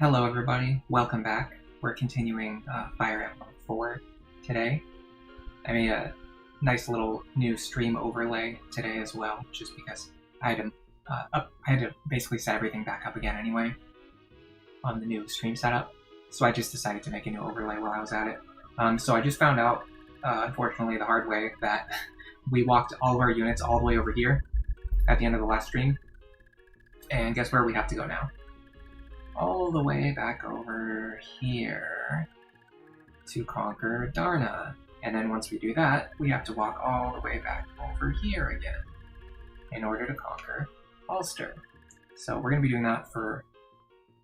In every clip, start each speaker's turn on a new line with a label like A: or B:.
A: Hello everybody, welcome back. We're continuing Fire Emblem 4 today. I made a nice little new stream overlay today as well, just because I had to basically set everything back up again anyway on the new stream setup. So I just decided to make a new overlay while I was at it. So I just found out, unfortunately the hard way, that we walked all of our units all the way over here at the end of the last stream. And guess where we have to go now? All the way back over here to conquer Darna. And then once we do that, we have to walk all the way back over here again in order to conquer Ulster. So we're going to be doing that for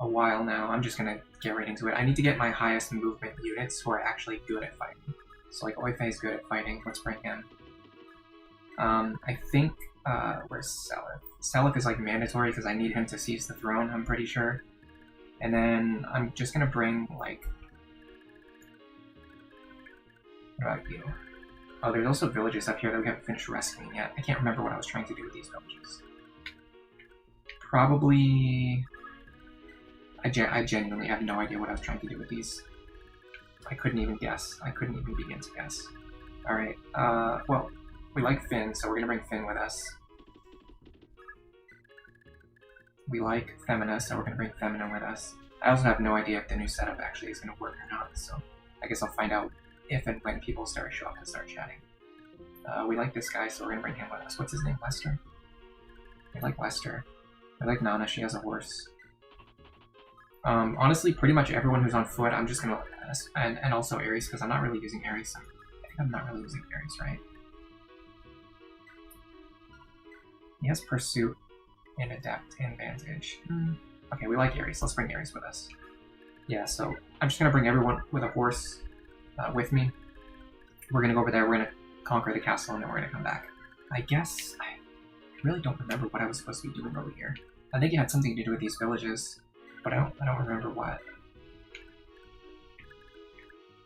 A: a while now. I'm just going to get right into it. I need to get my highest movement units who are actually good at fighting. So like Oifei is good at fighting. Let's bring him. I think, where's Seliph? Seliph is like mandatory because I need him to seize the throne, I'm pretty sure. And then I'm just gonna bring, like, what about you? Oh, there's also villages up here that we haven't finished rescuing yet. I can't remember what I was trying to do with these villages. Probably... I genuinely have no idea what I was trying to do with these. I couldn't even guess. I couldn't even begin to guess. Alright, well, we like Finn, so we're gonna bring Finn with us. We like Femina, so we're going to bring Femina with us. I also have no idea if the new setup actually is going to work or not, so I guess I'll find out if and when people show up and start chatting. We like this guy, so we're going to bring him with us. What's his name? Lester? We like Lester. We like Nana, she has a horse. Honestly, pretty much everyone who's on foot, I'm just going to... And also Ares, because I'm not really using Ares. I think I'm not really using Ares, right? He has Pursuit. And Adept and Vantage. Okay, we like Ares. Let's bring Ares with us. Yeah, so I'm just going to bring everyone with a horse with me. We're going to go over there, we're going to conquer the castle, and then we're going to come back. I guess... I really don't remember what I was supposed to be doing over here. I think it had something to do with these villages, but I don't remember what.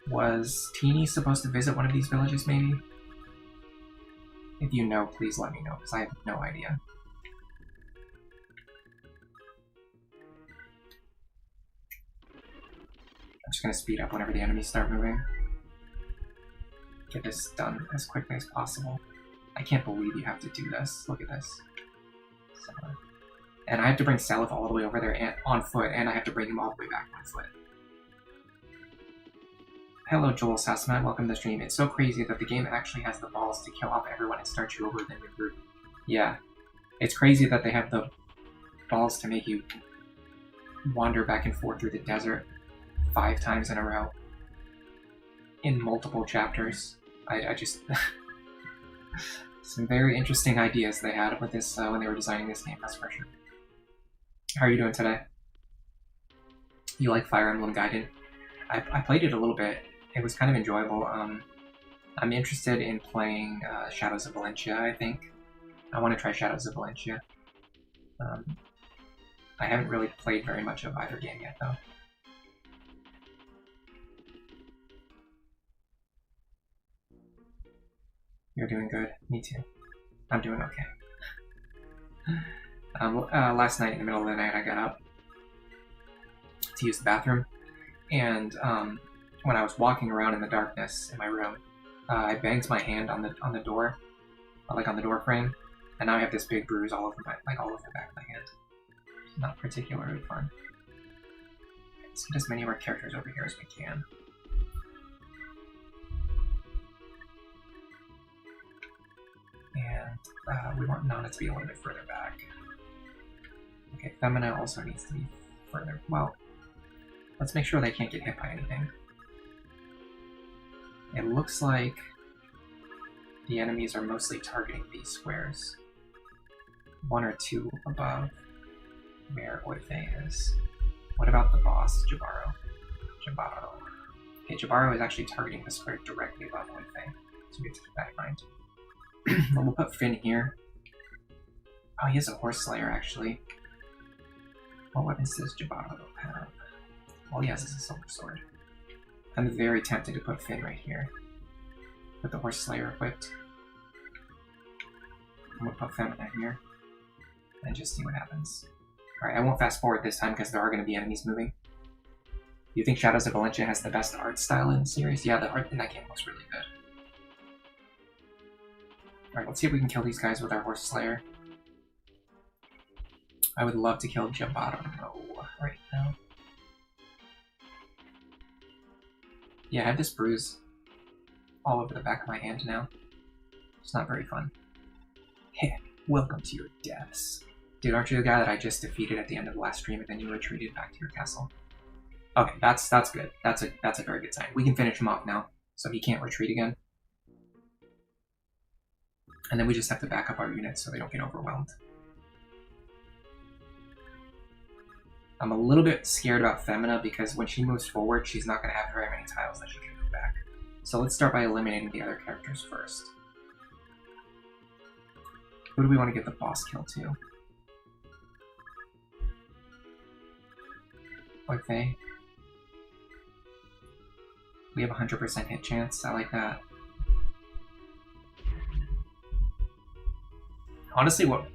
A: Was Teeny supposed to visit one of these villages, maybe? If you know, please let me know, because I have no idea. I'm just going to speed up whenever the enemies start moving. Get this done as quickly as possible. I can't believe you have to do this. Look at this. So, and I have to bring Seliph all the way over there on foot, and I have to bring him all the way back on foot. Hello, Joel Sassman. Welcome to the stream. It's so crazy that the game actually has the balls to kill off everyone and start you over with a new group. Yeah. It's crazy that they have the balls to make you wander back and forth through the desert 5 times in a row in multiple chapters. I just some very interesting ideas they had with this when they were designing this game, that's for sure. How are you doing today? You like Fire Emblem Gaiden? I played it a little bit. It was kind of enjoyable. I'm interested in playing Shadows of Valentia, I think. I want to try Shadows of Valentia. I haven't really played very much of either game yet, though. You're doing good. Me too. I'm doing okay. Last night, in the middle of the night, I got up to use the bathroom, and when I was walking around in the darkness in my room, I banged my hand on the door, like on the door frame, and now I have this big bruise all over all over the back of my hand. It's not particularly fun. Let's get as many of our characters over here as we can. And we want Nana to be a little bit further back. Okay, Femina also needs to be further. Well, let's make sure they can't get hit by anything. It looks like the enemies are mostly targeting these squares. 1 or 2 above where Oifei is. What about the boss, Jabaro? Jabaro. Okay, Jabaro is actually targeting the square directly above Oifei, so we have to keep that in mind. We'll put Finn here. Oh, he has a horse slayer, actually. What weapons does Jabaro have? All he has is a silver sword. I'm very tempted to put Finn right here. With the horse slayer equipped. I'm gonna put Femina here. And just see what happens. Alright, I won't fast forward this time because there are going to be enemies moving. You think Shadows of Valencia has the best art style in the series? Yeah, the art in that game looks really good. Alright, let's see if we can kill these guys with our Horse Slayer. I would love to kill Jabaro right now. Yeah, I have this bruise all over the back of my hand now. It's not very fun. Heh, welcome to your deaths. Dude, aren't you the guy that I just defeated at the end of the last stream and then you retreated back to your castle? Okay, that's good. That's a very good sign. We can finish him off now, so he can't retreat again. And then we just have to back up our units so they don't get overwhelmed. I'm a little bit scared about Femina because when she moves forward, she's not going to have very many tiles that she can move back. So let's start by eliminating the other characters first. Who do we want to give the boss kill to? Okay. We have a 100% hit chance. I like that. Honestly, what...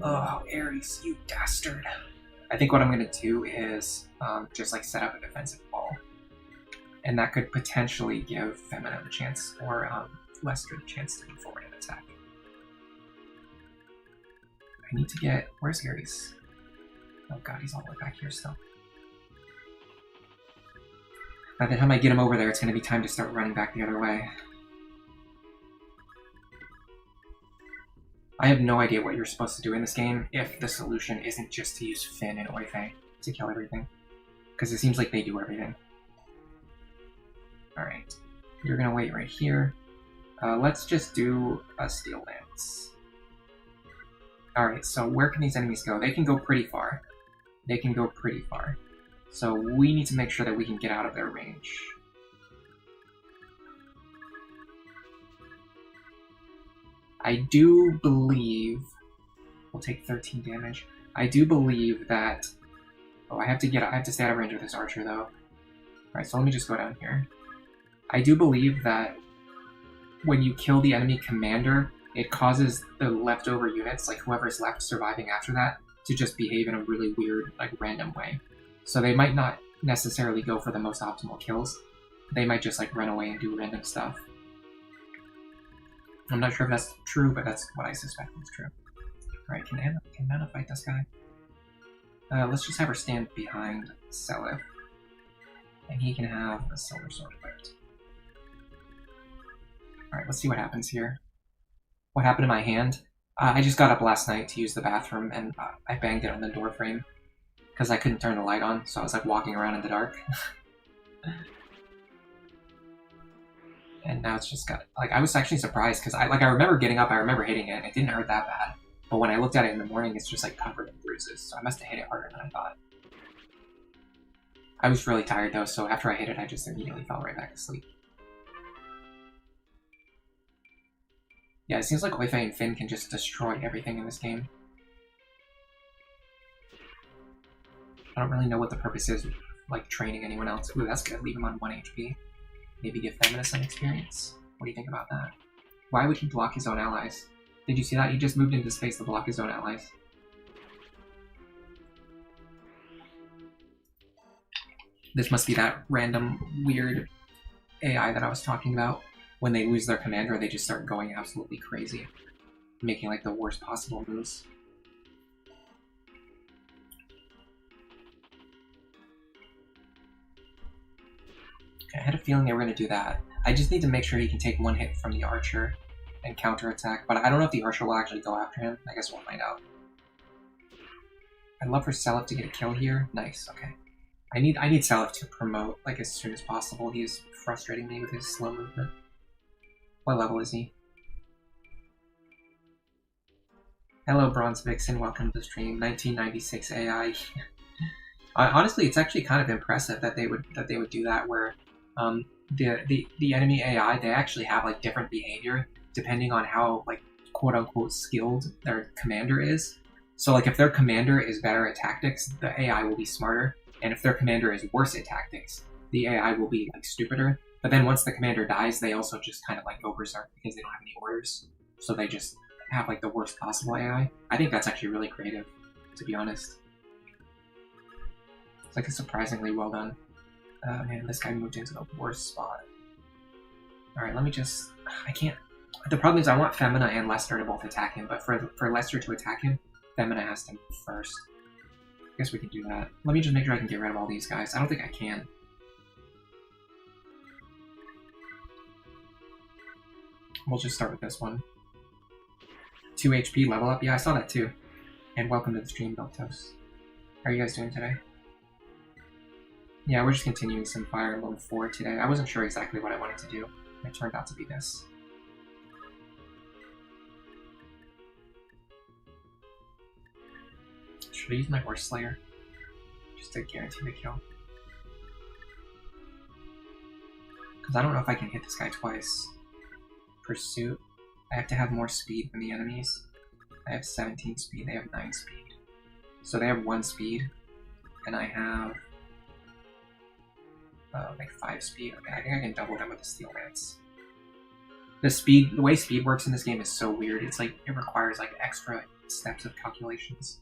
A: Oh, Ares, you dastard. I think what I'm going to do is just like set up a defensive wall. And that could potentially give Femina a chance, or Lester a chance to move forward and attack. I need to get... Where's Ares? Oh god, he's all the way back here still. By the time I get him over there, it's going to be time to start running back the other way. I have no idea what you're supposed to do in this game if the solution isn't just to use Finn and Oife to kill everything. Because it seems like they do everything. Alright. You're going to wait right here. Let's just do a Steel Lance. Alright, so where can these enemies go? They can go pretty far. They can go pretty far. So we need to make sure that we can get out of their range. I do believe we'll take 13 damage. I do believe that... Oh, I have to stay out of range with this archer though. Alright, so let me just go down here. I do believe that when you kill the enemy commander, it causes the leftover units, like whoever's left surviving after that, to just behave in a really weird, like random way. So they might not necessarily go for the most optimal kills. They might just like run away and do random stuff. I'm not sure if that's true, but that's what I suspect is true. Alright, can Nana fight this guy? Let's just have her stand behind Seliph. And he can have a Silver Sword equipped. Alright, let's see what happens here. What happened to my hand? I just got up last night to use the bathroom and I banged it on the door frame. Because I couldn't turn the light on, so I was like walking around in the dark. And now it's just got, like, I was actually surprised because I remember getting up, I remember hitting it, and it didn't hurt that bad. But when I looked at it in the morning, it's just like covered in bruises, so I must have hit it harder than I thought. I was really tired though, so after I hit it, I just immediately fell right back to sleep. Yeah, it seems like Oife and Finn can just destroy everything in this game. I don't really know what the purpose is of, like, training anyone else. Ooh, that's good. Leave him on 1 HP. Maybe give Femina some experience. What do you think about that? Why would he block his own allies? Did you see that? He just moved into space to block his own allies. This must be that random, weird AI that I was talking about. When they lose their commander, they just start going absolutely crazy. Making, like, the worst possible moves. I had a feeling they were going to do that. I just need to make sure he can take one hit from the archer and counterattack, but I don't know if the archer will actually go after him. I guess we'll find out. I'd love for Seliph to get a kill here. Nice, okay. I need Seliph to promote, like, as soon as possible. He's frustrating me with his slow movement. What level is he? Hello, Bronze Vixen. Welcome to the stream. 1996 AI. Honestly, it's actually kind of impressive that they would do that, where the enemy AI, they actually have like different behavior depending on how, like, quote unquote skilled their commander is. So like if their commander is better at tactics, the AI will be smarter, and if their commander is worse at tactics, the AI will be like stupider. But then once the commander dies, they also just kind of like go berserk because they don't have any orders, so they just have like the worst possible AI. I think that's actually really creative, to be honest. It's like a surprisingly well done Man, this guy moved into the worst spot. Alright, let me just... I can't... The problem is I want Femina and Lester to both attack him, but for Lester to attack him, Femina has to move first. I guess we can do that. Let me just make sure I can get rid of all these guys. I don't think I can. We'll just start with this one. 2 HP, level up. Yeah, I saw that too. And welcome to the stream, Beltos. How are you guys doing today? Yeah, we're just continuing some Fire Emblem 4 today. I wasn't sure exactly what I wanted to do. It turned out to be this. Should I use my Horse Slayer? Just to guarantee the kill. Because I don't know if I can hit this guy twice. Pursuit. I have to have more speed than the enemies. I have 17 speed, they have 9 speed. So they have 1 speed, and I have like 5 speed. Okay, I think I can double them with the Steel Lance. The way speed works in this game is so weird. It's like, it requires like extra steps of calculations.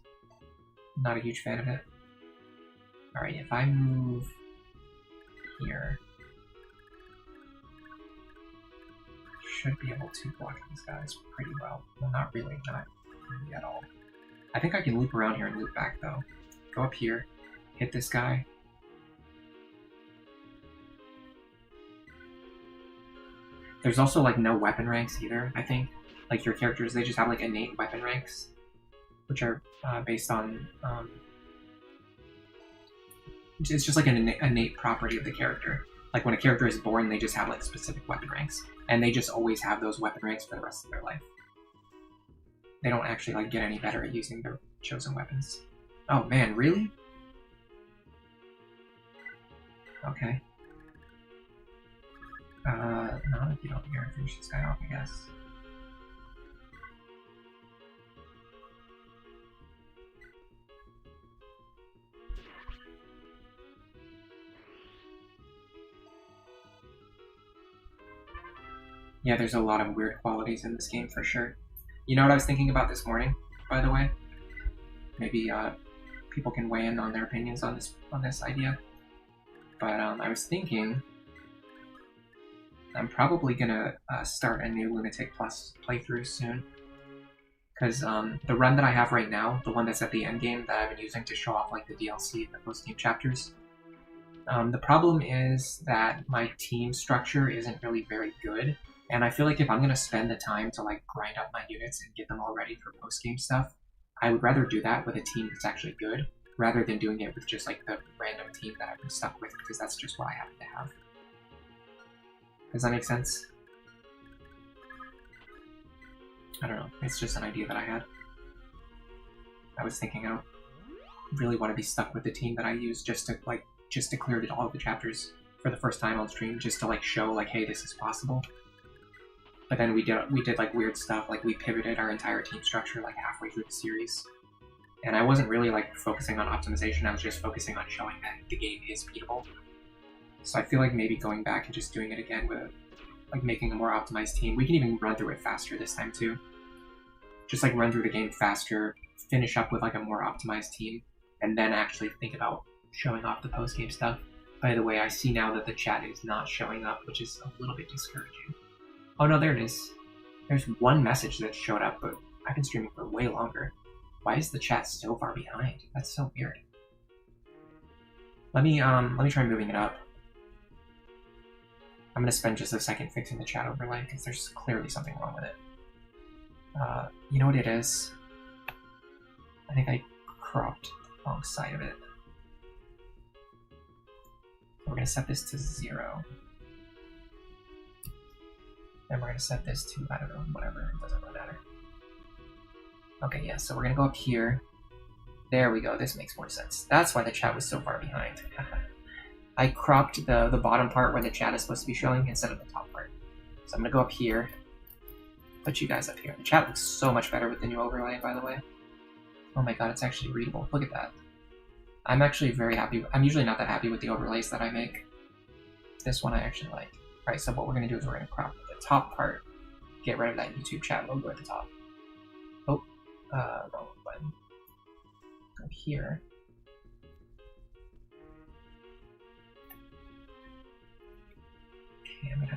A: I'm not a huge fan of it. Alright, if I move here, should be able to block these guys pretty well. Well, not really at all. I think I can loop around here and loop back though. Go up here, hit this guy. There's also like no weapon ranks either, I think. Like your characters, they just have like innate weapon ranks, which are based on, it's just like an innate property of the character. Like when a character is born, they just have like specific weapon ranks. And they just always have those weapon ranks for the rest of their life. They don't actually like get any better at using their chosen weapons. Oh man, really? Okay. Not if you don't here. Finish this guy off, I guess. Yeah, there's a lot of weird qualities in this game for sure. You know what I was thinking about this morning, by the way? Maybe people can weigh in on their opinions on this idea. But I was thinking I'm probably gonna start a new Lunatic Plus playthrough soon. Because the run that I have right now, the one that's at the end game that I've been using to show off like the DLC and the post-game chapters, the problem is that my team structure isn't really very good. And I feel like if I'm going to spend the time to like grind up my units and get them all ready for post-game stuff, I would rather do that with a team that's actually good, rather than doing it with just like the random team that I've been stuck with, because that's just what I happen to have. Does that make sense? I don't know, it's just an idea that I had. I was thinking I don't really want to be stuck with the team that I use just to clear all of the chapters for the first time on stream, just to like show like, hey, this is possible. But then we did like weird stuff, like we pivoted our entire team structure like halfway through the series. And I wasn't really like focusing on optimization, I was just focusing on showing that the game is beatable. So I feel like maybe going back and just doing it again with like making a more optimized team. We can even run through it faster this time too. Just like run through the game faster, finish up with like a more optimized team, and then actually think about showing off the post-game stuff. By the way, I see now that the chat is not showing up, which is a little bit discouraging. Oh no, there it is. There's one message that showed up, but I've been streaming for way longer. Why is the chat so far behind? That's so weird. Let me try moving it up. I'm gonna spend just a second fixing the chat overlay, because there's clearly something wrong with it. You know what it is? I think I cropped the wrong side of it. We're gonna set this to 0. And we're going to set this to, I don't know, whatever, it doesn't really matter. Okay, yeah, so we're going to go up here. There we go, this makes more sense. That's why the chat was so far behind. I cropped the bottom part where the chat is supposed to be showing instead of the top part. So I'm going to go up here, put you guys up here. The chat looks so much better with the new overlay, by the way. Oh my god, it's actually readable. Look at that. I'm actually very happy. I'm usually not that happy with the overlays that I make. This one I actually like. Alright, so what we're going to do is we're going to crop the top part, get rid of that YouTube chat logo at the top. Oh, wrong button. Go here.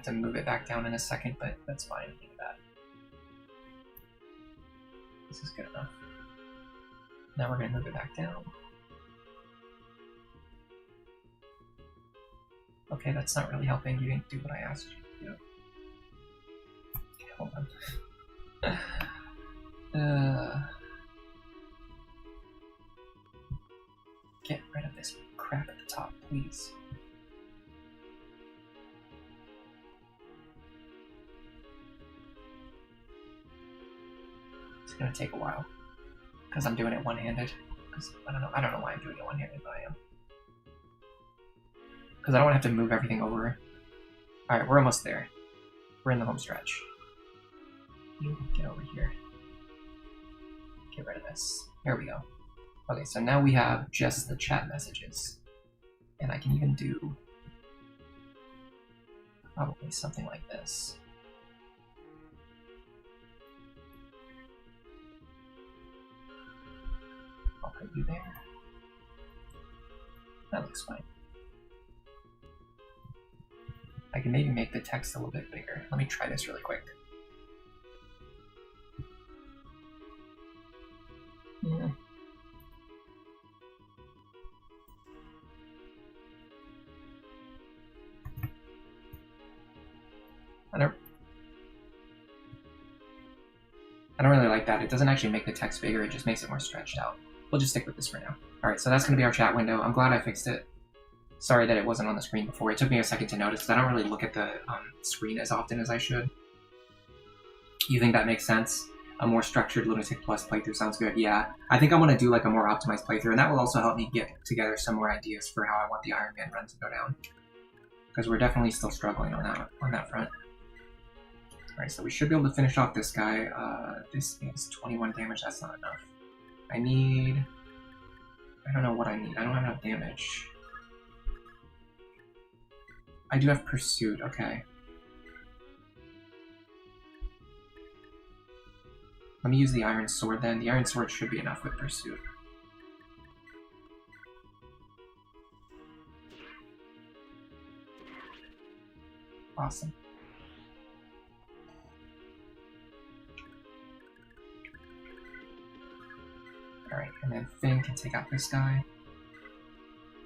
A: to move it back down in a second, but that's fine. Look at that. This is good enough. Now we're going to move it back down. Okay, that's not really helping. You didn't do what I asked you to do. Okay, hold on. Get rid of this crap at the top, please. It's gonna take a while because I'm doing it one-handed. I don't know why I'm doing it one-handed, but I am. Because I don't want to have to move everything over. All right, we're almost there. We're in the home stretch. You get over here. Get rid of this. There we go. Okay, so now we have just the chat messages. And I can even do probably something like this. I'll put you there. That looks fine. I can maybe make the text a little bit bigger. Let me try this really quick. Yeah. I don't really like that. It doesn't actually make the text bigger, it just makes it more stretched out. We'll just stick with this for now. Alright, so that's going to be our chat window. I'm glad I fixed it. Sorry that it wasn't on the screen before. It took me a second to notice because I don't really look at the screen as often as I should. You think that makes sense? A more structured Lunatic Plus playthrough sounds good. Yeah, I think I'm going to do like a more optimized playthrough, and that will also help me get together some more ideas for how I want the Iron Man run to go down. Because we're definitely still struggling on that front. Alright, so we should be able to finish off this guy. This is 21 damage, that's not enough. I don't know what I need. I don't have enough damage. I do have Pursuit, okay. Let me use the Iron Sword then. The Iron Sword should be enough with Pursuit. Awesome. Alright, and then Finn can take out this guy.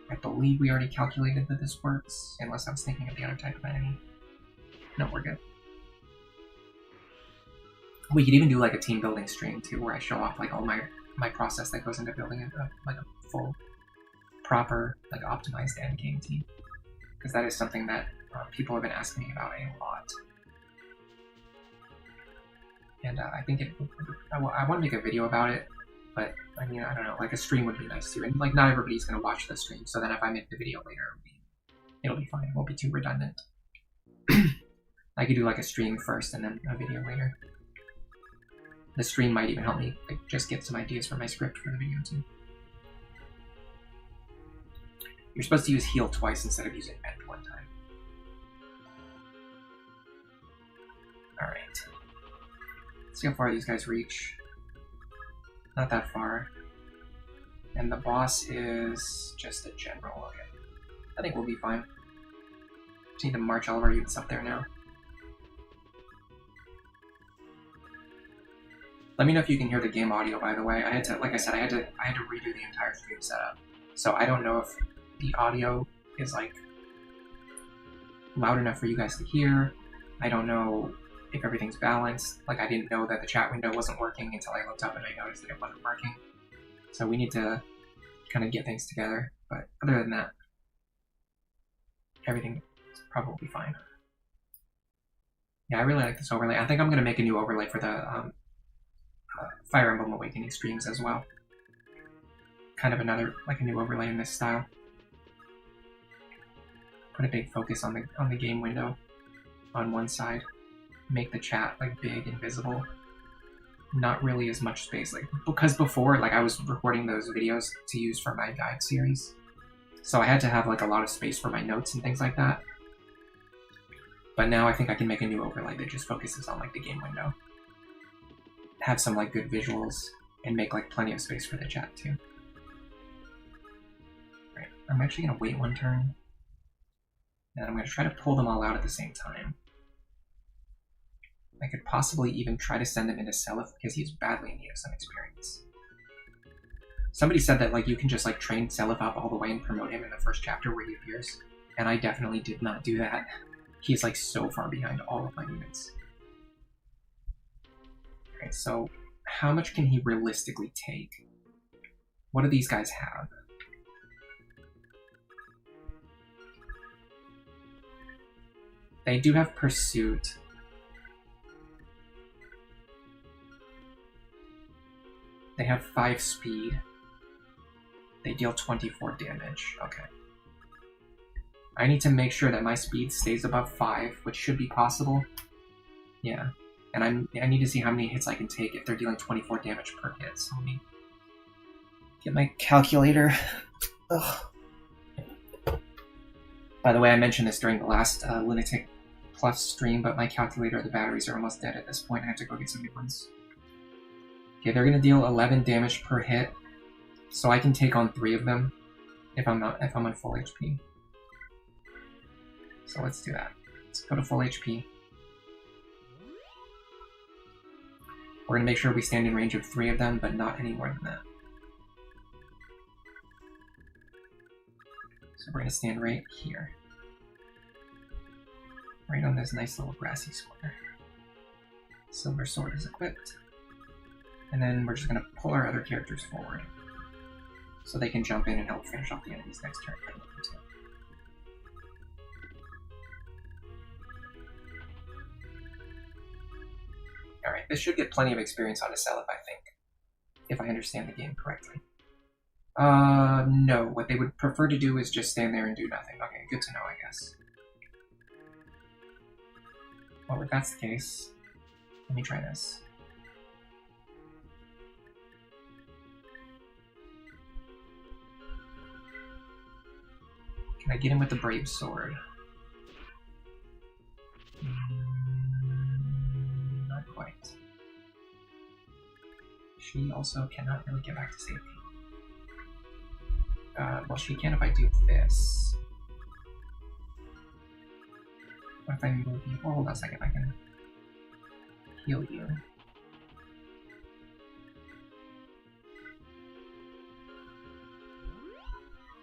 A: I believe we already calculated that this works, unless I was thinking of the other type of enemy. No, we're good. We could even do like a team building stream too, where I show off like all my process that goes into building like a full, proper, like optimized end game team. Because that is something that people have been asking me about a lot. And I think I want to make a video about it, but I mean, I don't know, like a stream would be nice too. And like not everybody's going to watch the stream, so then if I make the video later, it'll be fine. It won't be too redundant. I could do like a stream first and then a video later. The stream might even help me like just get some ideas for my script for the video too. You're supposed to use heal twice instead of using mend one time. Alright. Let's see how far these guys reach. Not that far. And the boss is just a general. Okay. I think we'll be fine. Just need to march all of our units up there now. Let me know if you can hear the game audio, by the way. I had to, like I said, I had to redo the entire stream setup. So I don't know if the audio is like loud enough for you guys to hear. I don't know if everything's balanced. Like I didn't know that the chat window wasn't working until I looked up and I noticed that it wasn't working. So we need to kind of get things together. But other than that, everything is probably fine. Yeah, I really like this overlay. I think I'm going to make a new overlay for the Fire Emblem Awakening streams as well. Kind of another, like a new overlay in this style. Put a big focus on the game window on one side. Make the chat like big and visible. Not really as much space, like because before, like I was recording those videos to use for my guide series, so I had to have like a lot of space for my notes and things like that. But now I think I can make a new overlay that just focuses on like the game window. Have some like good visuals and make like plenty of space for the chat too. Right, I'm actually gonna wait one turn, and I'm gonna try to pull them all out at the same time. I could possibly even try to send him into Seliph because he's badly in need of some experience. Somebody said that like you can just like train Seliph up all the way and promote him in the first chapter where he appears, and I definitely did not do that. He's like so far behind all of my units. Okay, so how much can he realistically take? What do these guys have? They do have Pursuit. They have 5 speed. They deal 24 damage. Okay. I need to make sure that my speed stays above 5, which should be possible. Yeah. And I need to see how many hits I can take if they're dealing 24 damage per hit. So let me get my calculator. Ugh. By the way, I mentioned this during the last Lunatic Plus stream, but my calculator, the batteries are almost dead at this point. I have to go get some new ones. Okay, they're going to deal 11 damage per hit, so I can take on 3 of them if I'm on full HP. So let's do that. Let's go to full HP. We're going to make sure we stand in range of 3 of them, but not any more than that. So we're going to stand right here. Right on this nice little grassy square. Silver Sword is equipped. And then we're just going to pull our other characters forward so they can jump in and help finish off the enemy's next turn. Alright, this should get plenty of experience on a Seliph, I think, if I understand the game correctly. No. What they would prefer to do is just stand there and do nothing. Okay, good to know, I guess. Well, if that's the case, let me try this. Can I get him with the Brave Sword? Not quite. She also cannot really get back to safety. Well, she can if I do this. What if I move you? Oh, hold on a second, I can heal you.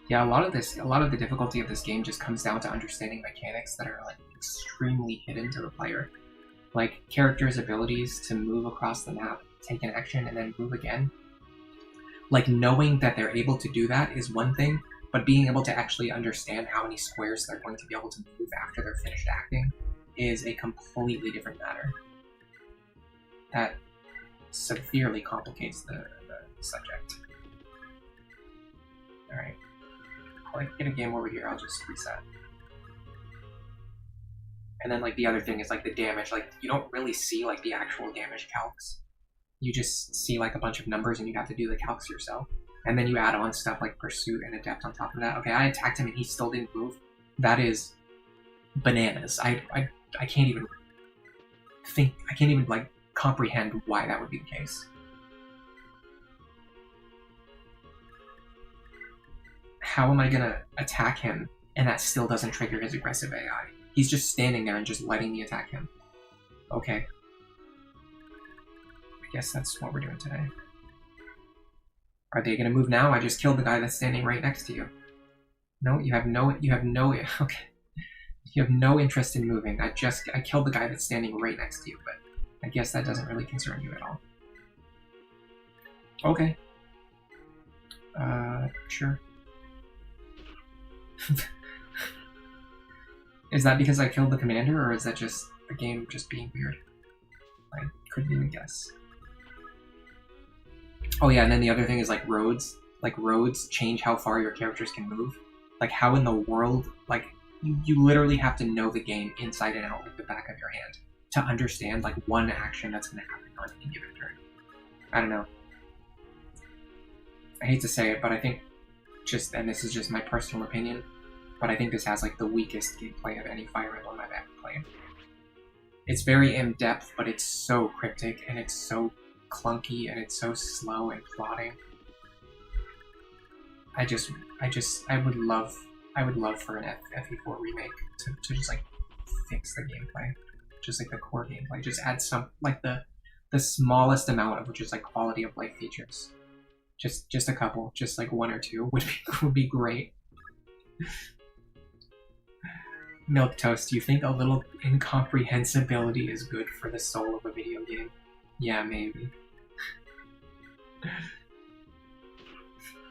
A: Yeah, a lot of the difficulty of this game just comes down to understanding mechanics that are like extremely hidden to the player. Like characters' abilities to move across the map, take an action, and then move again. Like knowing that they're able to do that is one thing, but being able to actually understand how many squares they're going to be able to move after they're finished acting is a completely different matter. That severely complicates the subject. Alright. I'll get a game over here, I'll just reset. And then like the other thing is like the damage, like you don't really see like the actual damage calcs. You just see like a bunch of numbers and you have to do the calcs yourself. And then you add on stuff like Pursuit and Adept on top of that. Okay, I attacked him and he still didn't move. That is bananas. I can't even think, I can't even like comprehend why that would be the case. How am I gonna attack him and that still doesn't trigger his aggressive AI? He's just standing there and just letting me attack him. Okay. I guess that's what we're doing today. Are they gonna move now? I just killed the guy that's standing right next to you. No, you have no, okay. You have no interest in moving. I killed the guy that's standing right next to you, but I guess that doesn't really concern you at all. Okay. Sure. Is that because I killed the commander, or is that just the game just being weird? I couldn't even guess. Oh yeah, and then the other thing is like roads. Like roads change how far your characters can move. Like how in the world, like you literally have to know the game inside and out like the back of your hand to understand like one action that's going to happen on any given turn. I don't know. I hate to say it, but I think and this is just my personal opinion, but I think this has like the weakest gameplay of any Fire Emblem I've ever played. It's very in-depth, but it's so cryptic and it's so clunky and it's so slow and plodding. I would love for an FE4 remake to just like fix the gameplay. just like the core gameplay. Just add some like the smallest amount of just like quality of life features. Just a couple, just like one or two would be great. Milk Toast, do you think a little incomprehensibility is good for the soul of a video game? Yeah, maybe.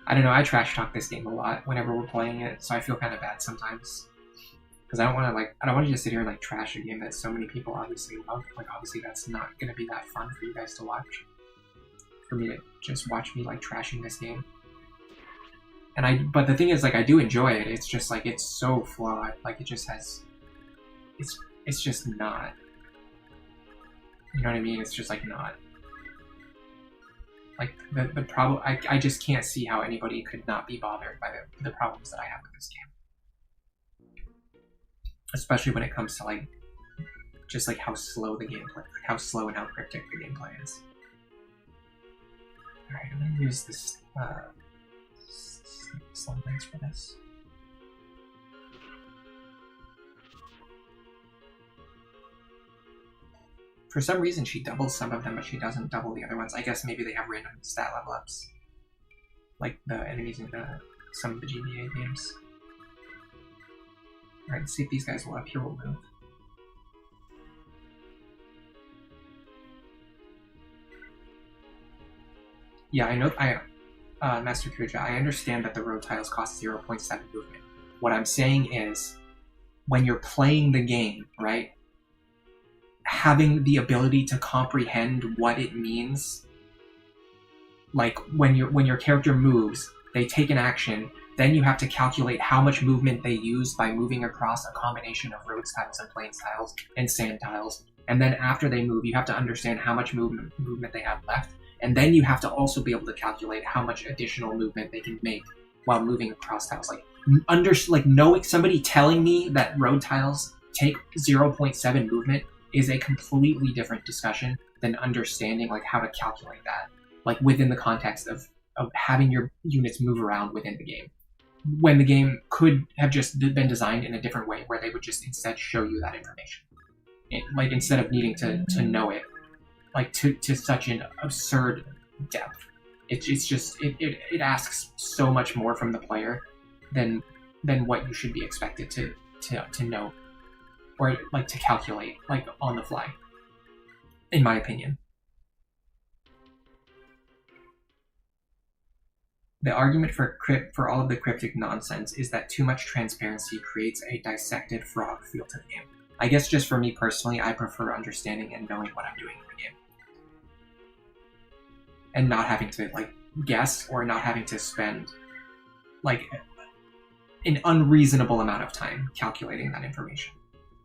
A: I don't know, I trash talk this game a lot whenever we're playing it, so I feel kind of bad sometimes. Because I don't want to just sit here and like trash a game that so many people obviously love. Like obviously that's not going to be that fun for you guys to watch. For me to just watch me like trashing this game. But the thing is, like, I do enjoy it. It's just like it's so flawed. Like it just has, it's just not. You know what I mean? It's just like not. Like the problem, I just can't see how anybody could not be bothered by the problems that I have with this game. Especially when it comes to like, just like how slow the gameplay, like how slow and how cryptic the gameplay is. All right, I'm gonna use this. Slum Ranks for this. For some reason, she doubles some of them, but she doesn't double the other ones. I guess maybe they have random stat level ups, like the enemies in some of the GBA games. All right, let's see if these guys will up here will move. Yeah, I know. Master Kuja, I understand that the road tiles cost 0.7 movement. What I'm saying is, when you're playing the game, right, having the ability to comprehend what it means, like when your character moves, they take an action, then you have to calculate how much movement they use by moving across a combination of road tiles and plains tiles and sand tiles, and then after they move, you have to understand how much movement they have left. And then you have to also be able to calculate how much additional movement they can make while moving across tiles. Knowing somebody telling me that road tiles take 0.7 movement is a completely different discussion than understanding like how to calculate that, like within the context of having your units move around within the game. When the game could have just been designed in a different way, where they would just instead show you that information, like instead of needing to know it. Like to such an absurd depth. It asks so much more from the player than what you should be expected to know or like to calculate like on the fly, in my opinion. The argument for all of the cryptic nonsense is that too much transparency creates a dissected frog feel to the game. I guess just for me personally, I prefer understanding and knowing what I'm doing in the game. And not having to like guess or not having to spend like an unreasonable amount of time calculating that information.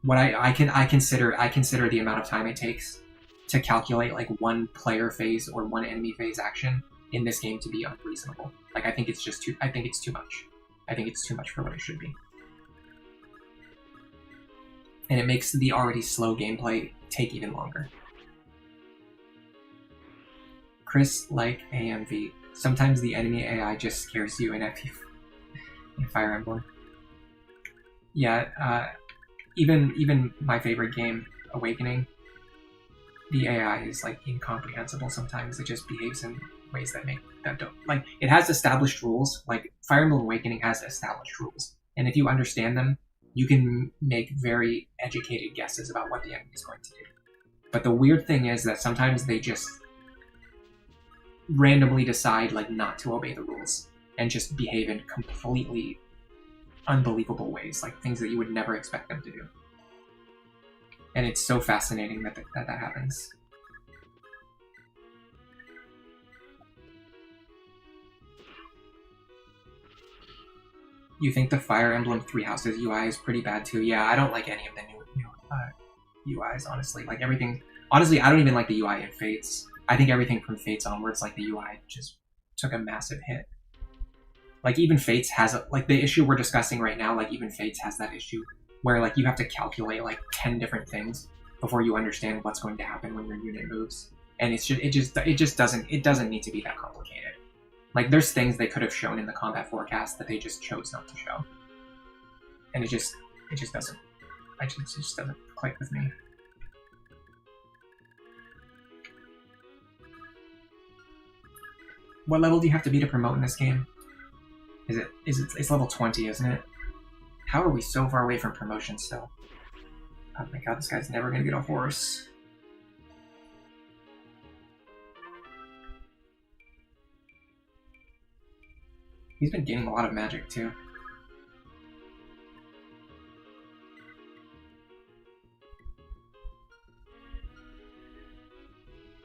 A: What I consider the amount of time it takes to calculate like one player phase or one enemy phase action in this game to be unreasonable. Like I think it's too much. I think it's too much for what it should be. And it makes the already slow gameplay take even longer. Chris, like AMV, sometimes the enemy AI just scares you in Fire Emblem. Yeah, even my favorite game, Awakening, the AI is like incomprehensible sometimes. It just behaves in ways that don't like. It has established rules. Like Fire Emblem Awakening has established rules, and if you understand them, you can make very educated guesses about what the enemy is going to do. But the weird thing is that sometimes they just randomly decide like not to obey the rules and just behave in completely unbelievable ways, like things that you would never expect them to do. And it's so fascinating that happens. You think the Fire Emblem Three Houses UI is pretty bad too? Yeah, I don't like any of the new UIs, honestly. Like everything, honestly, I don't even like the UI in Fates. I think everything from Fates onwards, like the UI just took a massive hit. Like even Fates has, like the issue we're discussing right now, like even Fates has that issue where like you have to calculate like 10 different things before you understand what's going to happen when your unit moves. And it just doesn't need to be that complicated. Like there's things they could have shown in the combat forecast that they just chose not to show. And it just doesn't click with me. What level do you have to be to promote in this game? It's level 20, isn't it? How are we so far away from promotion still? Oh my god, this guy's never gonna get a horse. He's been gaining a lot of magic too.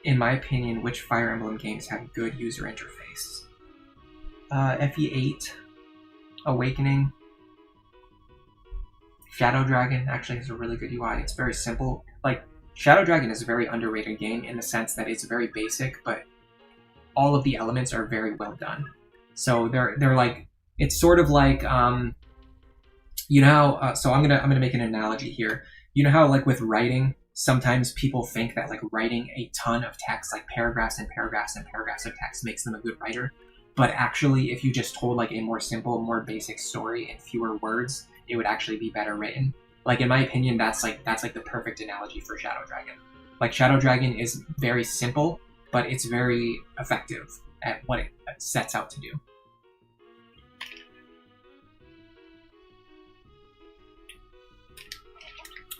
A: In my opinion, which Fire Emblem games have good user interface? FE8, Awakening, Shadow Dragon actually has a really good UI. It's very simple. Like, Shadow Dragon is a very underrated game in the sense that it's very basic, but all of the elements are very well done. So they're like, it's sort of like, you know how, so I'm gonna make an analogy here. You know how like with writing, sometimes people think that like writing a ton of text, like paragraphs and paragraphs and paragraphs of text, makes them a good writer. But actually, if you just told like a more simple, more basic story in fewer words, it would actually be better written. Like in my opinion, that's like the perfect analogy for Shadow Dragon. Like Shadow Dragon is very simple, but it's very effective at what it sets out to do.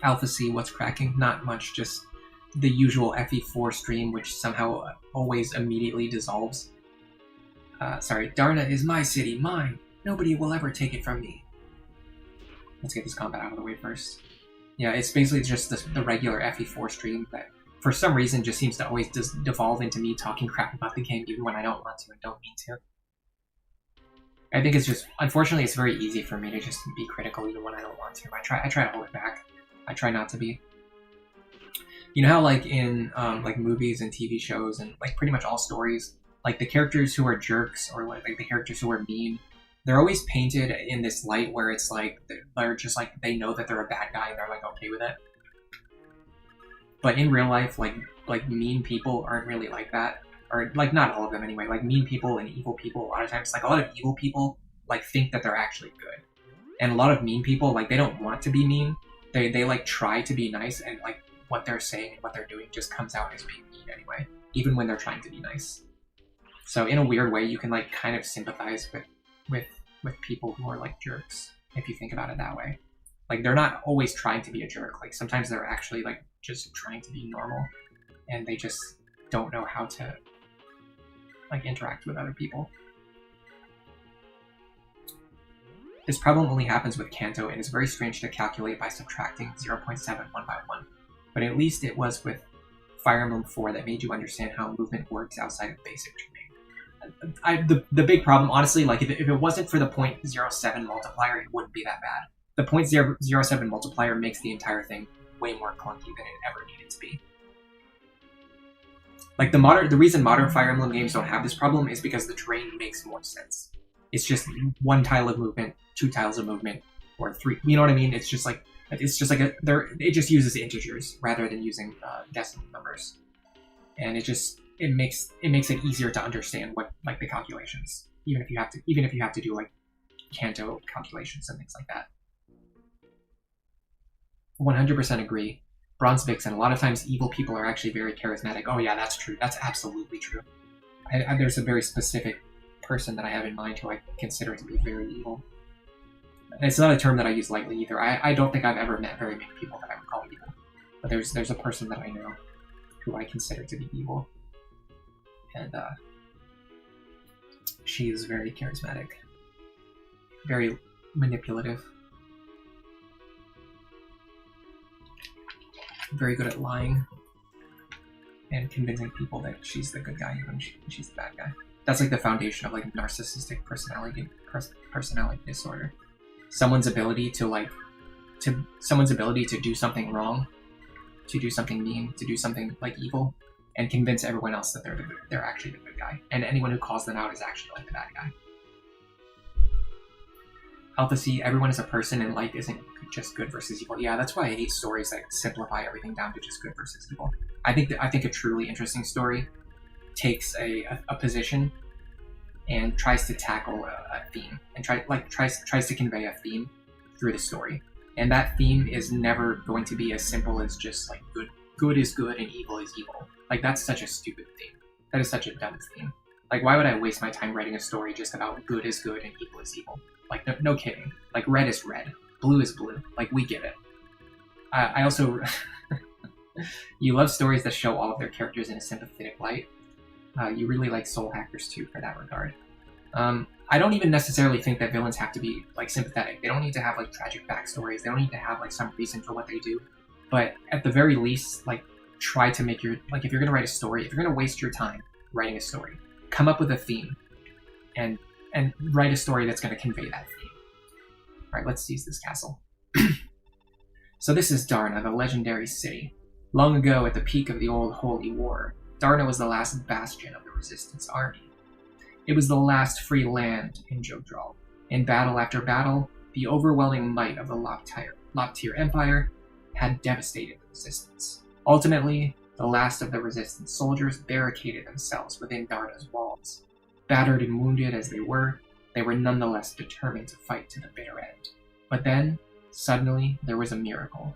A: Alpha C, what's cracking? Not much, just the usual FE4 stream, which somehow always immediately dissolves. Sorry, Darna is my city, mine. Nobody will ever take it from me. Let's get this combat out of the way first. Yeah, it's basically just the regular FE4 stream that, for some reason, just seems to always devolve into me talking crap about the game even when I don't want to and don't mean to. I think it's just, unfortunately, it's very easy for me to just be critical even when I don't want to. I try to hold it back. I try not to be. You know how like in like movies and TV shows and like pretty much all stories, like the characters who are jerks or like the characters who are mean, they're always painted in this light where it's like they're just like, they know that they're a bad guy and they're like okay with it. But in real life, like mean people aren't really like that. Or like not all of them anyway. Like mean people and evil people, a lot of times, like a lot of evil people like think that they're actually good. And a lot of mean people, like they don't want to be mean. They like try to be nice, and like what they're saying and what they're doing just comes out as being mean anyway, even when they're trying to be nice. So in a weird way, you can like kind of sympathize with people who are like jerks, if you think about it that way. Like they're not always trying to be a jerk. Like sometimes they're actually like just trying to be normal, and they just don't know how to like interact with other people. This problem only happens with Kanto, and is very strange to calculate by subtracting 0.7 one by one. But at least it was with Fire Emblem 4 that made you understand how movement works outside of basic tuning. The big problem, honestly, like if it wasn't for the 0.07 multiplier, it wouldn't be that bad. The 0.07 multiplier makes the entire thing way more clunky than it ever needed to be. Like the reason modern Fire Emblem games don't have this problem is because the terrain makes more sense. It's just one tile of movement, 2 tiles of movement, or 3. You know what I mean? It just uses integers rather than using decimal numbers, and it makes it easier to understand what like the calculations, even if you have to do like Kanto calculations and things like that. 100% agree. Bronze Vixen, a lot of times evil people are actually very charismatic. Oh yeah, that's true. That's absolutely true. There's a very specific person that I have in mind who I consider to be very evil. And it's not a term that I use lightly either. I don't think I've ever met very many people that I would call evil. But there's a person that I know who I consider to be evil. And she is very charismatic. Very manipulative. Very good at lying. And convincing people that she's the good guy even she's the bad guy. That's like the foundation of like narcissistic personality disorder. Someone's ability to do something wrong, to do something mean, to do something like evil, and convince everyone else that they're actually the good guy, and anyone who calls them out is actually like the bad guy. Alpha C, everyone is a person and life isn't just good versus evil. Yeah, that's why I hate stories that simplify everything down to just good versus evil. I think a truly interesting story takes a position and tries to tackle a theme and tries to convey a theme through the story. And that theme is never going to be as simple as just like good is good and evil is evil. Like that's such a stupid theme. That is such a dumb theme. Like, why would I waste my time writing a story just about good is good and evil is evil? Like, no kidding. Like, red is red, blue is blue. Like, we get it. I also... You love stories that show all of their characters in a sympathetic light. You really like Soul Hackers too, for that regard. I don't even necessarily think that villains have to be, like, sympathetic. They don't need to have, like, tragic backstories. They don't need to have, like, some reason for what they do. But at the very least, like, try to make your... Like, if you're going to write a story, if you're going to waste your time writing a story, come up with a theme and write a story that's going to convey that theme. Alright, let's seize this castle. So this is Darna, the legendary city. Long ago, at the peak of the old Holy War, Darna was the last bastion of the Resistance army. It was the last free land in Jodral. In battle after battle, the overwhelming might of the Loptir Empire had devastated the Resistance. Ultimately, the last of the Resistance soldiers barricaded themselves within Darna's walls. Battered and wounded as they were nonetheless determined to fight to the bitter end. But then, suddenly, there was a miracle.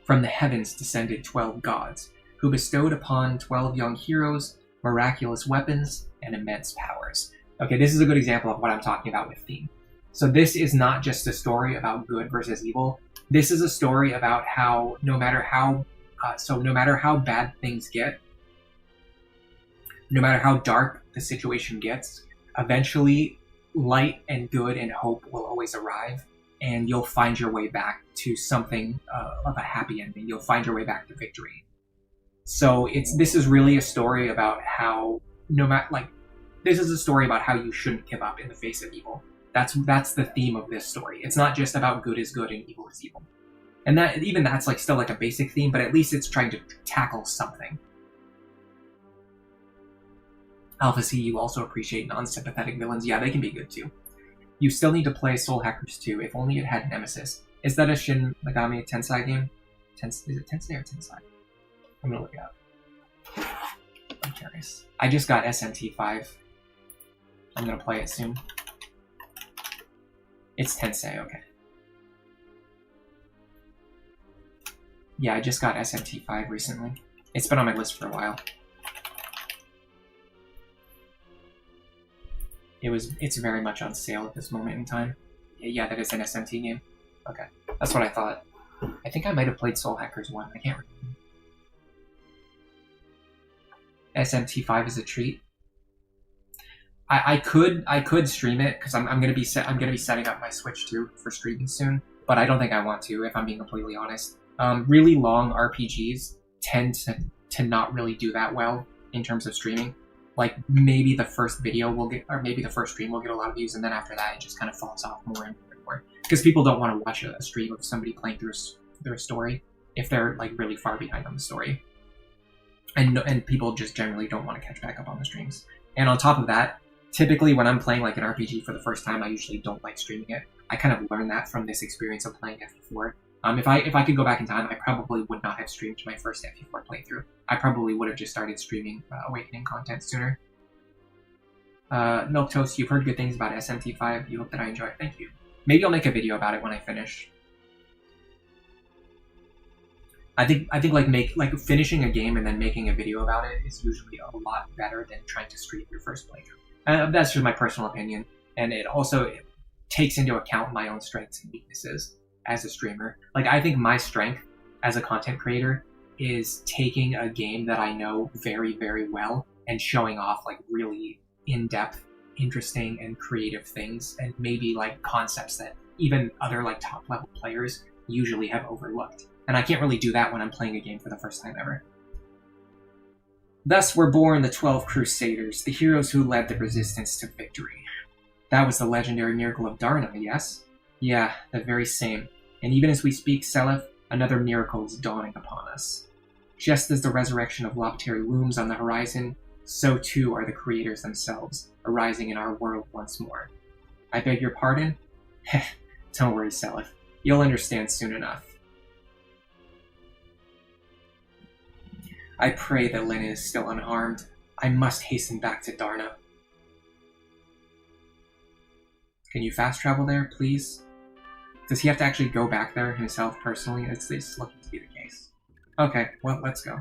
A: From the heavens descended 12 gods, who bestowed upon 12 young heroes miraculous weapons and immense powers. Okay, this is a good example of what I'm talking about with theme. So this is not just a story about good versus evil. This is a story about how no matter how bad things get, no matter how dark the situation gets, eventually light and good and hope will always arrive, and you'll find your way back to something of a happy ending. You'll find your way back to victory. So this is really a story about how this is a story about how you shouldn't give up in the face of evil. That's the theme of this story. It's not just about good is good and evil is evil. And that's like still like a basic theme, but at least it's trying to tackle something. Alpha C, you also appreciate non-sympathetic villains. Yeah, they can be good too. You still need to play Soul Hackers 2, if only it had Nemesis. Is that a Shin Megami Tensei game? Is it Tensei or Tensei? I'm gonna look it up. I'm curious. I just got SMT5. I'm gonna play it soon. It's Tensei, okay. Yeah, I just got SMT5 recently. It's been on my list for a while. It's very much on sale at this moment in time. Yeah, that is an SMT game. Okay, that's what I thought. I think I might have played Soul Hackers 1. I can't remember. SMT5 is a treat. I could stream it because I'm gonna be setting up my Switch too for streaming soon. But I don't think I want to, if I'm being completely honest. Really long RPGs tend to not really do that well in terms of streaming. Like, maybe the first video will get, or maybe the first stream will get a lot of views, and then after that it just kind of falls off more and more. Because people don't want to watch a stream of somebody playing through their story if they're, like, really far behind on the story. And people just generally don't want to catch back up on the streams. And on top of that, typically when I'm playing, like, an RPG for the first time, I usually don't like streaming it. I kind of learned that from this experience of playing FE4. If I could go back in time, I probably would not have streamed my first FE4 playthrough. I probably would have just started streaming Awakening content sooner. Milk Toast, you've heard good things about SMT5. You hope that I enjoy it. Thank you. Maybe I'll make a video about it when I finish. I think like finishing a game and then making a video about it is usually a lot better than trying to stream your first playthrough. That's just my personal opinion, and it also takes into account my own strengths and weaknesses as a streamer. Like, I think my strength as a content creator is taking a game that I know very, very well and showing off, like, really in-depth, interesting, and creative things, and maybe, like, concepts that even other, like, top-level players usually have overlooked. And I can't really do that when I'm playing a game for the first time ever. Thus were born the 12 Crusaders, the heroes who led the resistance to victory. That was the legendary miracle of Darna, yes? Yeah, the very same. And even as we speak, Selef, another miracle is dawning upon us. Just as the resurrection of Loptir looms on the horizon, so too are the creators themselves, arising in our world once more. I beg your pardon? Don't worry, Selef. You'll understand soon enough. I pray that Lena is still unharmed. I must hasten back to Darna. Can you fast travel there, please? Does he have to actually go back there himself personally? It's looking to be the case. Okay, well, let's go.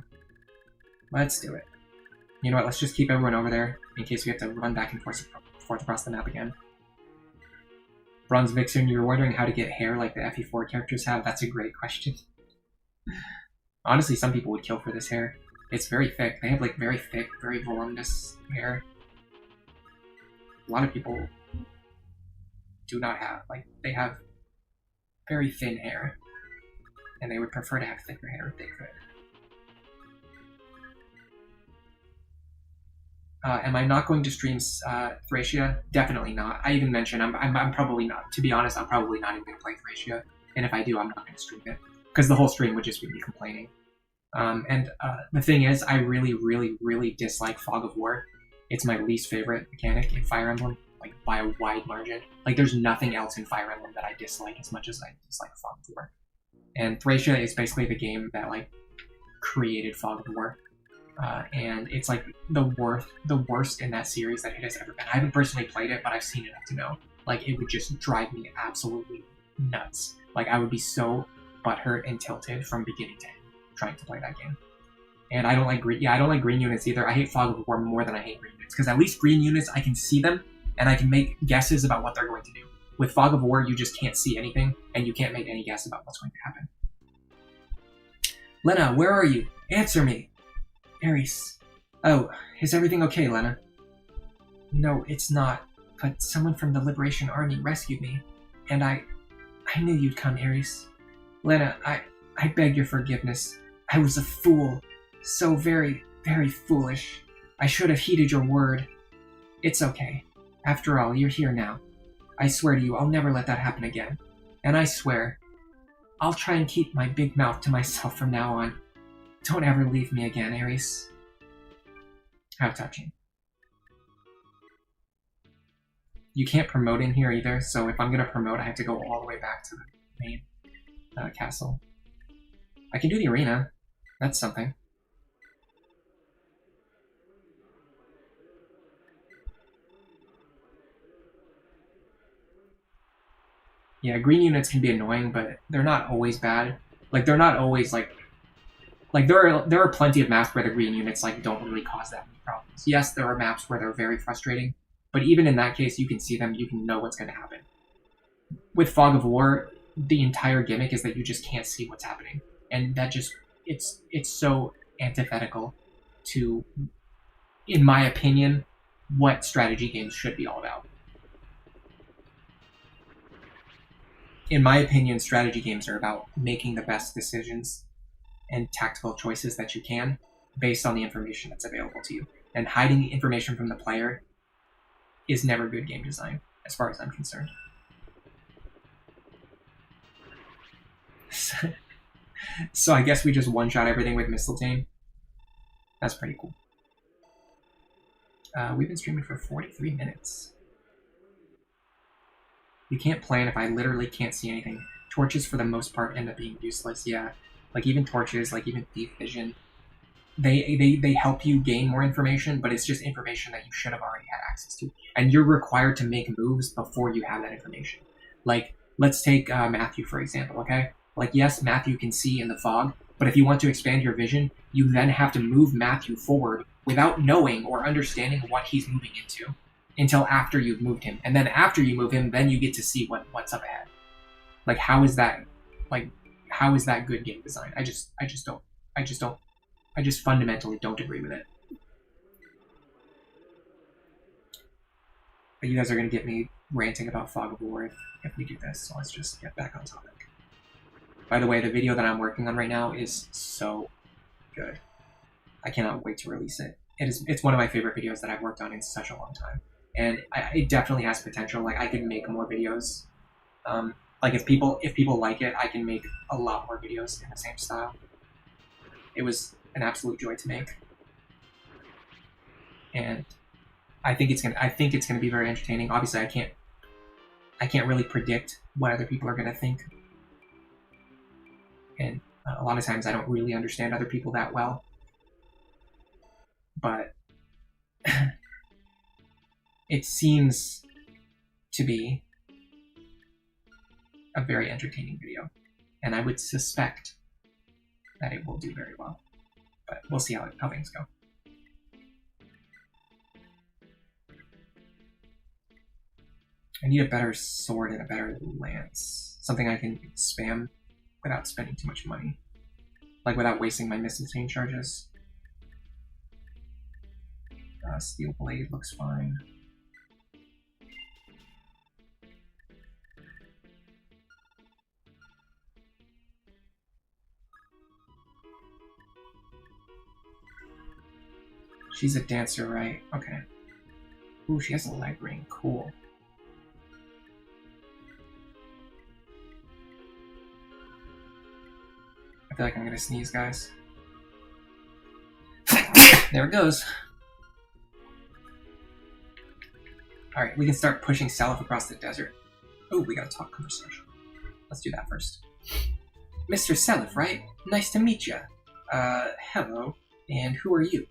A: Let's do it. You know what, let's just keep everyone over there in case we have to run back and forth across the map again. Bronze Vixen, you're wondering how to get hair like the FE4 characters have? That's a great question. Honestly, some people would kill for this hair. It's very thick. They have like very thick, very voluminous hair. A lot of people do not have, like, they have very thin hair. And they would prefer to have thicker hair if they could. Am I not going to stream Thracia? Definitely not. I even mentioned I'm probably not. To be honest, I'm probably not even going to play Thracia. And if I do, I'm not going to stream it. Because the whole stream would just be me complaining. The thing is, I really, really, really dislike Fog of War. It's my least favorite mechanic in Fire Emblem, like by a wide margin. Like there's nothing else in Fire Emblem that I dislike as much as I dislike Fog of War. And Thracia is basically the game that like created Fog of War. And it's like the worst in that series that it has ever been. I haven't personally played it, but I've seen enough to know. Like it would just drive me absolutely nuts. Like I would be so butthurt and tilted from beginning to end trying to play that game. And I don't like green. Yeah, I don't like green units either. I hate Fog of War more than I hate green units because at least green units I can see them and I can make guesses about what they're going to do. With Fog of War, you just can't see anything and you can't make any guess about what's going to happen. Lena, where are you? Answer me. Ares. Oh, is everything okay, Lena? No, it's not. But someone from the Liberation Army rescued me, and I knew you'd come, Ares. Lena, I beg your forgiveness. I was a fool. So very, very foolish. I should have heeded your word. It's okay. After all, you're here now. I swear to you, I'll never let that happen again. And I swear, I'll try and keep my big mouth to myself from now on. Don't ever leave me again, Ares. How touching. You can't promote in here either, so if I'm going to promote, I have to go all the way back to the main castle. I can do the arena. That's something. Yeah, green units can be annoying, but they're not always bad. Like, they're not always, like there are plenty of maps where the green units like don't really cause that many problems. Yes, there are maps where they're very frustrating, but even in that case, you can see them, you can know what's going to happen. With Fog of War, the entire gimmick is that you just can't see what's happening, and that just it's so antithetical to, in my opinion, what strategy games should be all about. In my opinion, strategy games are about making the best decisions and tactical choices that you can based on the information that's available to you. And hiding the information from the player is never good game design, as far as I'm concerned. So I guess we just one-shot everything with Mistletoe. That's pretty cool. We've been streaming for 43 minutes. You can't plan if I literally can't see anything. Torches, for the most part, end up being useless, yeah. Like, even torches, like, even thief vision, they help you gain more information, but it's just information that you should have already had access to. And you're required to make moves before you have that information. Like, let's take Matthew, for example, okay? Like, yes, Matthew can see in the fog, but if you want to expand your vision, you then have to move Matthew forward without knowing or understanding what he's moving into until after you've moved him. And then after you move him, then you get to see what's up ahead. Like, how is that good game design? I just fundamentally don't agree with it. But you guys are going to get me ranting about Fog of War if we do this, so let's just get back on topic. By the way, the video that I'm working on right now is so good. I cannot wait to release it. It's one of my favorite videos that I've worked on in such a long time. And it definitely has potential. Like, I can make more videos. Like, if people like it, I can make a lot more videos in the same style. It was an absolute joy to make. And I think it's gonna be very entertaining. Obviously, I can't really predict what other people are gonna think. And a lot of times I don't really understand other people that well. But it seems to be a very entertaining video. And I would suspect that it will do very well. But we'll see how things go. I need a better sword and a better lance. Something I can spam without spending too much money. Like without wasting my missile charges. Steel blade looks fine. She's a dancer, right? Okay. Ooh, she has a leg ring. Cool. I feel like I'm gonna sneeze, guys. There it goes. Alright, we can start pushing Salif across the desert. Oh, we gotta talk conversation. Let's do that first. Mr. Salif, right? Nice to meet ya. Hello. And who are you?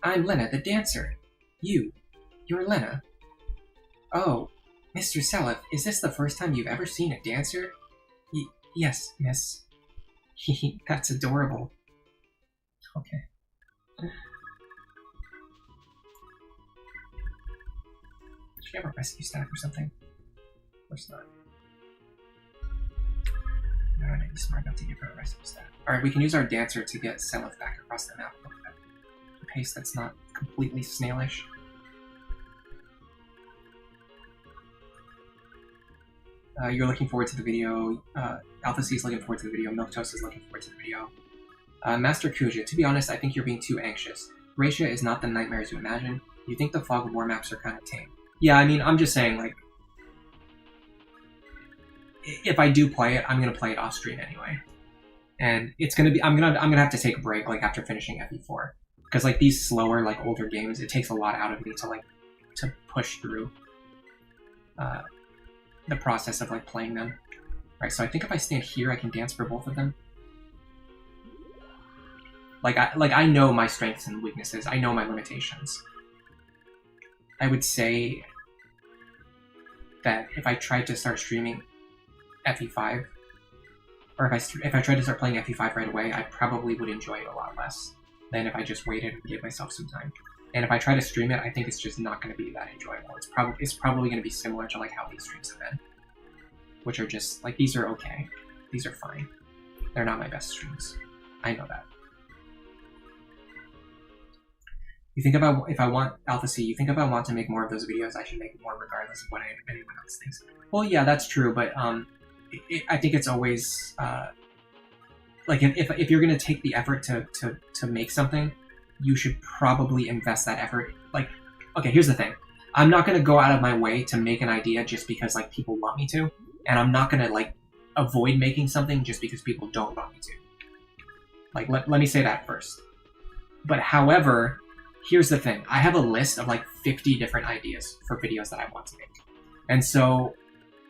A: I'm Lena, the dancer. You're Lena. Oh, Mr. Salif, is this the first time you've ever seen a dancer? Yes, miss. That's adorable. Okay. Should we have a rescue stack or something? Of course not. No, I need to be smart enough to give her a rescue stack. Alright, we can use our dancer to get Salif back across the map a little bit. A pace that's not completely snailish. You're looking forward to the video. Alpha C is looking forward to the video. Milktoast is looking forward to the video. Master Kuja, to be honest, I think you're being too anxious. Raisha is not the nightmares you imagine. You think the Fog of War maps are kind of tame. Yeah, I mean, I'm just saying, like, if I do play it, I'm gonna play it off stream anyway, and it's gonna be I'm gonna have to take a break like after finishing FE4 because like these slower like older games, it takes a lot out of me to push through the process of like playing them. Right, so I think if I stand here, I can dance for both of them. I know my strengths and weaknesses. I know my limitations. I would say that if I tried to start streaming FE5, or if I tried to start playing FE5 right away, I probably would enjoy it a lot less than if I just waited and gave myself some time. And if I try to stream it, I think it's just not going to be that enjoyable. It's probably going to be similar to like how these streams have been, which are just like these are okay, these are fine. They're not my best streams. I know that. You think about if I want Alpha C, you think if I want to make more of those videos, I should make more regardless of what anyone else thinks. Well, yeah, that's true, but I think it's always like if you're gonna take the effort to make something, you should probably invest that effort. Like, okay, here's the thing: I'm not gonna go out of my way to make an idea just because like people want me to, and I'm not gonna like avoid making something just because people don't want me to. Like, let me say that first. But however, here's the thing: I have a list of like 50 different ideas for videos that I want to make, and so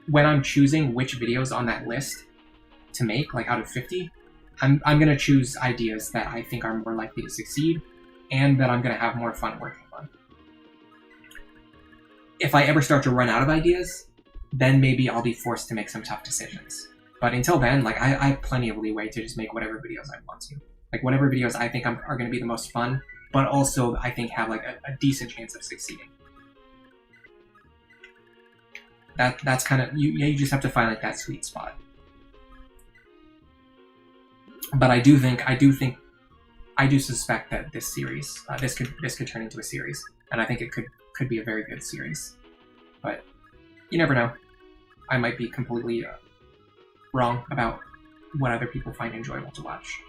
A: when I'm choosing which videos on that list to make, like out of 50, I'm going to choose ideas that I think are more likely to succeed and that I'm going to have more fun working on. If I ever start to run out of ideas, then maybe I'll be forced to make some tough decisions. But until then, like I have plenty of leeway to just make whatever videos I want to. Like whatever videos I think are going to be the most fun, but also I think have like a decent chance of succeeding. That's kind of you just have to find like that sweet spot. But I do suspect that this series this could turn into a series, and I think it could be a very good series. But you never know. I might be completely wrong about what other people find enjoyable to watch.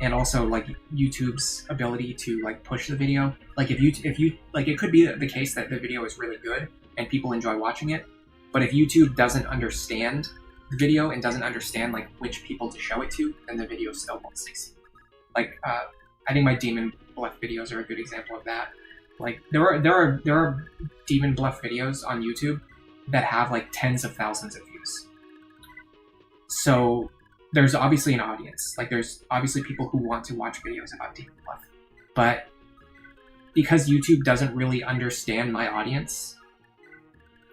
A: And also like YouTube's ability to like push the video. Like if you like, it could be the case that the video is really good and people enjoy watching it, but if YouTube doesn't understand the video and doesn't understand like which people to show it to, then the video still won't succeed. Like I think my Demon Bluff videos are a good example of that. Like there are Demon Bluff videos on YouTube that have like tens of thousands of views. So there's obviously an audience. Like there's obviously people who want to watch videos about Demon Bluff. But because YouTube doesn't really understand my audience,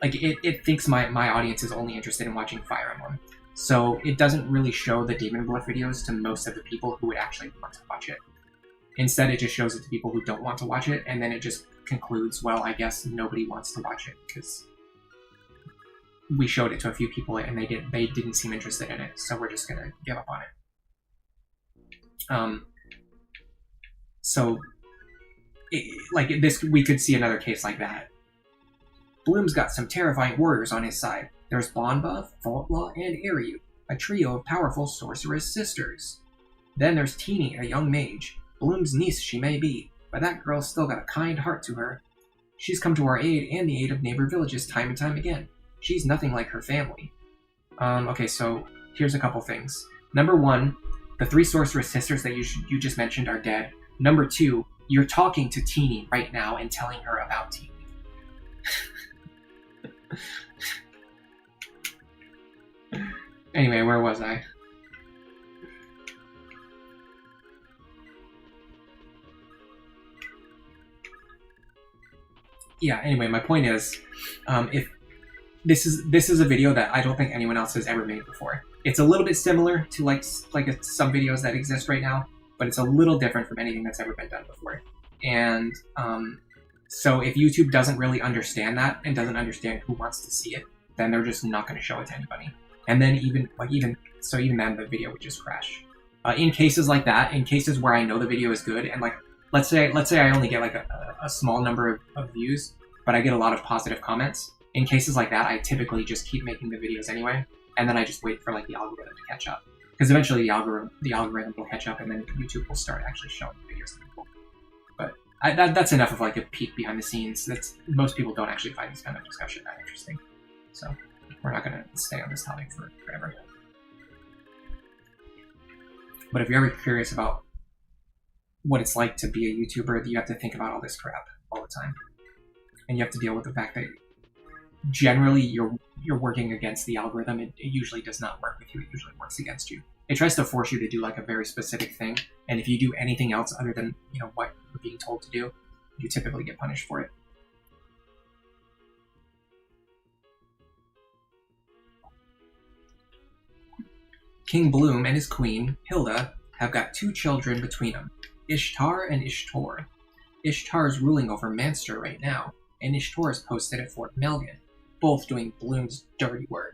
A: like it thinks my audience is only interested in watching Fire Emblem. So it doesn't really show the Demon Bluff videos to most of the people who would actually want to watch it. Instead, it just shows it to people who don't want to watch it, and then it just concludes, well, I guess nobody wants to watch it because we showed it to a few people and they didn't seem interested in it, so we're just gonna give up on it. Like this, we could see another case like that. Bloom's got some terrifying warriors on his side. There's Bonba, Faultlaw, and Ariu, a trio of powerful sorceress sisters. Then there's Teeny, a young mage. Bloom's niece she may be, but that girl's still got a kind heart to her. She's come to our aid and the aid of neighbor villages time and time again. She's nothing like her family. Okay, so here's a couple things. Number one, the 3 sorceress sisters that you just mentioned are dead. Number 2, you're talking to Teeny right now and telling her about Teeny. Anyway, where was I? Yeah, anyway, my point is, if this is a video that I don't think anyone else has ever made before. It's a little bit similar to like some videos that exist right now, but it's a little different from anything that's ever been done before. And so if YouTube doesn't really understand that and doesn't understand who wants to see it, then they're just not going to show it to anybody. And then even then the video would just crash. In cases like that, in cases where I know the video is good, and like let's say I only get like a small number of views, but I get a lot of positive comments. In cases like that, I typically just keep making the videos anyway, and then I just wait for like the algorithm to catch up. Because eventually the algorithm will catch up, and then YouTube will start actually showing videos to people. But that's enough of like a peek behind the scenes. Most people don't actually find this kind of discussion that interesting. So we're not going to stay on this topic for forever. But if you're ever curious about what it's like to be a YouTuber, you have to think about all this crap all the time. And you have to deal with the fact that generally you're working against the algorithm. It usually does not work with you. It usually works against you. It tries to force you to do like a very specific thing. And if you do anything else other than, what you're being told to do, you typically get punished for it. King Bloom and his queen, Hilda, have got 2 children between them, Ishtar and Ishtor. Ishtar's ruling over Manster right now, and Ishtor is posted at Fort Melgan, both doing Bloom's dirty work.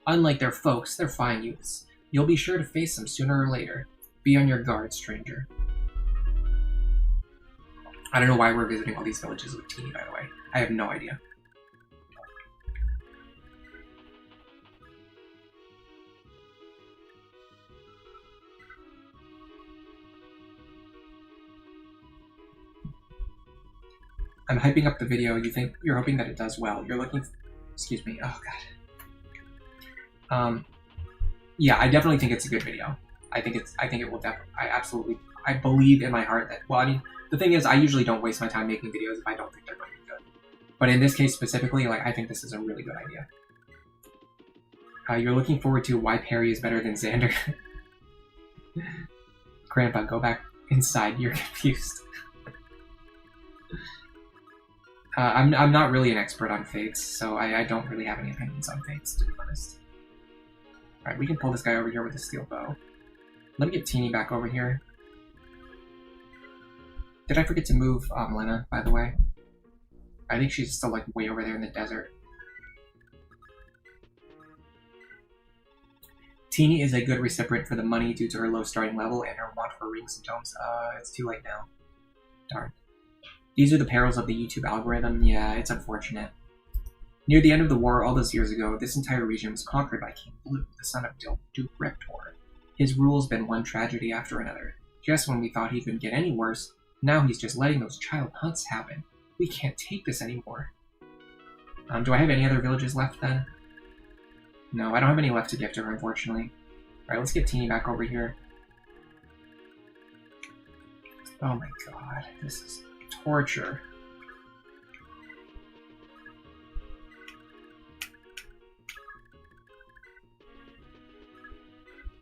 A: Unlike their folks, they're fine youths. You'll be sure to face them sooner or later. Be on your guard, stranger. I don't know why we're visiting all these villages with Teeny, by the way. I have no idea. I'm hyping up the video. You're hoping that it does well. You're looking. Excuse me. Oh god. Yeah, I definitely think it's a good video. I think it will definitely. I believe in my heart that. Well, I mean, the thing is, I usually don't waste my time making videos if I don't think they're going to be good. But in this case specifically, I think this is a really good idea. You're looking forward to why Perry is better than Xander. Grandpa, go back inside. You're confused. I'm not really an expert on fates, so I don't really have any opinions on fates, to be honest. Alright, we can pull this guy over here with a steel bow. Let me get Teeny back over here. Did I forget to move Lena, by the way? I think she's still way over there in the desert. Teeny is a good recipient for the money due to her low starting level and her want for rings and tomes. It's too late now. Darn. These are the perils of the YouTube algorithm. Yeah, it's unfortunate. Near the end of the war, all those years ago, this entire region was conquered by King Blue, the son of Duke Reptor. His rule's been one tragedy after another. Just when we thought he couldn't get any worse, now he's just letting those child hunts happen. We can't take this anymore. Do I have any other villages left then? No, I don't have any left to give to her, unfortunately. Alright, let's get Teeny back over here. Oh my god, this is torture.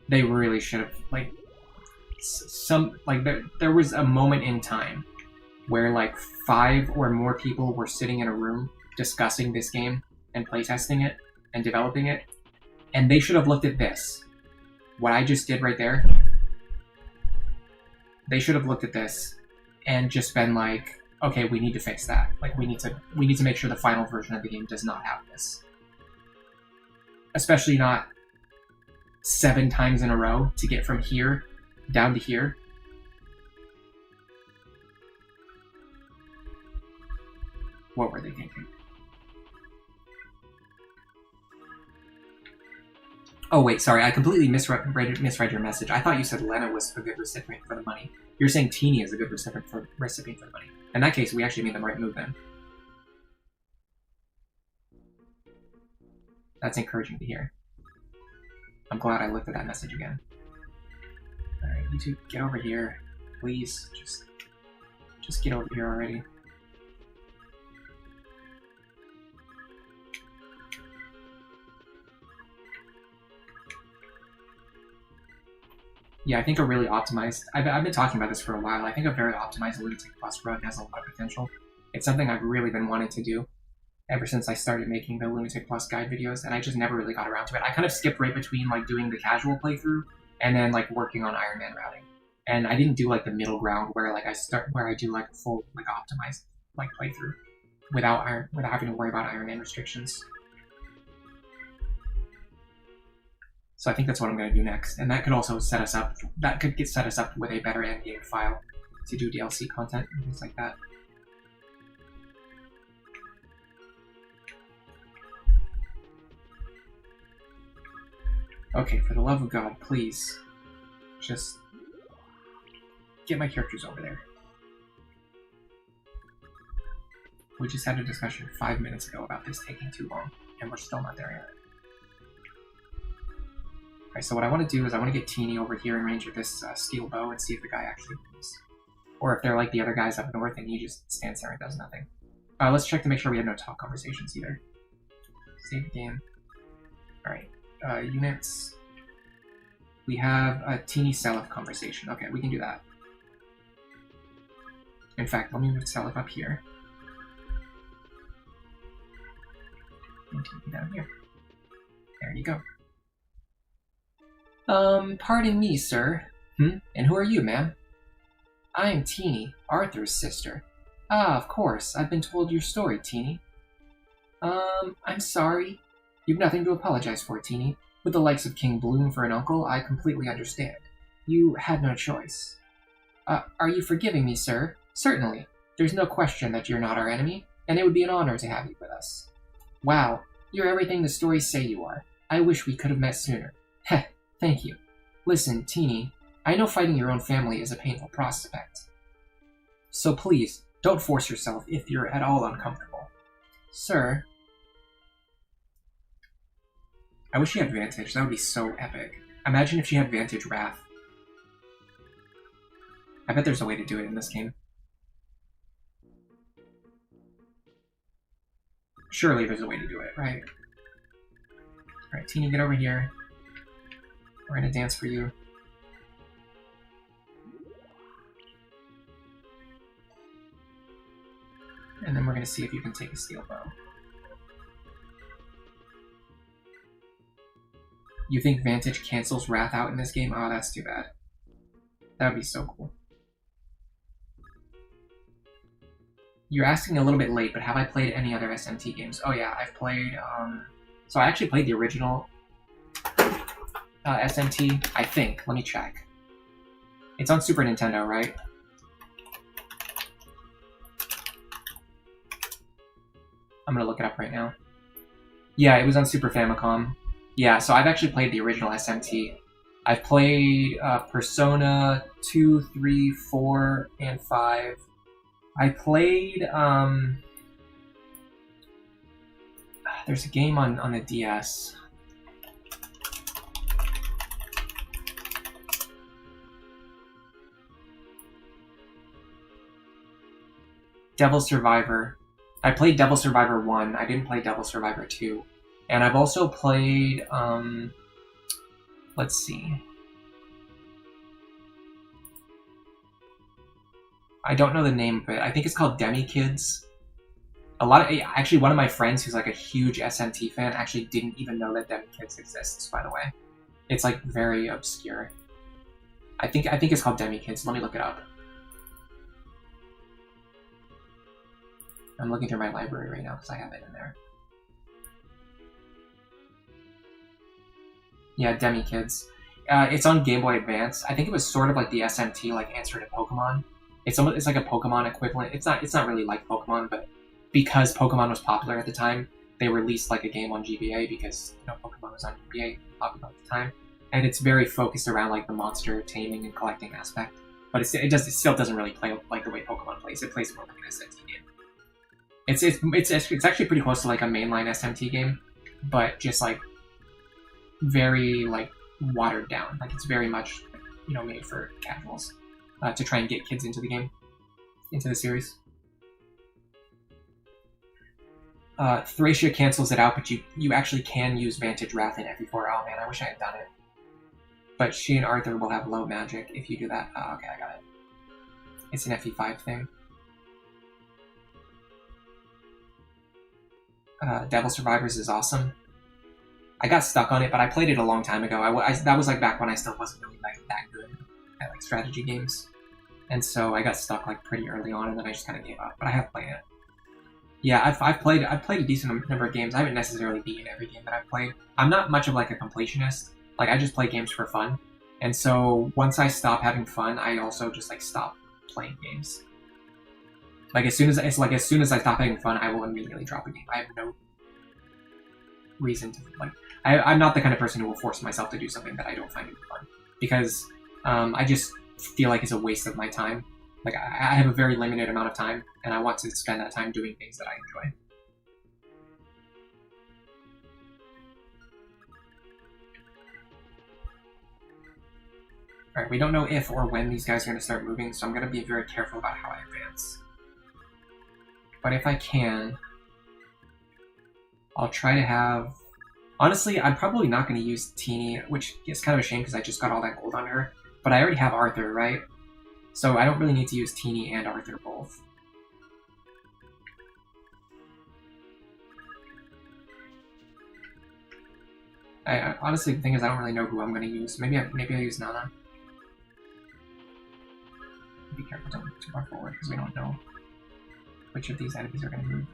A: They really should have, there was a moment in time where 5 or more people were sitting in a room discussing this game and playtesting it and developing it, and they should have looked at this. What I just did right there. they should have looked at this and just been like, okay, we need to fix that. Like, we need to make sure the final version of the game does not have this. Especially not 7 times in a row to get from here down to here. What were they thinking? Oh wait, sorry, I completely misread your message. I thought you said Lena was a good recipient for the money. You're saying Teeny is a good recipient for the money. In that case, we actually made the right move then. That's encouraging to hear. I'm glad I looked at that message again. Alright, you two, get over here. Please, just get over here already. Yeah, I think a really optimized... I've been talking about this for a while. I think a very optimized Lunatic Plus run has a lot of potential. It's something I've really been wanting to do ever since I started making the Lunatic Plus guide videos, and I just never really got around to it. I kind of skipped right between like doing the casual playthrough and then like working on Iron Man routing. And I didn't do like the middle ground where like I do like a full like optimized like playthrough without having to worry about Iron Man restrictions. So I think that's what I'm going to do next, and that could also set us up. That could set us up with a better endgame file to do DLC content and things like that. Okay, for the love of God, please, just get my characters over there. We just had a discussion 5 minutes ago about this taking too long, and we're still not there yet. Alright, so what I want to do is I want to get Teeny over here in range of this steel bow and see if the guy actually moves. Or if they're like the other guys up north and he just stands there and does nothing. Let's check to make sure we have no talk conversations either. Save the game. Alright, units. We have a Teeny Seliph conversation. Okay, we can do that. In fact, let me move Seliph up here. And Teeny down here. There you go. Pardon me, sir. And who are you, ma'am? I am Teeny, Arthur's sister. Ah, of course. I've been told your story, Teeny. I'm sorry. You've nothing to apologize for, Teeny. With the likes of King Bloom for an uncle, I completely understand. You had no choice. Are you forgiving me, sir? Certainly. There's no question that you're not our enemy, and it would be an honor to have you with us. Wow, you're everything the stories say you are. I wish we could have met sooner. Heh. Thank you. Listen, Teeny, I know fighting your own family is a painful prospect. So please, don't force yourself if you're at all uncomfortable. Sir. I wish she had Vantage. That would be so epic. Imagine if she had Vantage Wrath. I bet there's a way to do it in this game. Surely there's a way to do it, right? Alright, Teeny, get over here. We're gonna dance for you. And then we're gonna see if you can take a steel bow. You think Vantage cancels Wrath out in this game? Oh, that's too bad. That would be so cool. You're asking a little bit late, but have I played any other SMT games? Oh yeah, I've played, so I actually played the original SMT, I think. Let me check. It's on Super Nintendo, right? I'm gonna look it up right now. Yeah, it was on Super Famicom. Yeah, so I've actually played the original SMT. I've played Persona 2, 3, 4, and 5. I played, there's a game on the DS. Devil Survivor. I played Devil Survivor 1. I didn't play Devil Survivor 2. And I've also played, let's see. I don't know the name of it. I think it's called Demi Kids. Actually, one of my friends who's like a huge SMT fan actually didn't even know that Demi Kids exists, by the way. It's like very obscure. I think it's called Demi Kids. Let me look it up. I'm looking through my library right now because I have it in there. Yeah, Demi Kids. It's on Game Boy Advance. I think it was sort of like the SMT, like Answer to Pokemon. It's like a Pokemon equivalent. It's not really like Pokemon, but because Pokemon was popular at the time, they released like a game on GBA because Pokemon was on GBA popular at the time, and it's very focused around like the monster taming and collecting aspect. But it still doesn't really play like the way Pokemon plays. It plays more like an SMT game. It's actually pretty close to like a mainline SMT game, but just like very like watered down. Like it's very much made for casuals to try and get kids into the game, into the series. Thracia cancels it out, but you actually can use Vantage Wrath in FE4. Oh man, I wish I had done it. But she and Arthur will have low magic if you do that. Oh, okay, I got it. It's an FE5 thing. Devil Survivors is awesome. I got stuck on it, but I played it a long time ago. That was like back when I still wasn't really like that good at like strategy games, and so I got stuck like pretty early on, and then I just kind of gave up. But I have played it. Yeah, I've played a decent number of games. I haven't necessarily beaten every game that I've played. I'm not much of like a completionist. Like I just play games for fun, and so once I stop having fun, I also just like stop playing games. Like as soon as I stop having fun, I will immediately drop a game. I have no reason to like. I'm not the kind of person who will force myself to do something that I don't find fun, because I just feel like it's a waste of my time. Like I have a very limited amount of time, and I want to spend that time doing things that I enjoy. Alright, we don't know if or when these guys are going to start moving, so I'm going to be very careful about how I advance. But if I can, I'll try to have... Honestly, I'm probably not going to use Teeny, which is kind of a shame because I just got all that gold on her. But I already have Arthur, right? So I don't really need to use Teeny and Arthur both. Honestly, the thing is, I don't really know who I'm going to use. Maybe I'll use Nana. Be careful, don't move too far forward because we don't know which of these enemies are going to move.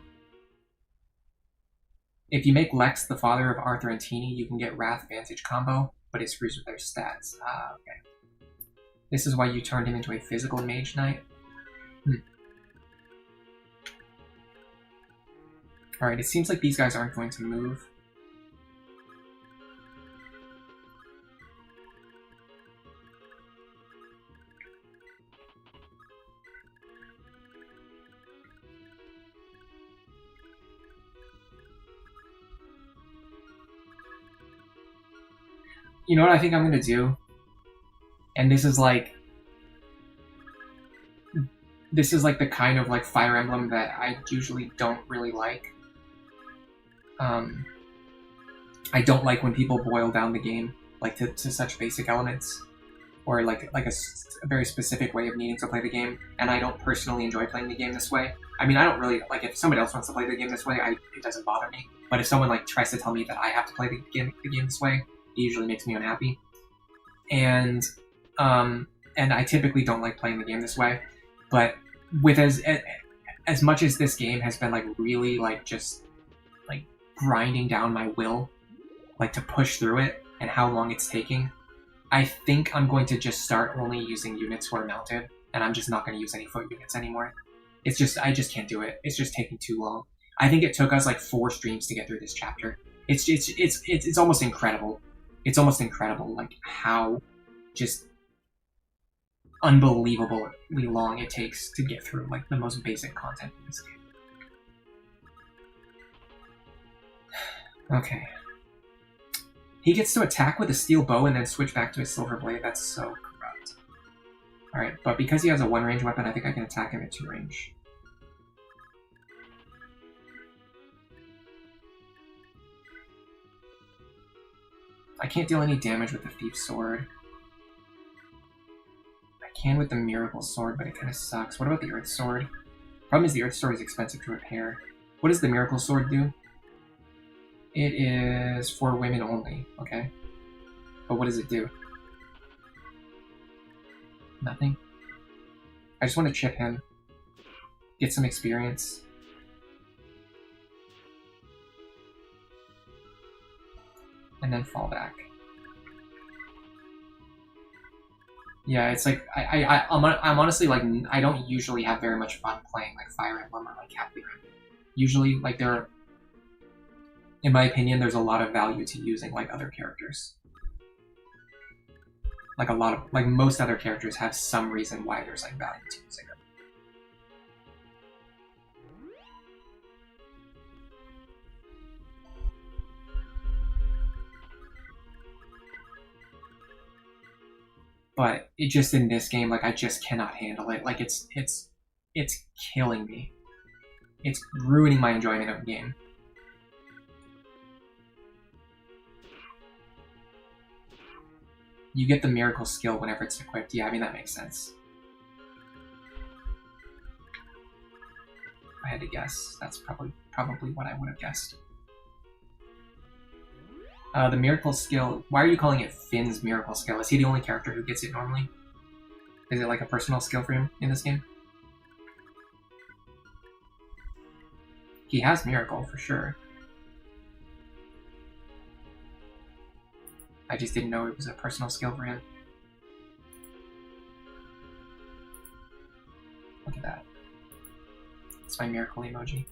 A: If you make Lex the father of Arthur and Teeny, you can get Wrath Vantage combo, but it screws with their stats. Ah, okay. This is why you turned him into a physical mage knight? Alright, it seems like these guys aren't going to move. You know what I think I'm going to do? And this is like the kind of like Fire Emblem that I usually don't really like. I don't like when people boil down the game like to such basic elements, or like a very specific way of needing to play the game. And I don't personally enjoy playing the game this way. I mean, I don't really like if somebody else wants to play the game this way. It doesn't bother me. But if someone like tries to tell me that I have to play the game this way, it usually makes me unhappy. And I typically don't like playing the game this way, but with as much as this game has been like really like just like grinding down my will, like to push through it and how long it's taking, I think I'm going to just start only using units who are mounted, and I'm just not going to use any foot units anymore. I just can't do it. It's just taking too long. I think it took us like 4 streams to get through this chapter. It's almost incredible. It's almost incredible, like how just unbelievably long it takes to get through like the most basic content in this game. Okay. He gets to attack with a steel bow and then switch back to a silver blade. That's so corrupt. Alright, but because he has a 1-range weapon, I think I can attack him at 2-range. I can't deal any damage with the Thief's Sword. I can with the Miracle Sword, but it kind of sucks. What about the Earth Sword? Problem is the Earth Sword is expensive to repair. What does the Miracle Sword do? It is for women only, okay. But what does it do? Nothing. I just want to chip him. Get some experience. And then fall back. Yeah, it's like I'm honestly like I don't usually have very much fun playing like Fire Emblem or like Captain. Usually, like in my opinion, there's a lot of value to using like other characters. Like most other characters have some reason why there's like value to using them. But it just in this game, like I just cannot handle it. Like it's killing me. It's ruining my enjoyment of the game. You get the miracle skill whenever it's equipped. Yeah, I mean that makes sense. If I had to guess, that's probably what I would have guessed. The miracle skill. Why are you calling it Finn's miracle skill? Is he the only character who gets it normally? Is it like a personal skill for him in this game? He has miracle for sure. I just didn't know it was a personal skill for him. Look at that. It's my miracle emoji.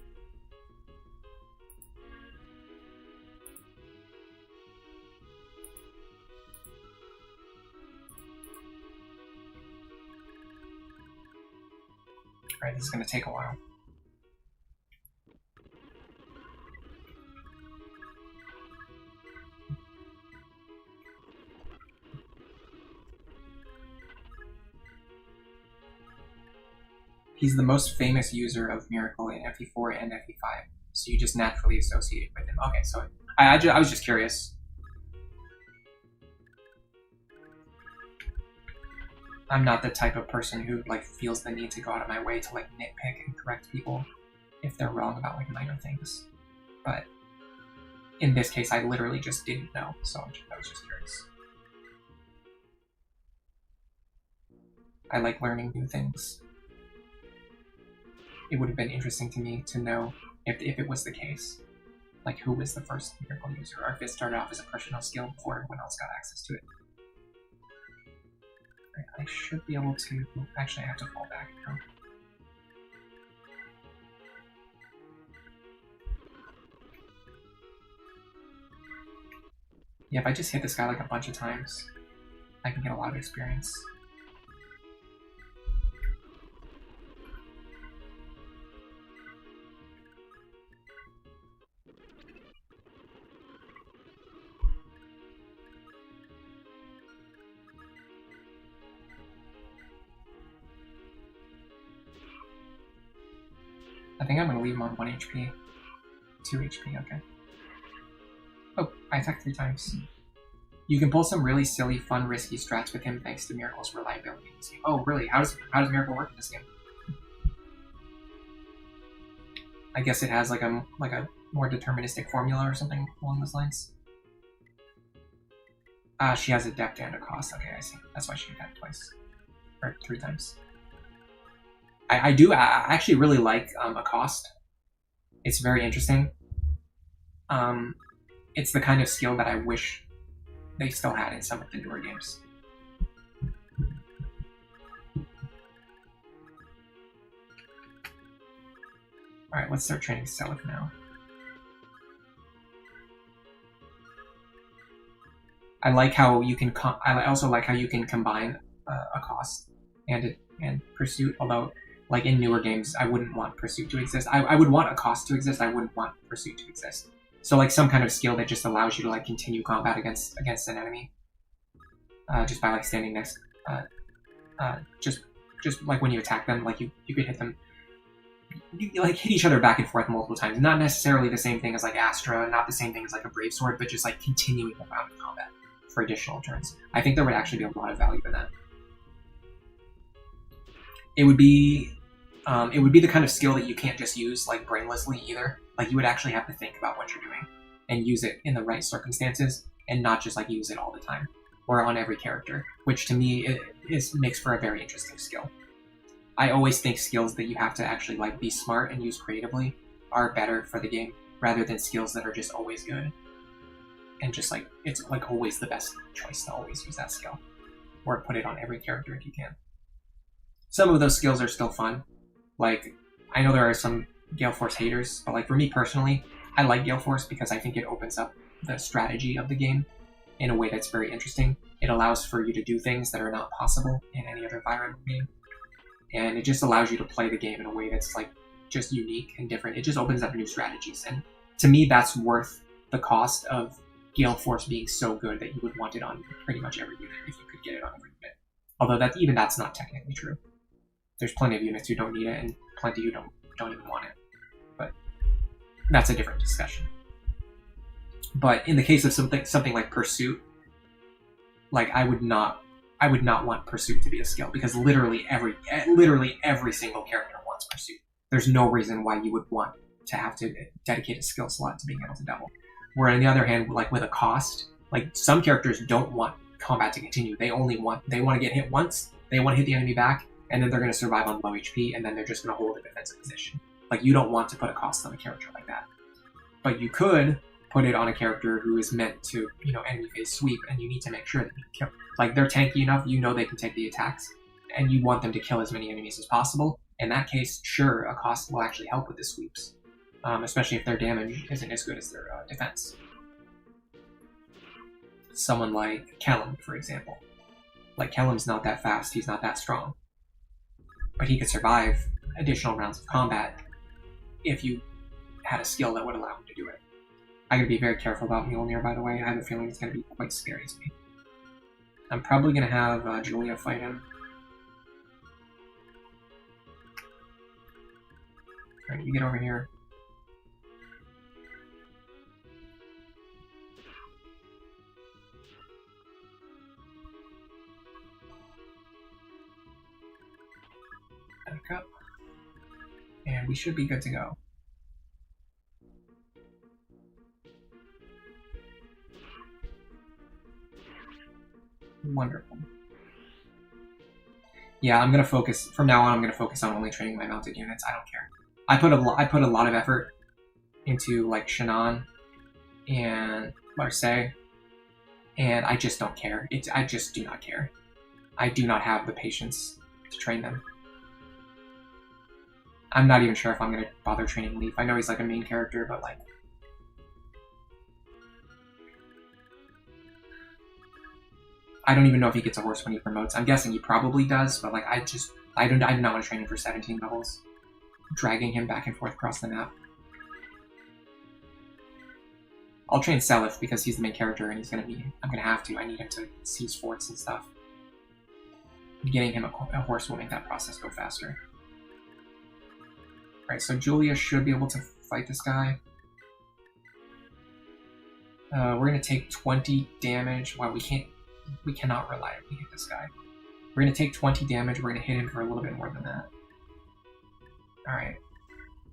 A: Alright, this is going to take a while. He's the most famous user of Miracle in FE4 and FE5, so you just naturally associate it with him. Okay, so I was just curious. I'm not the type of person who like feels the need to go out of my way to like nitpick and correct people if they're wrong about like minor things. But in this case, I literally just didn't know, so I was just curious. I like learning new things. It would have been interesting to me to know if it was the case. Like who was the first miracle user, or if it started off as a personal skill before everyone else got access to it. Right, I should be able to... Actually, I have to fall back now. Yeah, if I just hit this guy like a bunch of times, I can get a lot of experience. I think I'm going to leave him on 1 HP. 2 HP, okay. Oh, I attacked 3 times. You can pull some really silly, fun, risky strats with him thanks to Miracle's reliability in this game. Oh, really? How does Miracle work in this game? I guess it has like a more deterministic formula or something along those lines. She has Adept and a cost. Okay, I see. That's why she attacked twice. Or 3 times. I actually really like a cost. It's very interesting. It's the kind of skill that I wish they still had in some of the newer games. Alright, let's start training Seliph now. I like how you can. I also like how you can combine a cost and pursuit. Although, like in newer games, I wouldn't want pursuit to exist. I would want a cost to exist. I wouldn't want pursuit to exist. So like some kind of skill that just allows you to like continue combat against an enemy, just by like standing next, just like when you attack them, like you could hit them. You like hit each other back and forth multiple times. Not necessarily the same thing as like Astra, not the same thing as like a Brave Sword, but just like continuing the round of combat for additional turns. I think there would actually be a lot of value in that. It would be the kind of skill that you can't just use like brainlessly either. Like you would actually have to think about what you're doing and use it in the right circumstances and not just like use it all the time. or on every character, which to me makes for a very interesting skill. I always think skills that you have to actually like be smart and use creatively are better for the game, rather than skills that are just always good. And just like, it's like always the best choice to always use that skill. Or put it on every character if you can. Some of those skills are still fun. Like, I know there are some Gale Force haters, but like for me personally, I like Gale Force because I think it opens up the strategy of the game in a way that's very interesting. It allows for you to do things that are not possible in any other Fire Emblem game. And it just allows you to play the game in a way that's like just unique and different. It just opens up new strategies. And to me, that's worth the cost of Gale Force being so good that you would want it on pretty much every unit if you could get it on every unit. Although that's not technically true. There's plenty of units who don't need it and plenty who don't even want it. But that's a different discussion. But in the case of something like Pursuit, like I would not want Pursuit to be a skill, because literally every single character wants Pursuit. There's no reason why you would want to have to dedicate a skill slot to being able to double. Where on the other hand, like with a cost, like some characters don't want combat to continue. They want to get hit once, they want to hit the enemy back, and then they're going to survive on low HP, and then they're just going to hold a defensive position. Like, you don't want to put a cost on a character like that. But you could put it on a character who is meant to, enemy phase sweep, and you need to make sure that you kill. Like, they're tanky enough, they can take the attacks, and you want them to kill as many enemies as possible. In that case, sure, a cost will actually help with the sweeps, especially if their damage isn't as good as their defense. Someone like Kellum, for example. Like, Kellum's not that fast, he's not that strong. But he could survive additional rounds of combat if you had a skill that would allow him to do it. I'm going to be very careful about Mjolnir, by the way. I have a feeling it's going to be quite scary to me. I'm probably going to have Julia fight him. Alright, you get over here. Back up. And we should be good to go. Wonderful. Yeah, I'm gonna focus from now on. I'm gonna focus on only training my mounted units. I don't care. I put a lot of effort into like Shannon and Marseille, and I just don't care. I just do not care. I do not have the patience to train them. I'm not even sure if I'm gonna bother training Leaf. I know he's like a main character, but like, I don't even know if he gets a horse when he promotes. I'm guessing he probably does, but like, I do not want to train him for 17 levels. Dragging him back and forth across the map. I'll train Seliph because he's the main character and I'm gonna have to. I need him to seize forts and stuff. Getting him a horse will make that process go faster. Alright, so Julia should be able to fight this guy. We're gonna take 20 damage. Wow, we cannot reliably hit this guy. We're gonna take 20 damage, we're gonna hit him for a little bit more than that. Alright.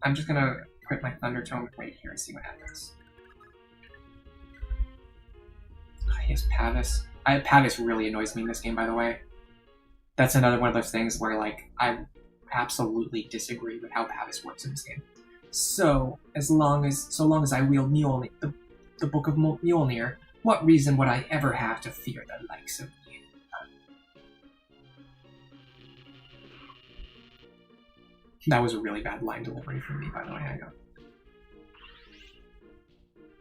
A: I'm just gonna quit my Thundertome right here and see what happens. He has Pavis. Pavis really annoys me in this game, by the way. That's another one of those things where, like, I absolutely disagree with how Pavis works in this game. So long as I wield Mjolnir, the Book of Mjolnir, what reason would I ever have to fear the likes of you? That was a really bad line delivery from me, by the way. I know.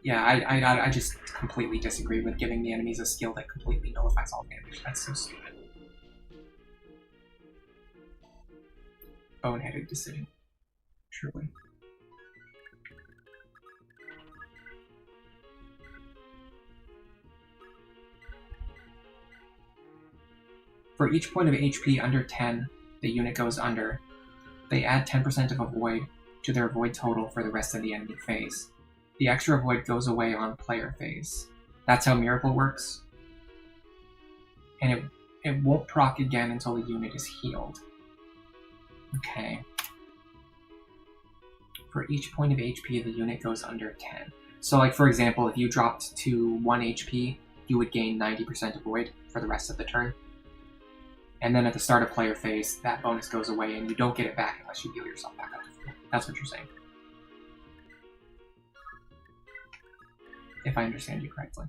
A: Yeah, I just completely disagree with giving the enemies a skill that completely nullifies all damage. That's so stupid. Boneheaded decision. Truly. For each point of HP under 10 the unit goes under, they add 10% of a void to their void total for the rest of the enemy phase. The extra void goes away on player phase. That's how Miracle works. And it won't proc again until the unit is healed. Okay. For each point of HP, the unit goes under 10. So, like, for example, if you dropped to 1 HP, you would gain 90% avoid for the rest of the turn. And then at the start of player phase, that bonus goes away and you don't get it back unless you heal yourself back up to full. That's what you're saying. If I understand you correctly.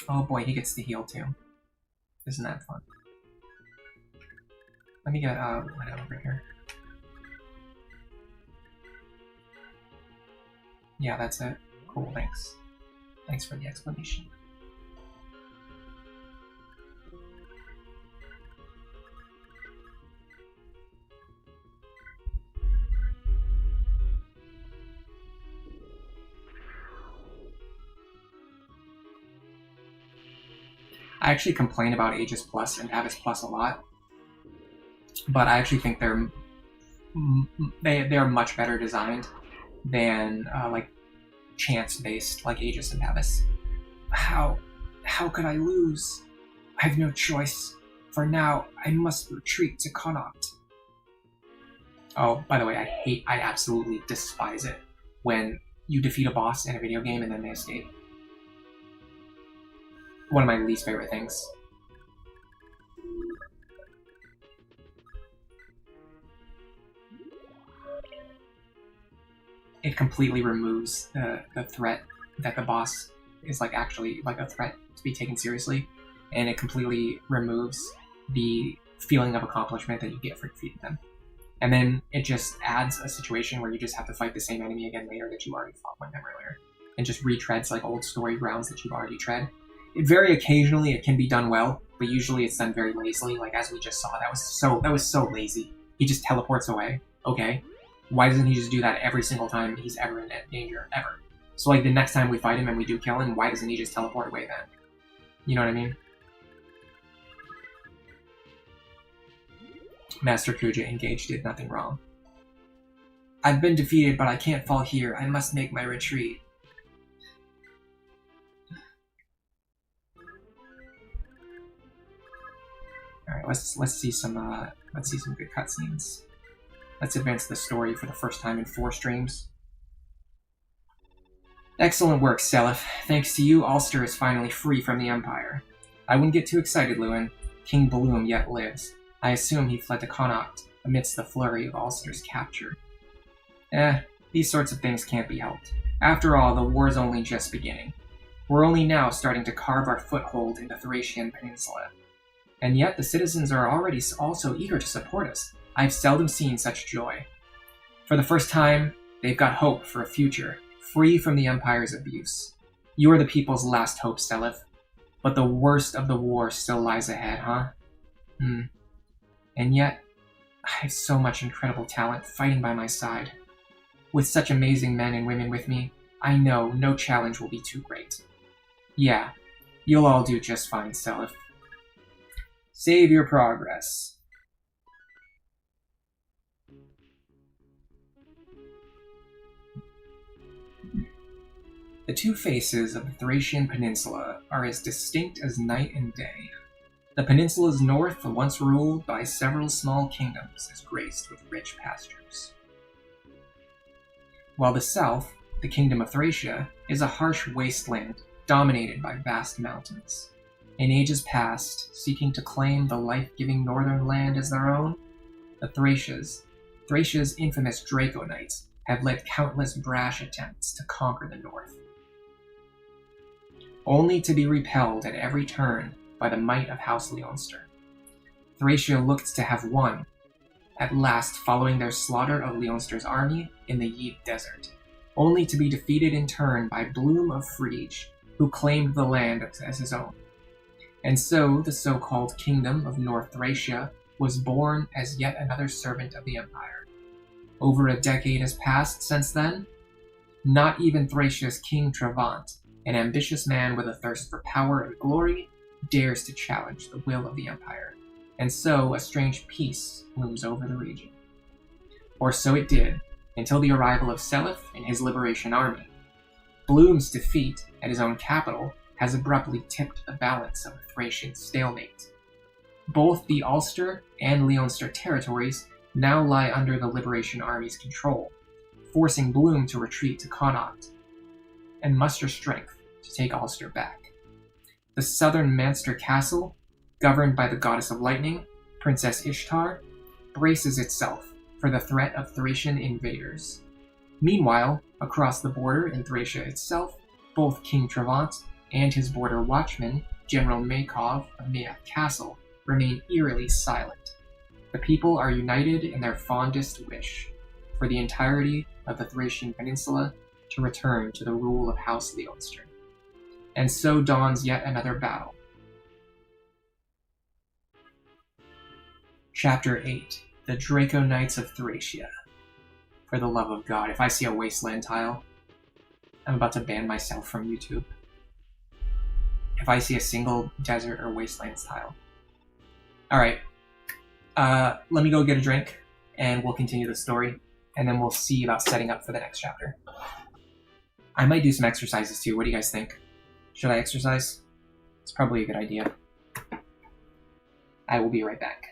A: Oh boy, he gets to heal too. Isn't that fun? Let me get Lena over here. Yeah, that's it. Cool, thanks. Thanks for the explanation. I actually complain about Aegis Plus and Abyss Plus a lot, but I actually think they're much better designed than like chance-based like Aegis and Abyss. How could I lose? I have no choice. For now, I must retreat to Connaught. Oh, by the way, I absolutely despise it when you defeat a boss in a video game and then they escape. One of my least favorite things. It completely removes the threat that the boss is like actually like a threat to be taken seriously, and it completely removes the feeling of accomplishment that you get for defeating them. And then it just adds a situation where you just have to fight the same enemy again later that you already fought one time earlier, and just retreads like old story grounds that you've already tread. Very occasionally it can be done well, but usually it's done very lazily, like as we just saw. That was so lazy. He just teleports away. Okay. Why doesn't he just do that every single time he's ever in danger? Ever. So like the next time we fight him and we do kill him, why doesn't he just teleport away then? You know what I mean? Master Kuja engaged did nothing wrong. I've been defeated, but I can't fall here. I must make my retreat. Alright, let's see some good cutscenes. Let's advance the story for the first time in 4 streams. Excellent work, Seliph. Thanks to you, Ulster is finally free from the Empire. I wouldn't get too excited, Lewin. King Bloom yet lives. I assume he fled to Connaught amidst the flurry of Ulster's capture. These sorts of things can't be helped. After all, the war's only just beginning. We're only now starting to carve our foothold in the Thracian Peninsula. And yet the citizens are already also eager to support us. I've seldom seen such joy. For the first time, they've got hope for a future, free from the Empire's abuse. You are the people's last hope, Seliph. But the worst of the war still lies ahead, huh? And yet, I have so much incredible talent fighting by my side. With such amazing men and women with me, I know no challenge will be too great. Yeah, you'll all do just fine, Seliph. Save your progress. The two faces of the Thracian Peninsula are as distinct as night and day. The peninsula's north, once ruled by several small kingdoms, is graced with rich pastures. While the south, the Kingdom of Thracia, is a harsh wasteland dominated by vast mountains. In ages past, seeking to claim the life-giving northern land as their own, the Thracia's infamous Draco Knights, have led countless brash attempts to conquer the north, only to be repelled at every turn by the might of House Leonster. Thracia looked to have won, at last following their slaughter of Leonster's army in the Yid Desert, only to be defeated in turn by Bloom of Friege, who claimed the land as his own. And so the so-called Kingdom of North Thracia was born as yet another servant of the Empire. Over a decade has passed since then. Not even Thracia's King Travant, an ambitious man with a thirst for power and glory, dares to challenge the will of the Empire. And so a strange peace looms over the region. Or so it did, until the arrival of Seliph and his liberation army. Bloom's defeat at his own capital has abruptly tipped the balance of a Thracian stalemate. Both the Ulster and Leonster territories now lie under the Liberation Army's control. forcing Bloom to retreat to Connaught and muster strength to take Ulster back. The southern Manster Castle, governed by the goddess of lightning, Princess Ishtar, braces itself for the threat of Thracian invaders. Meanwhile, across the border in Thracia itself, both King Trevant and his border watchman, General Makov of Meath Castle, remain eerily silent. The people are united in their fondest wish for the entirety of the Thracian peninsula to return to the rule of House Leonster. And so dawns yet another battle. Chapter 8. The Draco Knights of Thracia. For the love of God, if I see a wasteland tile, I'm about to ban myself from YouTube. If I see a single desert or wasteland tile. Alright. Let me go get a drink, and we'll continue the story, and then we'll see about setting up for the next chapter. I might do some exercises too. What do you guys think? Should I exercise? It's probably a good idea. I will be right back.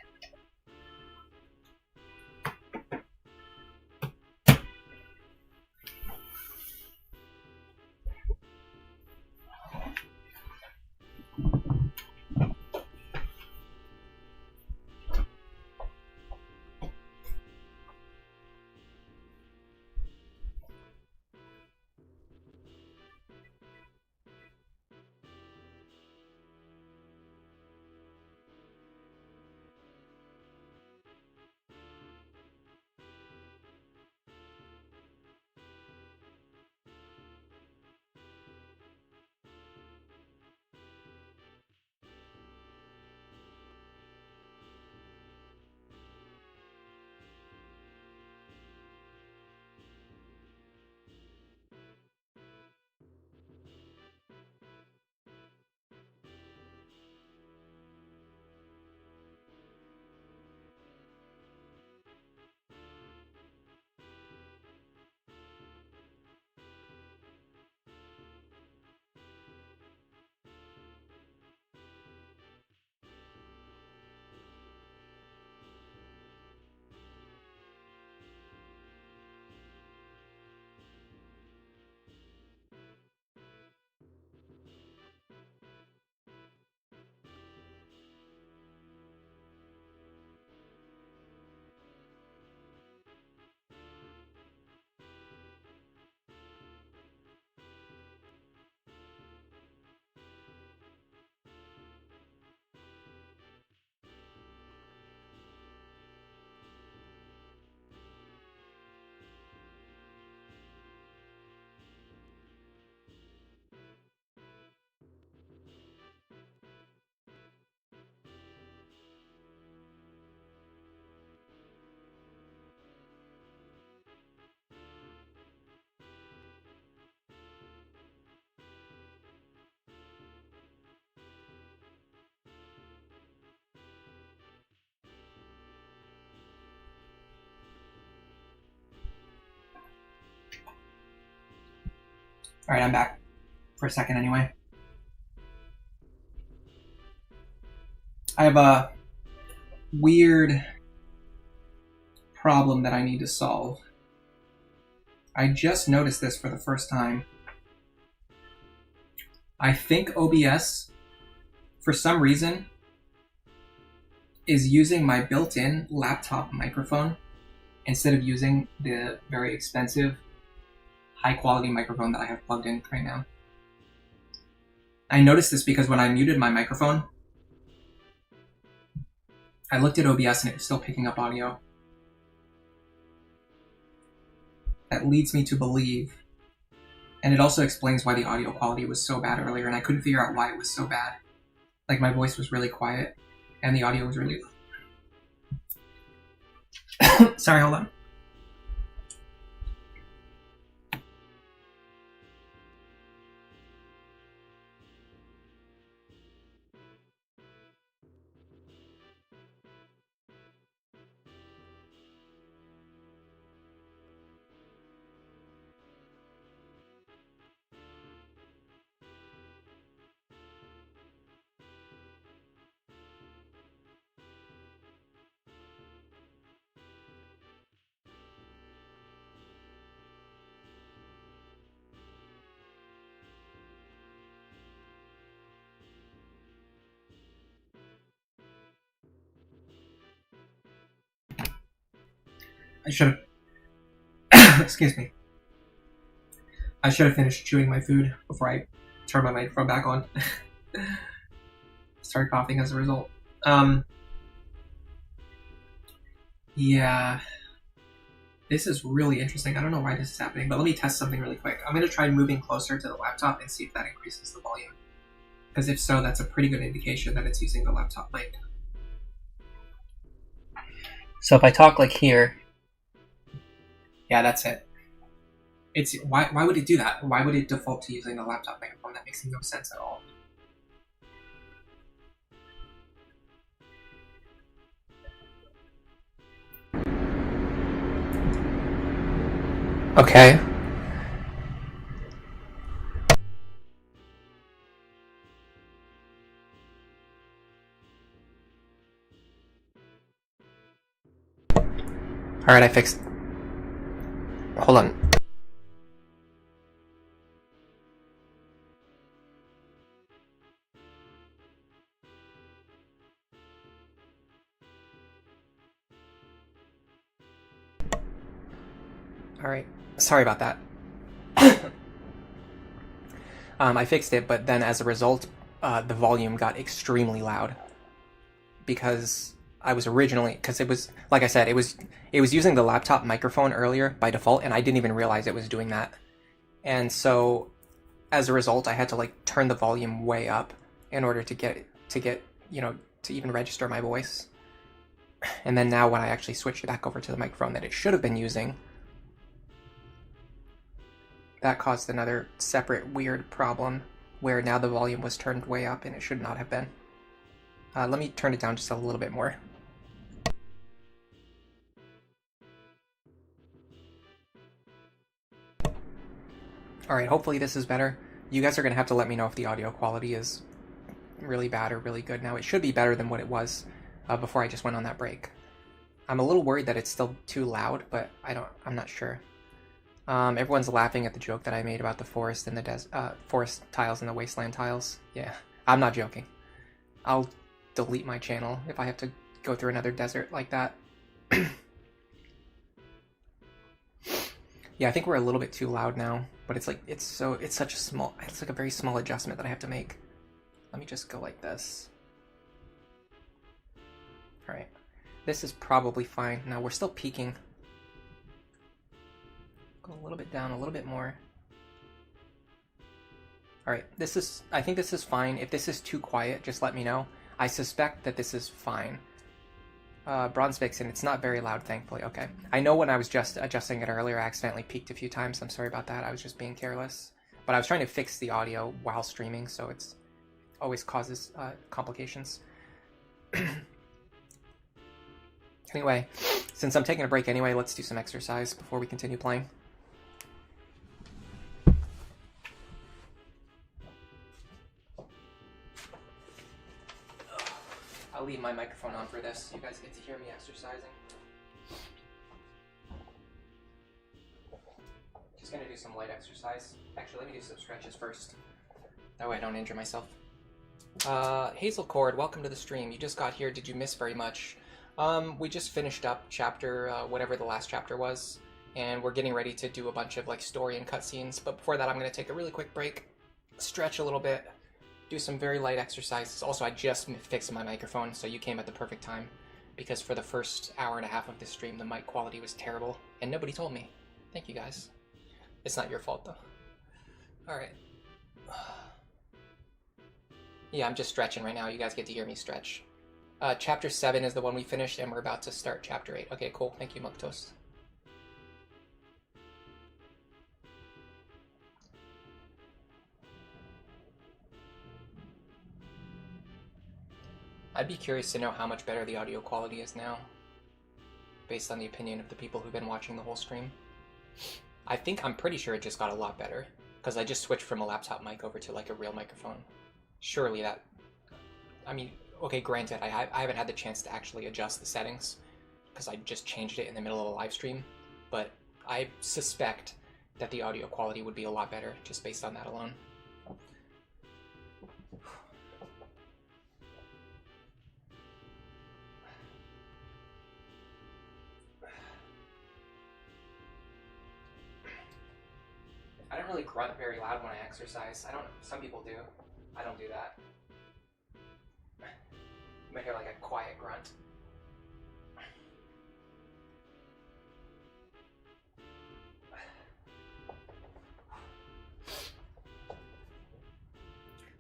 A: Alright, I'm back. For a second anyway. I have a weird problem that I need to solve. I just noticed this for the first time. I think OBS, for some reason, is using my built-in laptop microphone instead of using the very expensive high-quality microphone that I have plugged in right now. I noticed this because when I muted my microphone, I looked at OBS and it was still picking up audio. That leads me to believe, and it also explains why the audio quality was so bad earlier, and I couldn't figure out why it was so bad. Like, my voice was really quiet, and the audio was really low. Sorry, hold on. I should have. Excuse me. I should have finished chewing my food before I turned my microphone back on. Started coughing as a result. Yeah. This is really interesting. I don't know why this is happening, but let me test something really quick. I'm going to try moving closer to the laptop and see if that increases the volume. Because if so, that's a pretty good indication that it's using the laptop mic. So if I talk like here, yeah, that's it. It's why would it do that? Why would it default to using the laptop microphone? That makes no sense at all. Okay. Alright, I fixed. Hold on. Alright. Sorry about that. I fixed it, but then as a result, the volume got extremely loud. Because I was originally, because it was, like I said, it was using the laptop microphone earlier by default, and I didn't even realize it was doing that. And so, as a result, I had to like turn the volume way up in order to get you know, to even register my voice. And then now when I actually switched it back over to the microphone that it should have been using, that caused another separate weird problem where now the volume was turned way up and it should not have been. Let me turn it down just a little bit more. Alright, hopefully this is better. You guys are going to have to let me know if the audio quality is really bad or really good now. It should be better than what it was before I just went on that break. I'm a little worried that it's still too loud, but I'm not sure. Everyone's laughing at the joke that I made about the forest and the forest tiles and the wasteland tiles. Yeah, I'm not joking. I'll delete my channel if I have to go through another desert like that. Yeah, I think we're a little bit too loud now, but it's like it's such a small, it's like a very small adjustment that I have to make. Let me just go like this. All right, this is probably fine. Now we're still peaking. Go a little bit down, a little bit more. All right, I think this is fine. If this is too quiet, just let me know. I suspect that this is fine. Bronze Vixen, it's not very loud, thankfully. Okay. I know when I was just adjusting it earlier, I accidentally peaked a few times. I'm sorry about that. I was just being careless. But I was trying to fix the audio while streaming, so it's always causes complications. Anyway, since I'm taking a break anyway, let's do some exercise before we continue playing. I'll leave my microphone on for this. You guys get to hear me exercising. Just gonna do some light exercise. Actually, let me do some stretches first. That way I don't injure myself. Hazel Cord, welcome to the stream. You just got here. Did you miss very much? We just finished up chapter, whatever the last chapter was, and we're getting ready to do a bunch of like story and cutscenes. But before that, I'm gonna take a really quick break, stretch a little bit, do some very light exercises. Also, I just fixed my microphone, so you came at the perfect time, because for the first hour and a half of this stream, the mic quality was terrible, and nobody told me. Thank you, guys. It's not your fault, though. Alright. Yeah, I'm just stretching right now. You guys get to hear me stretch. Chapter 7 is the one we finished, and we're about to start Chapter 8. Okay, cool. Thank you, Muktos. I'd be curious to know how much better the audio quality is now, based on the opinion of the people who've been watching the whole stream. I'm pretty sure it just got a lot better, because I just switched from a laptop mic over to like a real microphone. Surely that... I mean, okay, granted, I haven't had the chance to actually adjust the settings, because I just changed it in the middle of a live stream, but I suspect that the audio quality would be a lot better, just based on that alone. really grunt very loud when I exercise. I don't. Some people do. I don't do that. You might hear like a quiet grunt.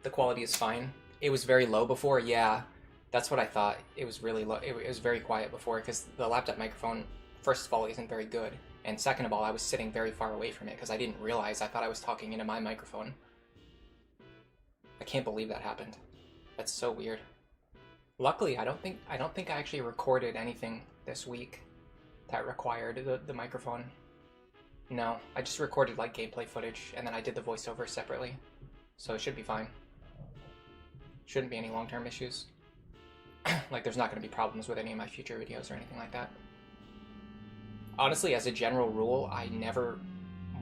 A: The quality is fine. It was very low before, yeah. That's what I thought. It was really low. It was very quiet before because the laptop microphone, first of all, isn't very good. And second of all, I was sitting very far away from it because I didn't realize. I thought I was talking into my microphone. I can't believe that happened. That's so weird. Luckily, I don't think I actually recorded anything this week that required the microphone. No, I just recorded like gameplay footage and then I did the voiceover separately. So it should be fine. Shouldn't be any long-term issues. Like there's not going to be problems with any of my future videos or anything like that. Honestly, as a general rule, I never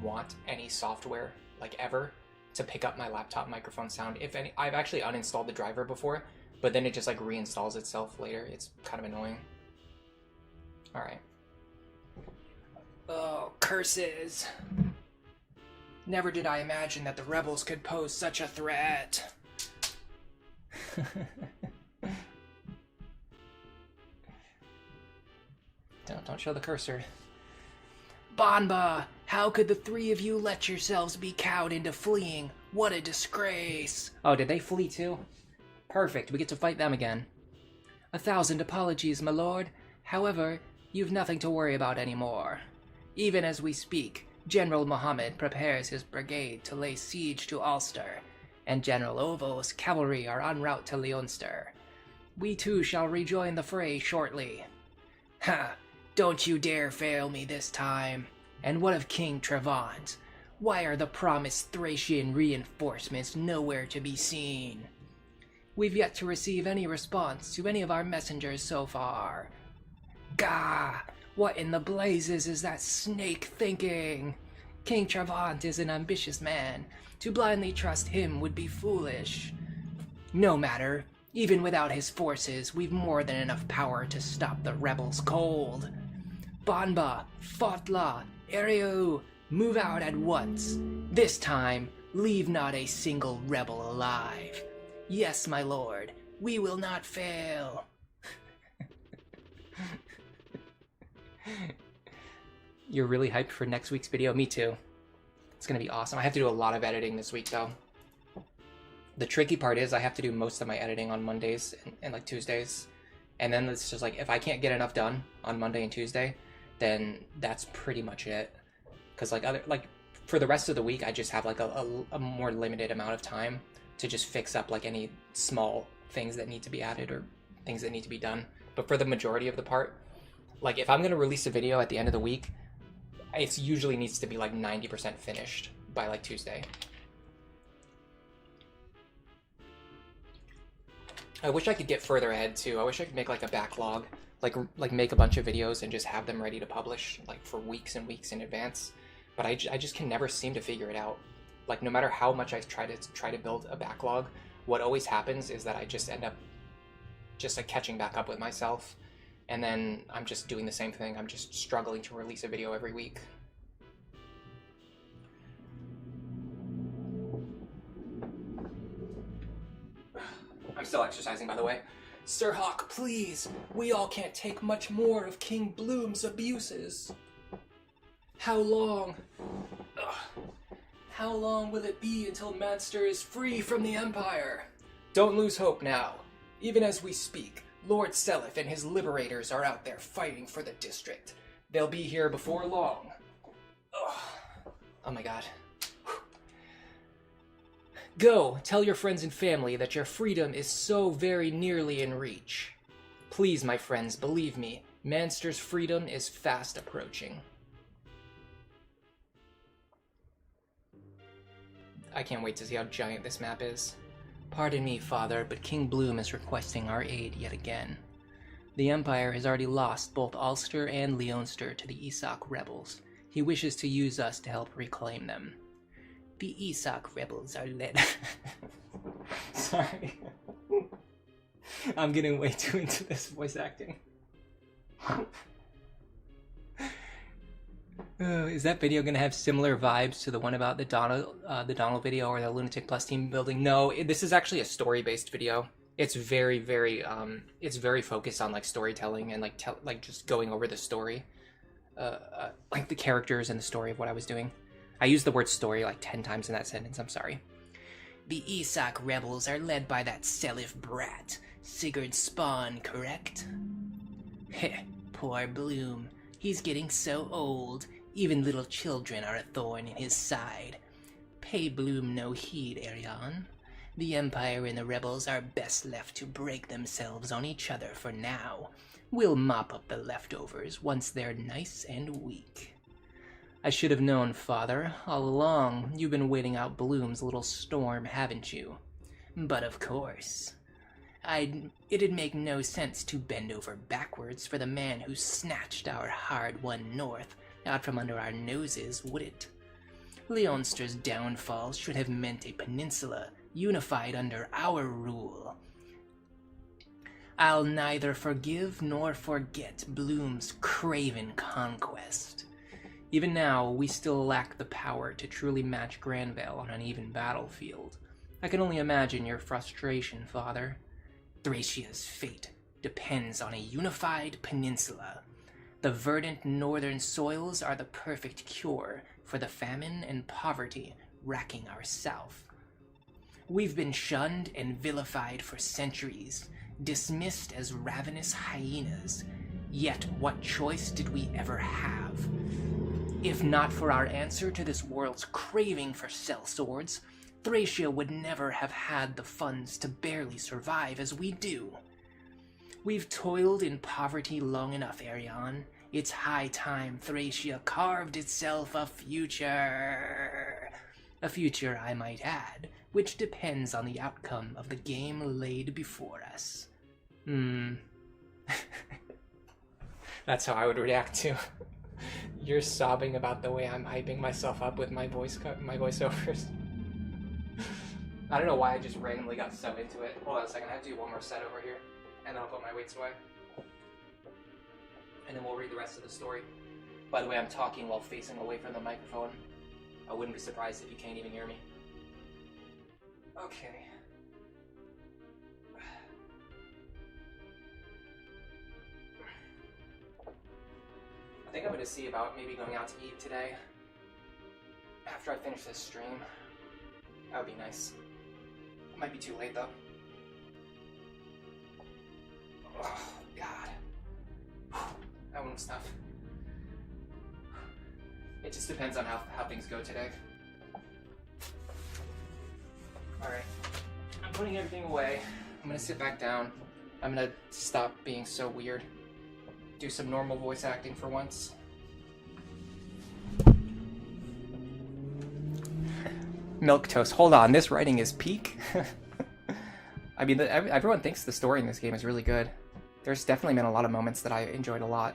A: want any software, like ever, to pick up my laptop microphone sound. If any, I've actually uninstalled the driver before, but then it just like reinstalls itself later. It's kind of annoying. Alright. Oh, curses. Never did I imagine that the rebels could pose such a threat. Don't show the cursor. Banba, how could the three of you let yourselves be cowed into fleeing? What a disgrace. Oh, did they flee too? Perfect, we get to fight them again. 1,000 apologies, my lord. However, you've nothing to worry about anymore. Even as we speak, General Mohammed prepares his brigade to lay siege to Ulster, and General Ovo's cavalry are en route to Leonster. We too shall rejoin the fray shortly. Ha! Don't you dare fail me this time. And what of King Trevant? Why are the promised Thracian reinforcements nowhere to be seen? We've yet to receive any response to any of our messengers so far. Gah! What in the blazes is that snake thinking? King Trevant is an ambitious man. To blindly trust him would be foolish. No matter. Even without his forces, we've more than enough power to stop the rebels cold. Banba, Fotla, Ereu, move out at once. This time, leave not a single rebel alive. Yes, my lord, we will not fail. You're really hyped for next week's video? Me too. It's gonna be awesome. I have to do a lot of editing this week though. The tricky part is I have to do most of my editing on Mondays and like Tuesdays. And then it's just like, if I can't get enough done on Monday and Tuesday, then that's pretty much it. Because like for the rest of the week, I just have like a more limited amount of time to just fix up like any small things that need to be added or things that need to be done. But for the majority of the part, like if I'm going to release a video at the end of the week, it usually needs to be like 90% finished by like Tuesday. I wish I could get further ahead too. I wish I could make like a backlog, like make a bunch of videos and just have them ready to publish like for weeks and weeks in advance. But I just can never seem to figure it out. Like no matter how much I try to build a backlog, what always happens is that I just end up just like catching back up with myself, and then I'm just doing the same thing. I'm just struggling to release a video every week. I'm still exercising, by the way. Sir Hawk, please! We all can't take much more of King Bloom's abuses. How long? Ugh. How long will it be until Manster is free from the Empire? Don't lose hope now. Even as we speak, Lord Seliph and his liberators are out there fighting for the district. They'll be here before long. Ugh. Oh my god. Go, tell your friends and family that your freedom is so very nearly in reach. Please, my friends, believe me, Manster's freedom is fast approaching. I can't wait to see how giant this map is. Pardon me, Father, but King Bloom is requesting our aid yet again. The Empire has already lost both Ulster and Leonster to the Isak rebels. He wishes to use us to help reclaim them. The Isak rebels are led... Sorry. I'm getting way too into this voice acting.
B: Is that video gonna have similar vibes to the one about the Donald video or the Lunatic Plus team building? No, this is actually a story-based video. It's it's very focused on like storytelling and like just going over the story, like the characters and the story of what I was doing. I used the word story like 10 times in that sentence. I'm sorry. The Isak rebels are led by that Selif brat, Sigurd Spawn, correct? Heh, poor Bloom. He's getting so old. Even little children are a thorn in his side. Pay Bloom no heed, Arion. The Empire and the rebels are best left to break themselves on each other for now. We'll mop up the leftovers once they're nice and weak. I should have known, Father. All along, you've been waiting out Bloom's little storm, haven't you? But of course. It'd make no sense to bend over backwards for the man who snatched our hard-won north out from under our noses, would it? Leonster's downfall should have meant a peninsula unified under our rule. I'll neither forgive nor forget Bloom's craven conquest. Even now, we still lack the power to truly match Granvale on an even battlefield. I can only imagine your frustration, Father. Thracia's fate depends on a unified peninsula. The verdant northern soils are the perfect cure for the famine and poverty racking our south. We've been shunned and vilified for centuries, dismissed as ravenous hyenas. Yet what choice did we ever have? If not for our answer to this world's craving for sellswords, Thracia would never have had the funds to barely survive as we do. We've toiled in poverty long enough, Arion. It's high time Thracia carved itself a future. A future, I might add, which depends on the outcome of the game laid before us. That's how I would react to you're sobbing about the way I'm hyping myself up with my voiceovers. I don't know why I just randomly got so into it. Hold on a second, I have to do one more set over here, and then I'll put my weights away. And then we'll read the rest of the story. By the way, I'm talking while facing away from the microphone. I wouldn't be surprised if you can't even hear me. Okay. I think I'm going to see about maybe going out to eat today. After I finish this stream. That would be nice. It might be too late though. Oh, God. That one was tough. It just depends on how things go today. Alright. I'm putting everything away. I'm gonna sit back down. I'm gonna stop being so weird. Do some normal voice acting for once. Milquetoast. Hold on, this writing is peak. I mean, everyone thinks the story in this game is really good. There's definitely been a lot of moments that I enjoyed a lot.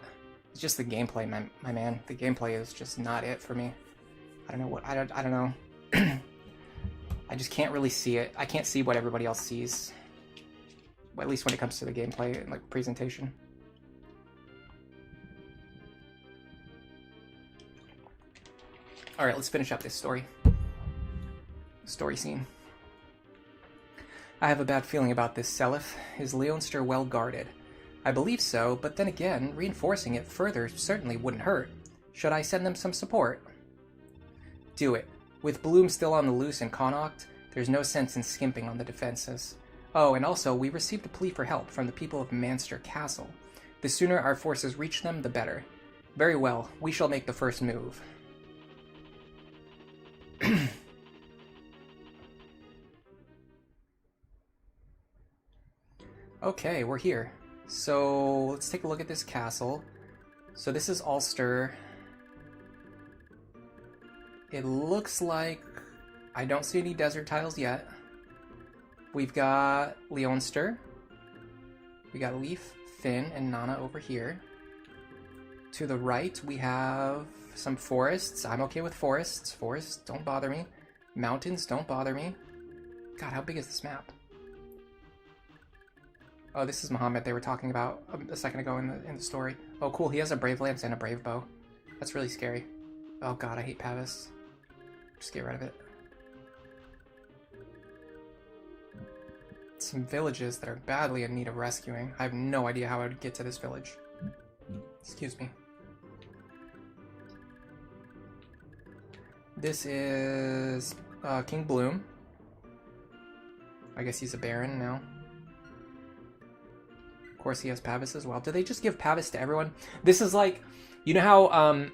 B: It's just the gameplay, my man. The gameplay is just not it for me. I don't know what I don't know. I just can't really see it. I can't see what everybody else sees. At least when it comes to the gameplay and like presentation. All right, let's finish up this story. Story scene. I have a bad feeling about this, Selif. Is Leonster well guarded? I believe so, but then again, reinforcing it further certainly wouldn't hurt. Should I send them some support? Do it. With Bloom still on the loose in Connaught, there's no sense in skimping on the defenses. Oh, and also, we received a plea for help from the people of Manster Castle. The sooner our forces reach them, the better. Very well, we shall make the first move. Okay, we're here. So, let's take a look at this castle. So this is Ulster. It looks like I don't see any desert tiles yet. We've got Leonster. We got Leif, Finn, and Nana over here. To the right, we have some forests. I'm okay with forests. Forests, don't bother me. Mountains, don't bother me. God, how big is this map? Oh, this is Muhammad they were talking about a second ago in the story. Oh, cool, he has a brave lance and a brave bow. That's really scary. Oh god, I hate Pavis. Just get rid of it. Some villages that are badly in need of rescuing. I have no idea how I would get to this village. Excuse me. This is King Bloom. I guess he's a baron now. Of course he has Pavis as well. Do they just give Pavis to everyone? This is like, you know how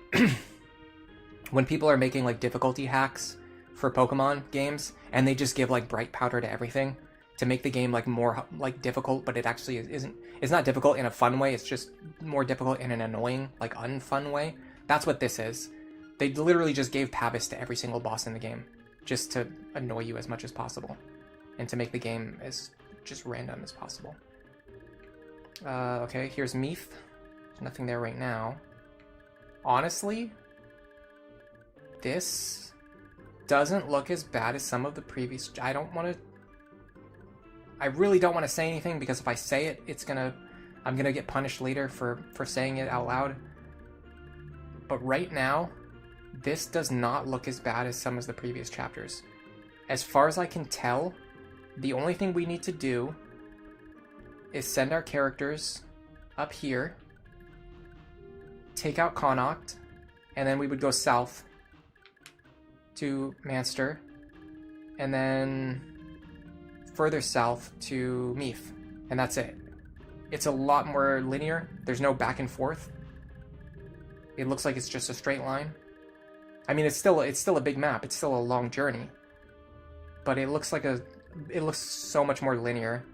B: when people are making like difficulty hacks for Pokemon games and they just give like bright powder to everything to make the game like more like difficult, but it actually isn't. It's not difficult in a fun way. It's just more difficult in an annoying, like unfun way. That's what this is. They literally just gave Pavis to every single boss in the game just to annoy you as much as possible and to make the game as just random as possible. Okay, here's Meath. There's nothing there right now. Honestly, this doesn't look as bad as some of the previous... I really don't want to say anything because if I say it, I'm gonna get punished later for saying it out loud. But right now, this does not look as bad as some of the previous chapters. As far as I can tell, the only thing we need to do is send our characters up here, take out Connacht, and then we would go south to Manster, and then further south to Meath, and that's it. It's a lot more linear. There's no back and forth. It looks like it's just a straight line. I mean, it's still a big map. It's still a long journey, but it looks so much more linear,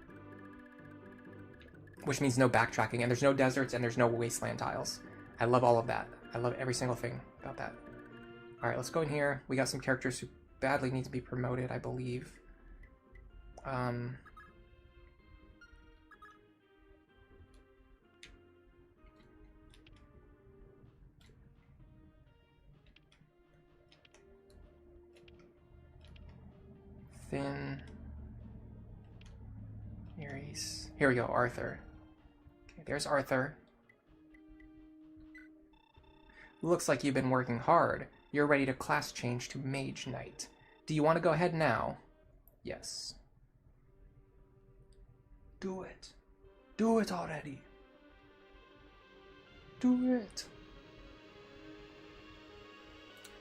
B: which means no backtracking, and there's no deserts, and there's no wasteland tiles. I love all of that. I love every single thing about that. All right, let's go in here. We got some characters who badly need to be promoted, I believe. Finn. Ares. Here we go, Arthur. Okay, there's Arthur. Looks like you've been working hard. You're ready to class change to Mage Knight. Do you want to go ahead now? Yes. Do it. Do it already. Do it.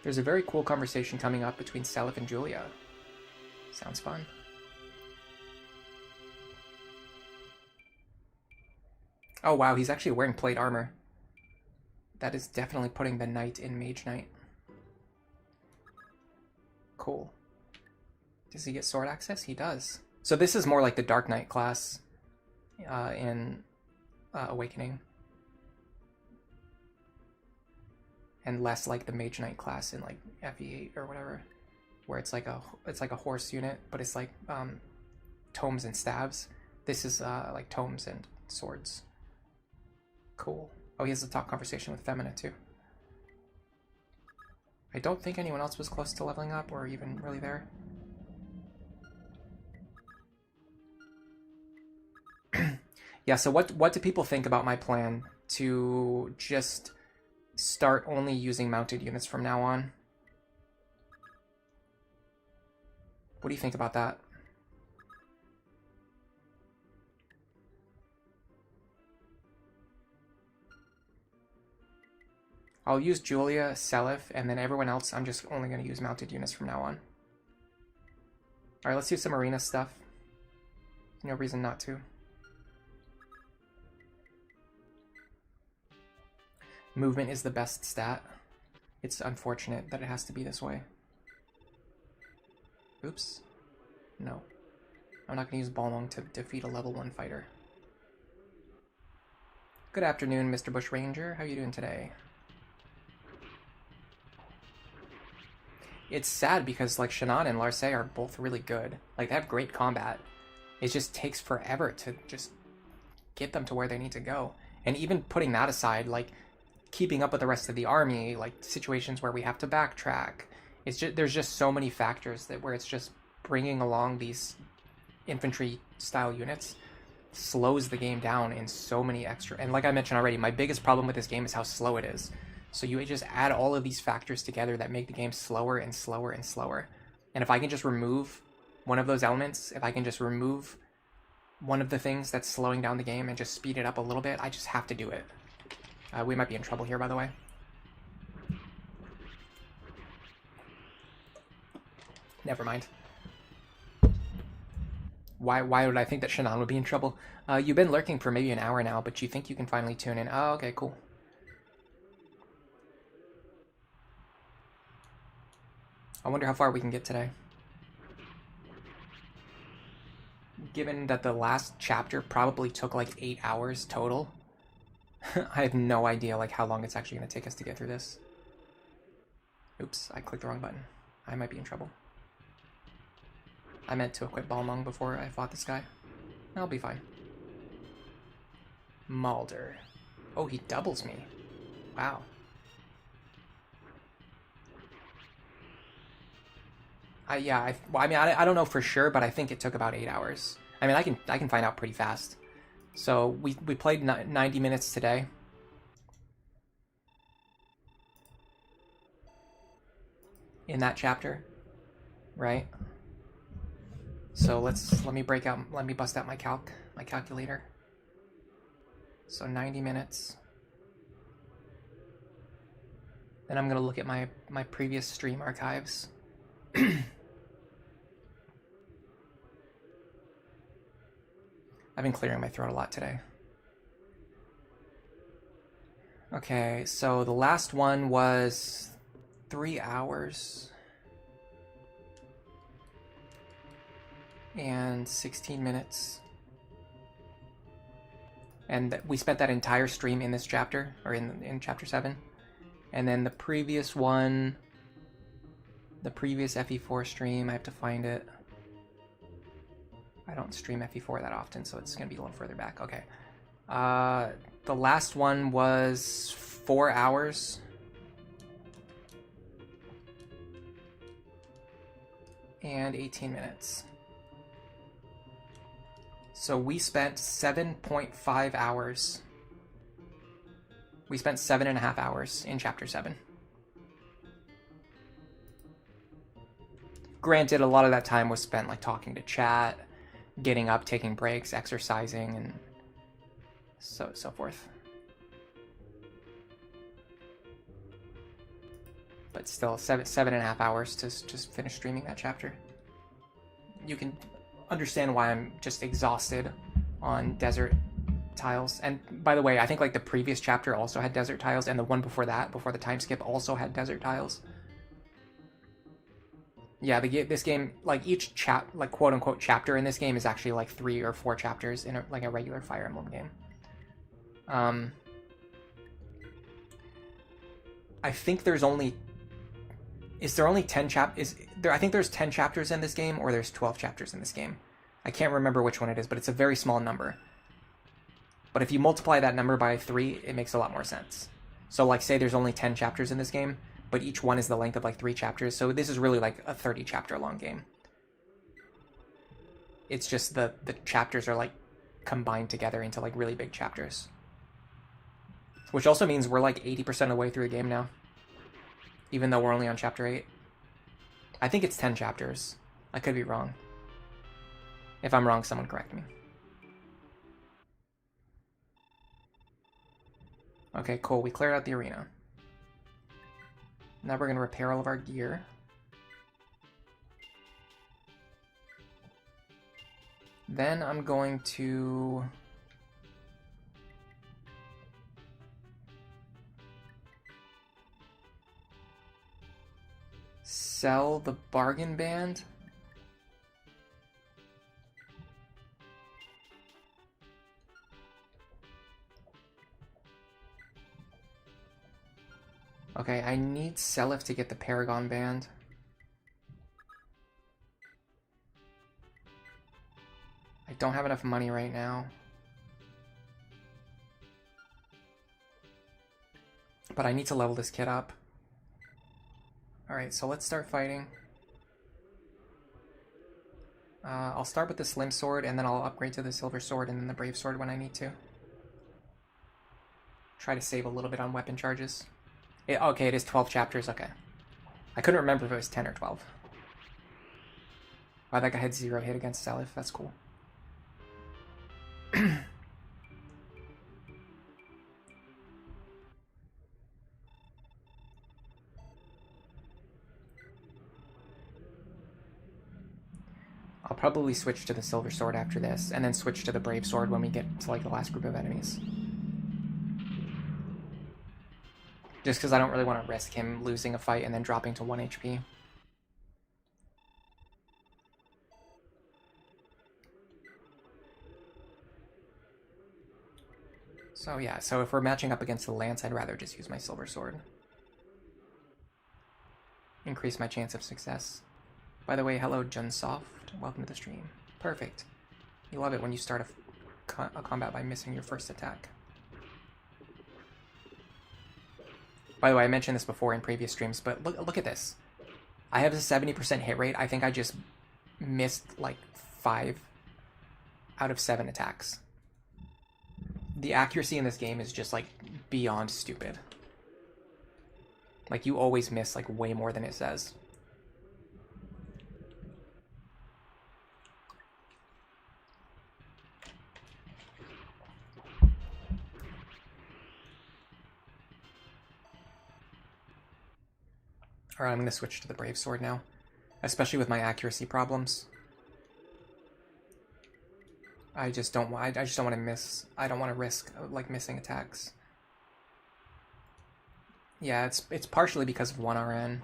B: There's a very cool conversation coming up between Seliph and Julia. Sounds fun. Oh wow, he's actually wearing plate armor. That is definitely putting the knight in Mage Knight. Cool. Does he get sword access? He does. So this is more like the Dark Knight class in Awakening. And less like the Mage Knight class in like FE8 or whatever, where it's like a horse unit, but it's like tomes and stabs. This is like tomes and swords. Cool. Oh, he has a talk conversation with Femina too. I don't think anyone else was close to leveling up or even really there. Yeah, so what do people think about my plan to just start only using mounted units from now on? What do you think about that? I'll use Julia, Seliph, and then everyone else I'm just only going to use mounted units from now on. Alright, let's do some arena stuff. No reason not to. Movement is the best stat. It's unfortunate that it has to be this way. Oops. No. I'm not going to use Balmung to defeat a level 1 fighter. Good afternoon, Mr. Bushranger. How are you doing today? It's sad because like Shannon and Larce are both really good. Like they have great combat. It just takes forever to just get them to where they need to go. And even putting that aside, like keeping up with the rest of the army, like situations where we have to backtrack. It's just there's just so many factors that where it's just bringing along these infantry style units slows the game down in so many extra. And like I mentioned already, my biggest problem with this game is how slow it is. So you just add all of these factors together that make the game slower and slower and slower. And if I can just remove one of those elements, if I can just remove one of the things that's slowing down the game and just speed it up a little bit, I just have to do it. We might be in trouble here, by the way. Never mind. Why would I think that Shannon would be in trouble? You've been lurking for maybe an hour now, but you think you can finally tune in. Oh, okay, cool. I wonder how far we can get today. Given that the last chapter probably took like 8 hours total, I have no idea like how long it's actually going to take us to get through this. Oops, I clicked the wrong button. I might be in trouble. I meant to equip Balmung before I fought this guy. I'll be fine. Mulder. Oh, he doubles me. Wow. I don't know for sure, but I think it took about 8 hours. I mean, I can find out pretty fast. So we played 90 minutes today. In that chapter, right? So let me bust out my calculator. So 90 minutes. Then I'm gonna look at my previous stream archives. I've been clearing my throat a lot today. Okay, so the last one was 3 hours and 16 minutes. And we spent that entire stream in this chapter, or in chapter 7. And then the previous one, the previous FE4 stream, I have to find it. I don't stream FE4 that often, so it's going to be a little further back. Okay. The last one was 4 hours. And 18 minutes. So we spent 7.5 hours. We spent 7.5 hours in chapter 7. Granted, a lot of that time was spent like talking to chat, getting up, taking breaks, exercising, and so forth. But still, 7.5 hours to just finish streaming that chapter. You can understand why I'm just exhausted on desert tiles. And by the way, I think like the previous chapter also had desert tiles, and the one before that, before the time skip, also had desert tiles. Yeah, this game, like each like quote unquote chapter in this game is actually like 3 or 4 chapters in like a regular Fire Emblem game. I think there's only... Is there only 10 I think there's 10 chapters in this game, or there's 12 chapters in this game. I can't remember which one it is, but it's a very small number. But if you multiply that number by 3, it makes a lot more sense. So like say there's only 10 chapters in this game, but each one is the length of like 3 chapters. So this is really like a 30 chapter long game. It's just the chapters are like combined together into like really big chapters. Which also means we're like 80% of the way through the game now. Even though we're only on chapter 8. I think it's 10 chapters. I could be wrong. If I'm wrong, someone correct me. Okay, cool. We cleared out the arena. Now we're going to repair all of our gear. Then I'm going to... sell the bargain band. Okay, I need Seliph to get the Paragon band. I don't have enough money right now. But I need to level this kid up. Alright, so let's start fighting. I'll start with the Slim Sword, and then I'll upgrade to the Silver Sword, and then the Brave Sword when I need to. Try to save a little bit on weapon charges. Okay, it is 12 chapters. Okay. I couldn't remember if it was 10 or 12. Wow, that guy had 0 hit against Salif. That's cool. I'll probably switch to the Silver Sword after this, and then switch to the Brave Sword when we get to like the last group of enemies. Just because I don't really want to risk him losing a fight and then dropping to 1 HP. So yeah, so if we're matching up against the Lance, I'd rather just use my Silver Sword. Increase my chance of success. By the way, hello Junsoft. Welcome to the stream. Perfect. You love it when you start a combat by missing your first attack. By the way, I mentioned this before in previous streams, but look at this. I have a 70% hit rate. I think I just missed like 5 out of 7 attacks. The accuracy in this game is just like beyond stupid. Like you always miss like way more than it says. Alright, I'm going to switch to the Brave Sword now. Especially with my accuracy problems. I just don't want to miss. I don't want to risk like missing attacks. Yeah, it's partially because of 1RN.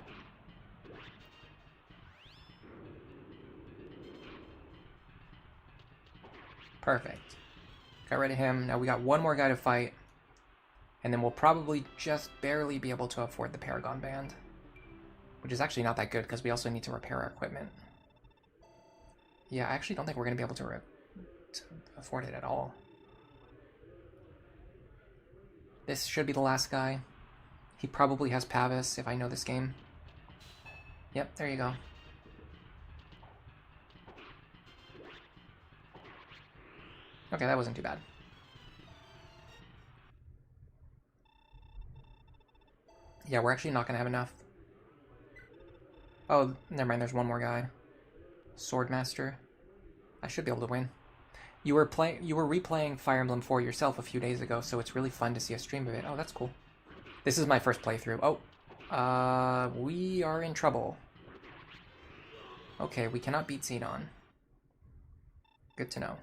B: Perfect. Got rid of him. Now we got one more guy to fight. And then we'll probably just barely be able to afford the Paragon Band. Which is actually not that good, because we also need to repair our equipment. Yeah, I actually don't think we're going to be able to afford it at all. This should be the last guy. He probably has Pavis, if I know this game. Yep, there you go. Okay, that wasn't too bad. Yeah, we're actually not going to have enough. Oh, never mind, there's one more guy. Swordmaster. I should be able to win. You were replaying Fire Emblem 4 yourself a few days ago, so it's really fun to see a stream of it. Oh, that's cool. This is my first playthrough. Oh, we are in trouble. Okay, we cannot beat Xenon. Good to know.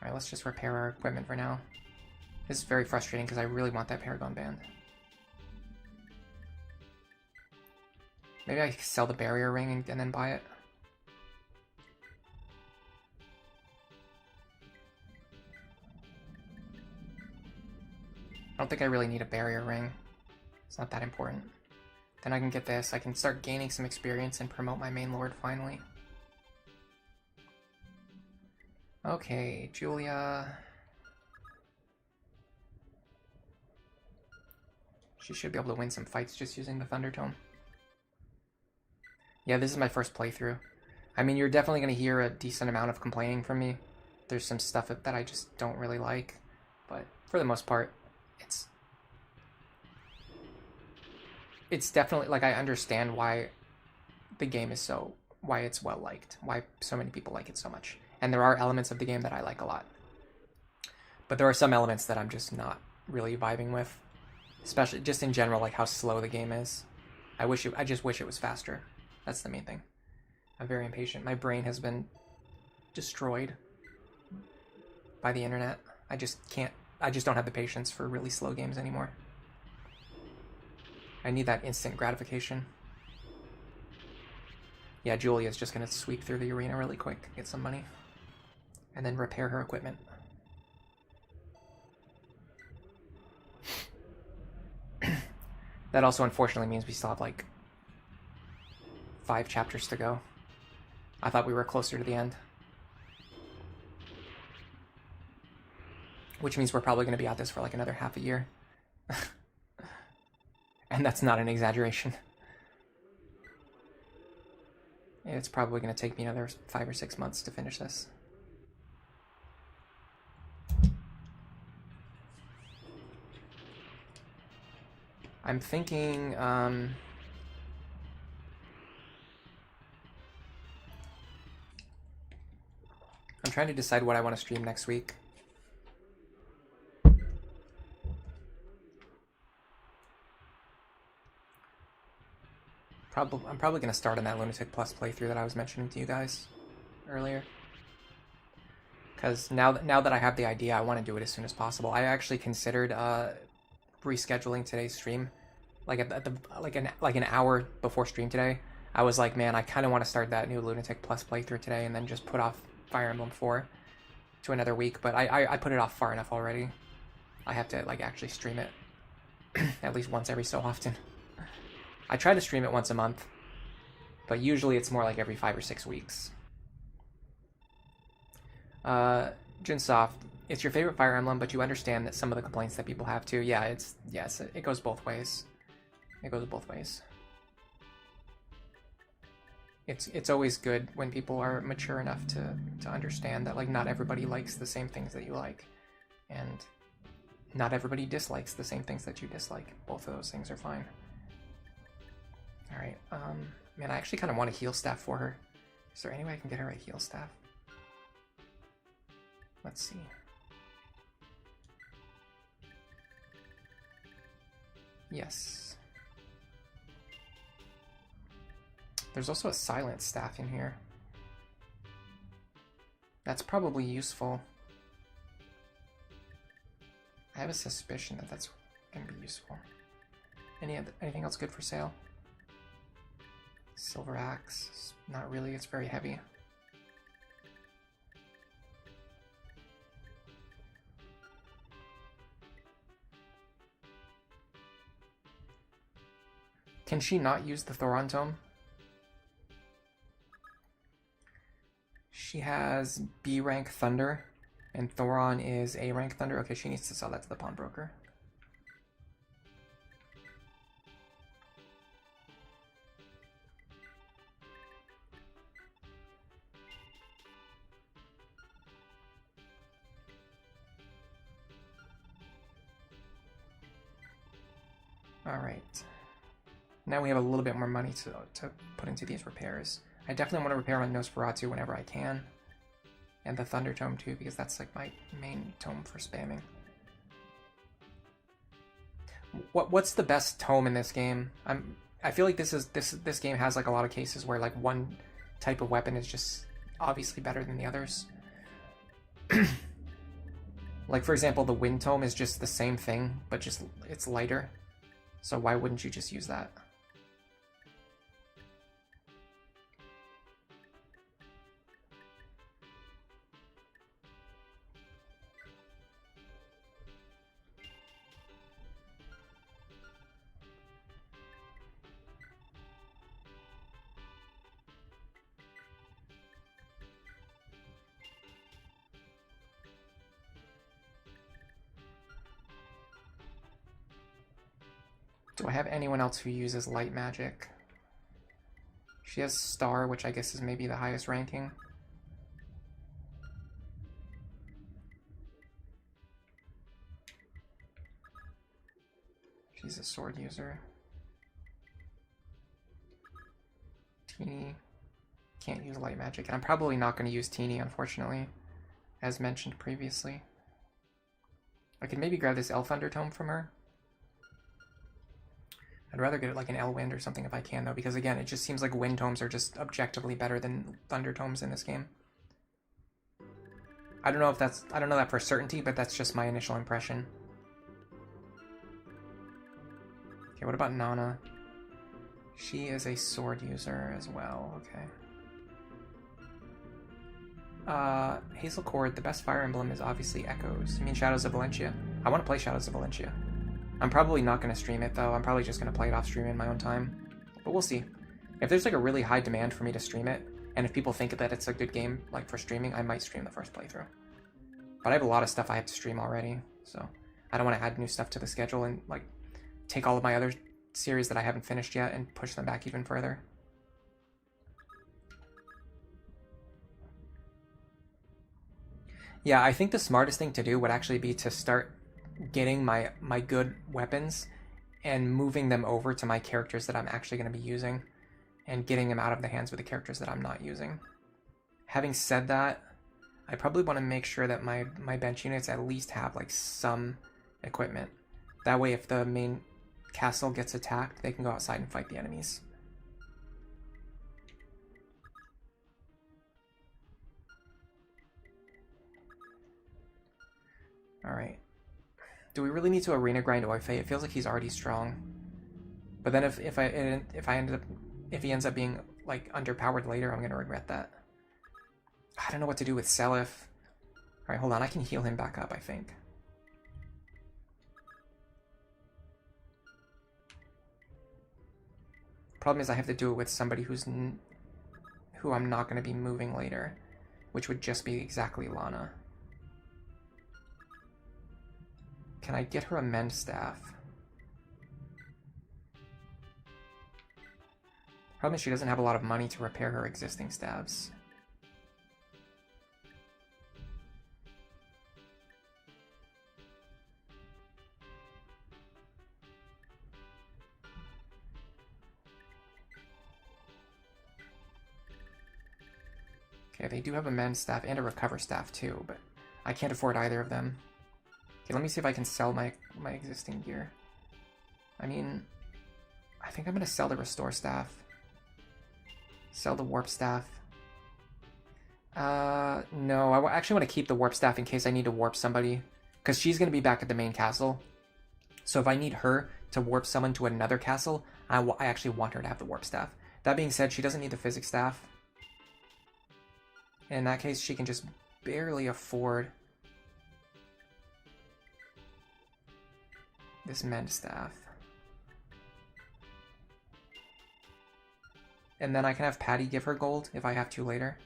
B: Alright, let's just repair our equipment for now. This is very frustrating because I really want that Paragon Band. Maybe I sell the barrier ring and then buy it. I don't think I really need a barrier ring. It's not that important. Then I can get this. I can start gaining some experience and promote my main lord finally. Okay, Julia. She should be able to win some fights just using the Thunder Tome. Yeah, this is my first playthrough. I mean, you're definitely going to hear a decent amount of complaining from me. There's some stuff that I just don't really like. But for the most part, it's definitely, like, I understand why the game is why it's well liked. Why so many people like it so much. And there are elements of the game that I like a lot. But there are some elements that I'm just not really vibing with. Especially just in general, like how slow the game is. I just wish it was faster. That's the main thing. I'm very impatient. My brain has been destroyed by the internet. I just don't have the patience for really slow games anymore. I need that instant gratification. Yeah, Julia's just gonna sweep through the arena really quick, get some money, and then repair her equipment. That also unfortunately means we still have like 5 chapters to go. I thought we were closer to the end. Which means we're probably going to be at this for like another half a year. And that's not an exaggeration. It's probably going to take me another 5 or 6 months to finish this. I'm thinking, I'm trying to decide what I want to stream next week. I'm probably going to start on that Lunatic Plus playthrough that I was mentioning to you guys earlier. Because now that I have the idea, I want to do it as soon as possible. I actually considered rescheduling today's stream, like like an hour before stream today. I was like, man, I kind of want to start that new Lunatic Plus playthrough today, and then just put off Fire Emblem 4 to another week. But I put it off far enough already. I have to like actually stream it at least once every so often. I try to stream it once a month, but usually it's more like every 5 or 6 weeks. Jinsoft, it's your favorite Fire Emblem, but you understand that some of the complaints that people have too. Yeah, it goes both ways. It goes both ways. It's always good when people are mature enough to understand that like not everybody likes the same things that you like, and not everybody dislikes the same things that you dislike. Both of those things are fine. All right, man, I actually kind of want a heal staff for her. Is there any way I can get her a heal staff? Let's see. Yes. There's also a silent staff in here. That's probably useful. I have a suspicion that that's going to be useful. Anything else good for sale? Silver axe. Not really, it's very heavy. Can she not use the Thoron Tome? She has B rank Thunder, and Thoron is A rank Thunder. Okay, she needs to sell that to the pawnbroker. Alright. Now we have a little bit more money to put into these repairs. I definitely want to repair on Nosferatu whenever I can. And the Thunder Tome too, because that's like my main tome for spamming. What's the best tome in this game? I feel like this game has like a lot of cases where like one type of weapon is just obviously better than the others. Like for example, the Wind Tome is just the same thing, but just it's lighter. So why wouldn't you just use that? Do I have anyone else who uses light magic? She has Star, which I guess is maybe the highest ranking. She's a sword user. Teeny can't use light magic, and I'm probably not going to use Teeny, unfortunately, as mentioned previously. I could maybe grab this Elf Thunder Tome from her. I'd rather get it like an Elwind or something if I can, though, because again, it just seems like Wind Tomes are just objectively better than Thunder Tomes in this game. I don't know that for certainty, but that's just my initial impression. Okay, what about Nana? She is a sword user as well, okay. Hazel Cord, the best Fire Emblem is obviously Echoes. You mean Shadows of Valentia? I want to play Shadows of Valentia. I'm probably not going to stream it, though. I'm probably just going to play it off stream in my own time. But we'll see. If there's like a really high demand for me to stream it, and if people think that it's a good game like for streaming, I might stream the first playthrough. But I have a lot of stuff I have to stream already, so I don't want to add new stuff to the schedule and like take all of my other series that I haven't finished yet and push them back even further. Yeah, I think the smartest thing to do would actually be to start getting my good weapons and moving them over to my characters that I'm actually going to be using, and getting them out of the hands of the characters that I'm not using. Having said that, I probably want to make sure that my bench units at least have like some equipment. That way if the main castle gets attacked, they can go outside and fight the enemies. Alright. Do we really need to arena grind Oife? It feels like he's already strong. But then if he ends up being like underpowered later, I'm gonna regret that. I don't know what to do with Seliph. Alright, hold on, I can heal him back up, I think. Problem is I have to do it with somebody who I'm not going to be moving later, which would just be exactly Lana. Can I get her a mend staff? Problem is she doesn't have a lot of money to repair her existing staves. Okay, they do have a mend staff and a recover staff too, but I can't afford either of them. Okay, let me see if I can sell my existing gear. I mean, I think I'm gonna sell the restore staff. Sell the warp staff. No, I actually want to keep the warp staff in case I need to warp somebody, because she's gonna be back at the main castle. So if I need her to warp someone to another castle, I actually want her to have the warp staff. That being said, she doesn't need the physics staff. In that case, she can just barely afford this mend staff. And then I can have Patty give her gold if I have to later.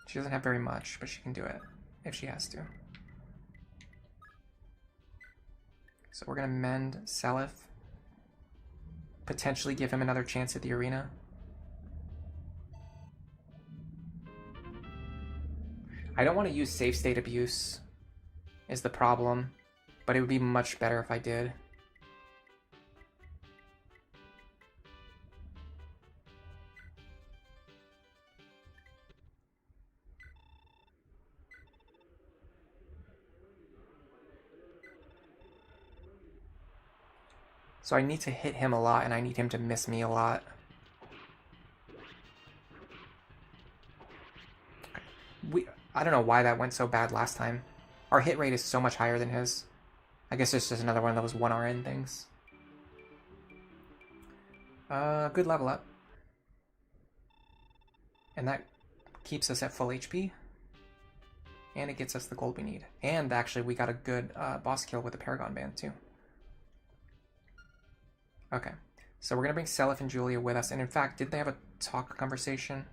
B: She doesn't have very much, but she can do it if she has to. So we're gonna mend Seliph. Potentially give him another chance at the arena. I don't want to use save state abuse, is the problem, but it would be much better if I did. So I need to hit him a lot, and I need him to miss me a lot. I don't know why that went so bad last time. Our hit rate is so much higher than his. I guess it's just another one of those 1RN things. Good level up. And that keeps us at full HP. And it gets us the gold we need. And actually we got a good boss kill with the Paragon Band too. Okay, so we're gonna bring Seliph and Julia with us. And in fact, did they have a talk conversation?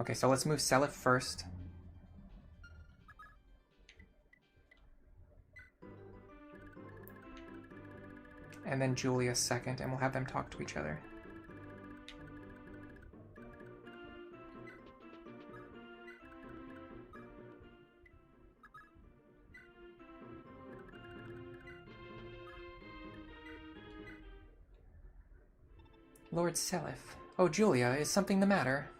B: Okay, so let's move Seliph first. And then Julia second, and we'll have them talk to each other. Lord Seliph. Oh, Julia, is something the matter?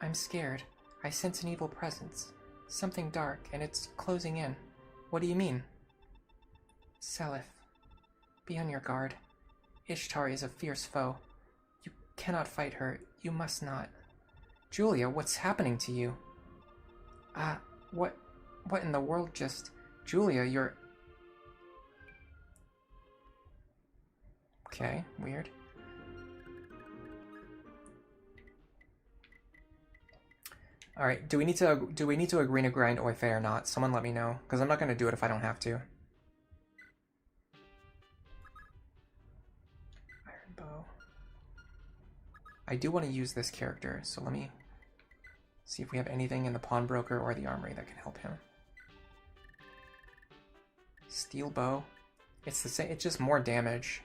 B: I'm scared. I sense an evil presence. Something dark, and it's closing in. What do you mean? Seliph, be on your guard. Ishtar is a fierce foe. You cannot fight her. You must not. Julia, what's happening to you? What in the world just... Julia, you're... Okay, weird. All right, do we need to agree to grind Oife or not? Someone let me know, because I'm not going to do it if I don't have to. Iron Bow. I do want to use this character, so let me see if we have anything in the Pawnbroker or the Armory that can help him. Steel Bow. It's the same. It's just more damage,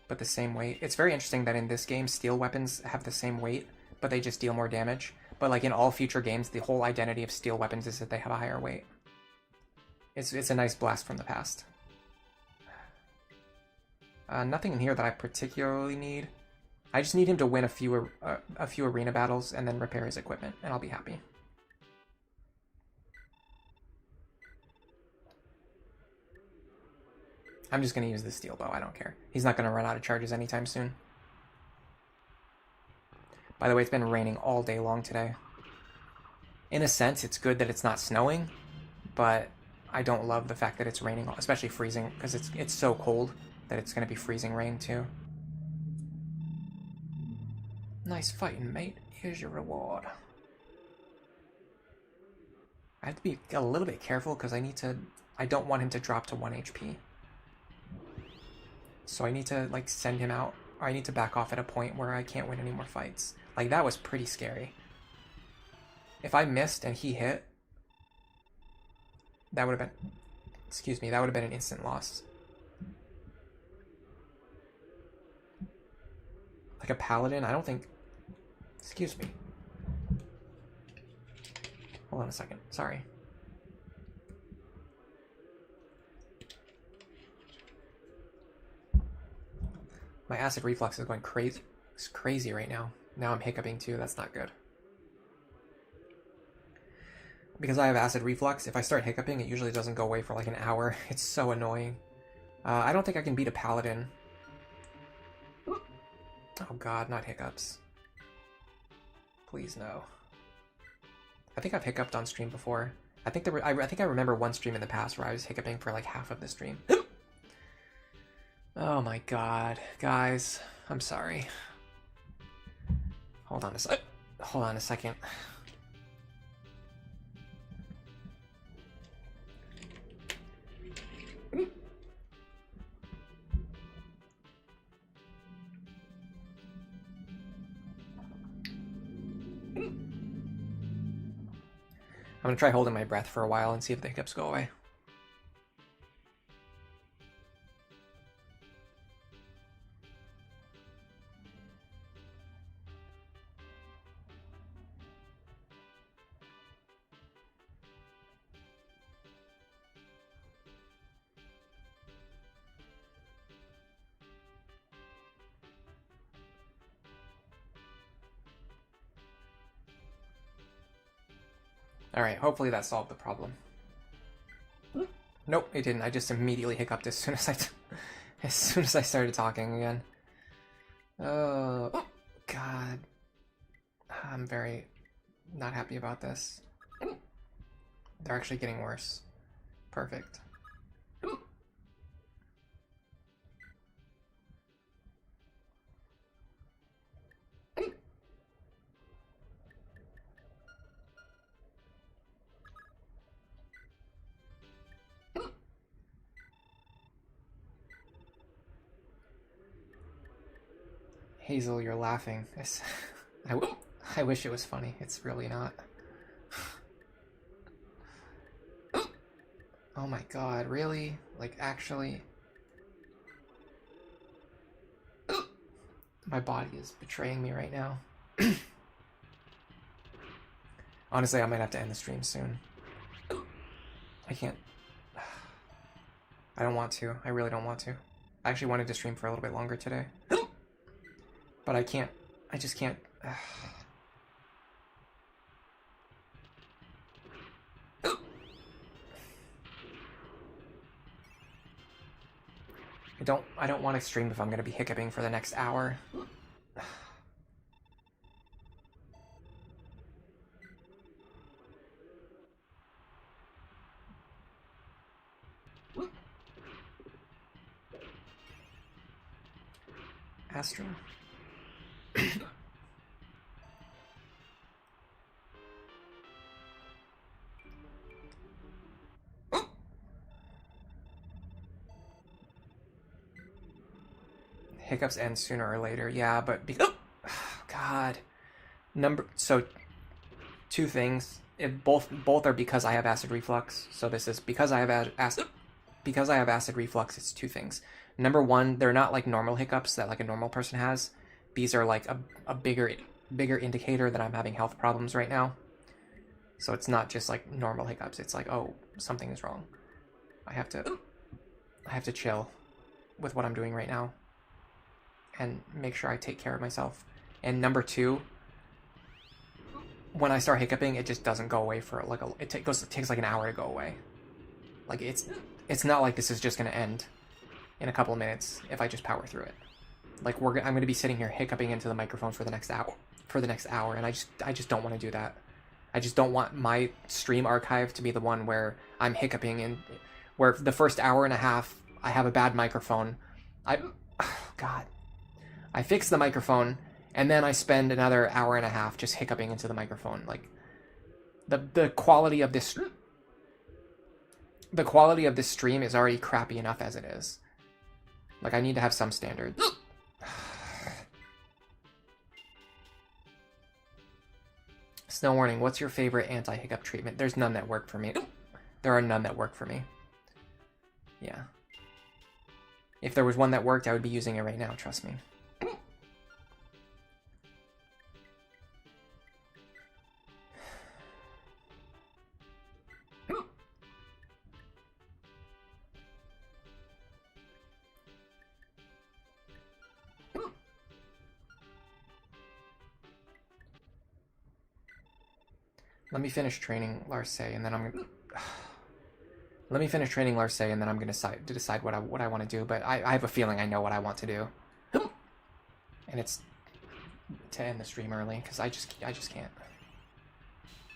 B: but the same weight. It's very interesting that in this game, steel weapons have the same weight, but they just deal more damage. But like in all future games, the whole identity of steel weapons is that they have a higher weight. It's a nice blast from the past. Nothing in here that I particularly need. I just need him to win a few arena battles and then repair his equipment, and I'll be happy. I'm just going to use the steel bow, I don't care. He's not going to run out of charges anytime soon. By the way, it's been raining all day long today. In a sense, it's good that it's not snowing, but I don't love the fact that it's raining, especially freezing, because it's so cold that it's going to be freezing rain too. Nice fighting, mate. Here's your reward. I have to be a little bit careful because I don't want him to drop to 1 HP. So I need to like send him out, or I need to back off at a point where I can't win any more fights. Like that was pretty scary. If I missed and he hit, that would have been, excuse me, that would have been an instant loss. Like a paladin, I don't think, excuse me. Hold on a second, sorry. My acid reflux is going crazy. It's crazy right now. Now I'm hiccuping too. That's not good. Because I have acid reflux, if I start hiccuping, it usually doesn't go away for like an hour. It's so annoying. I don't think I can beat a paladin. Oh god, not hiccups. Please no. I think I've hiccuped on stream before. I think I remember one stream in the past where I was hiccuping for like half of the stream. Oh my god, guys, I'm sorry. Hold on a second. I'm gonna try holding my breath for a while and see if the hiccups go away. Alright, hopefully that solved the problem. Nope, it didn't. I just immediately hiccuped as soon as I started talking again. Oh, God. I'm very not happy about this. They're actually getting worse. Perfect. Hazel, you're laughing. I wish it was funny. It's really not. Oh my god, really? Like, actually? My body is betraying me right now. Honestly, I might have to end the stream soon. I can't. I don't want to. I really don't want to. I actually wanted to stream for a little bit longer today. But I can't. I just can't. I don't want to stream if I'm going to be hiccuping for the next hour. Astro. Hiccups end sooner or later, yeah, but God, so two things. Both are because I have acid reflux. So this is because I have acid reflux. It's two things. Number one, they're not like normal hiccups that like a normal person has. These are like a bigger bigger indicator that I'm having health problems right now. So it's not just like normal hiccups. It's like, oh, something is wrong. I have to chill with what I'm doing right now and make sure I take care of myself. And number two, when I start hiccuping, it just doesn't go away for like it takes like an hour to go away. Like it's not like this is just gonna end in a couple of minutes if I just power through it. Like I'm gonna be sitting here hiccuping into the microphone for the next hour, and I just don't want to do that. I just don't want my stream archive to be the one where I'm hiccuping and where the first hour and a half I have a bad microphone. God, I fix the microphone and then I spend another hour and a half just hiccuping into the microphone. Like the quality of this stream is already crappy enough as it is. Like I need to have some standards. Snow warning, what's your favorite anti-hiccup treatment? There's none that work for me. There are none that work for me. Yeah. If there was one that worked, I would be using it right now, trust me. Let me finish training Larse, and then I'm gonna. Let me finish training Larse, and then I'm gonna decide what I want to do. But I have a feeling I know what I want to do, and it's to end the stream early because I just can't.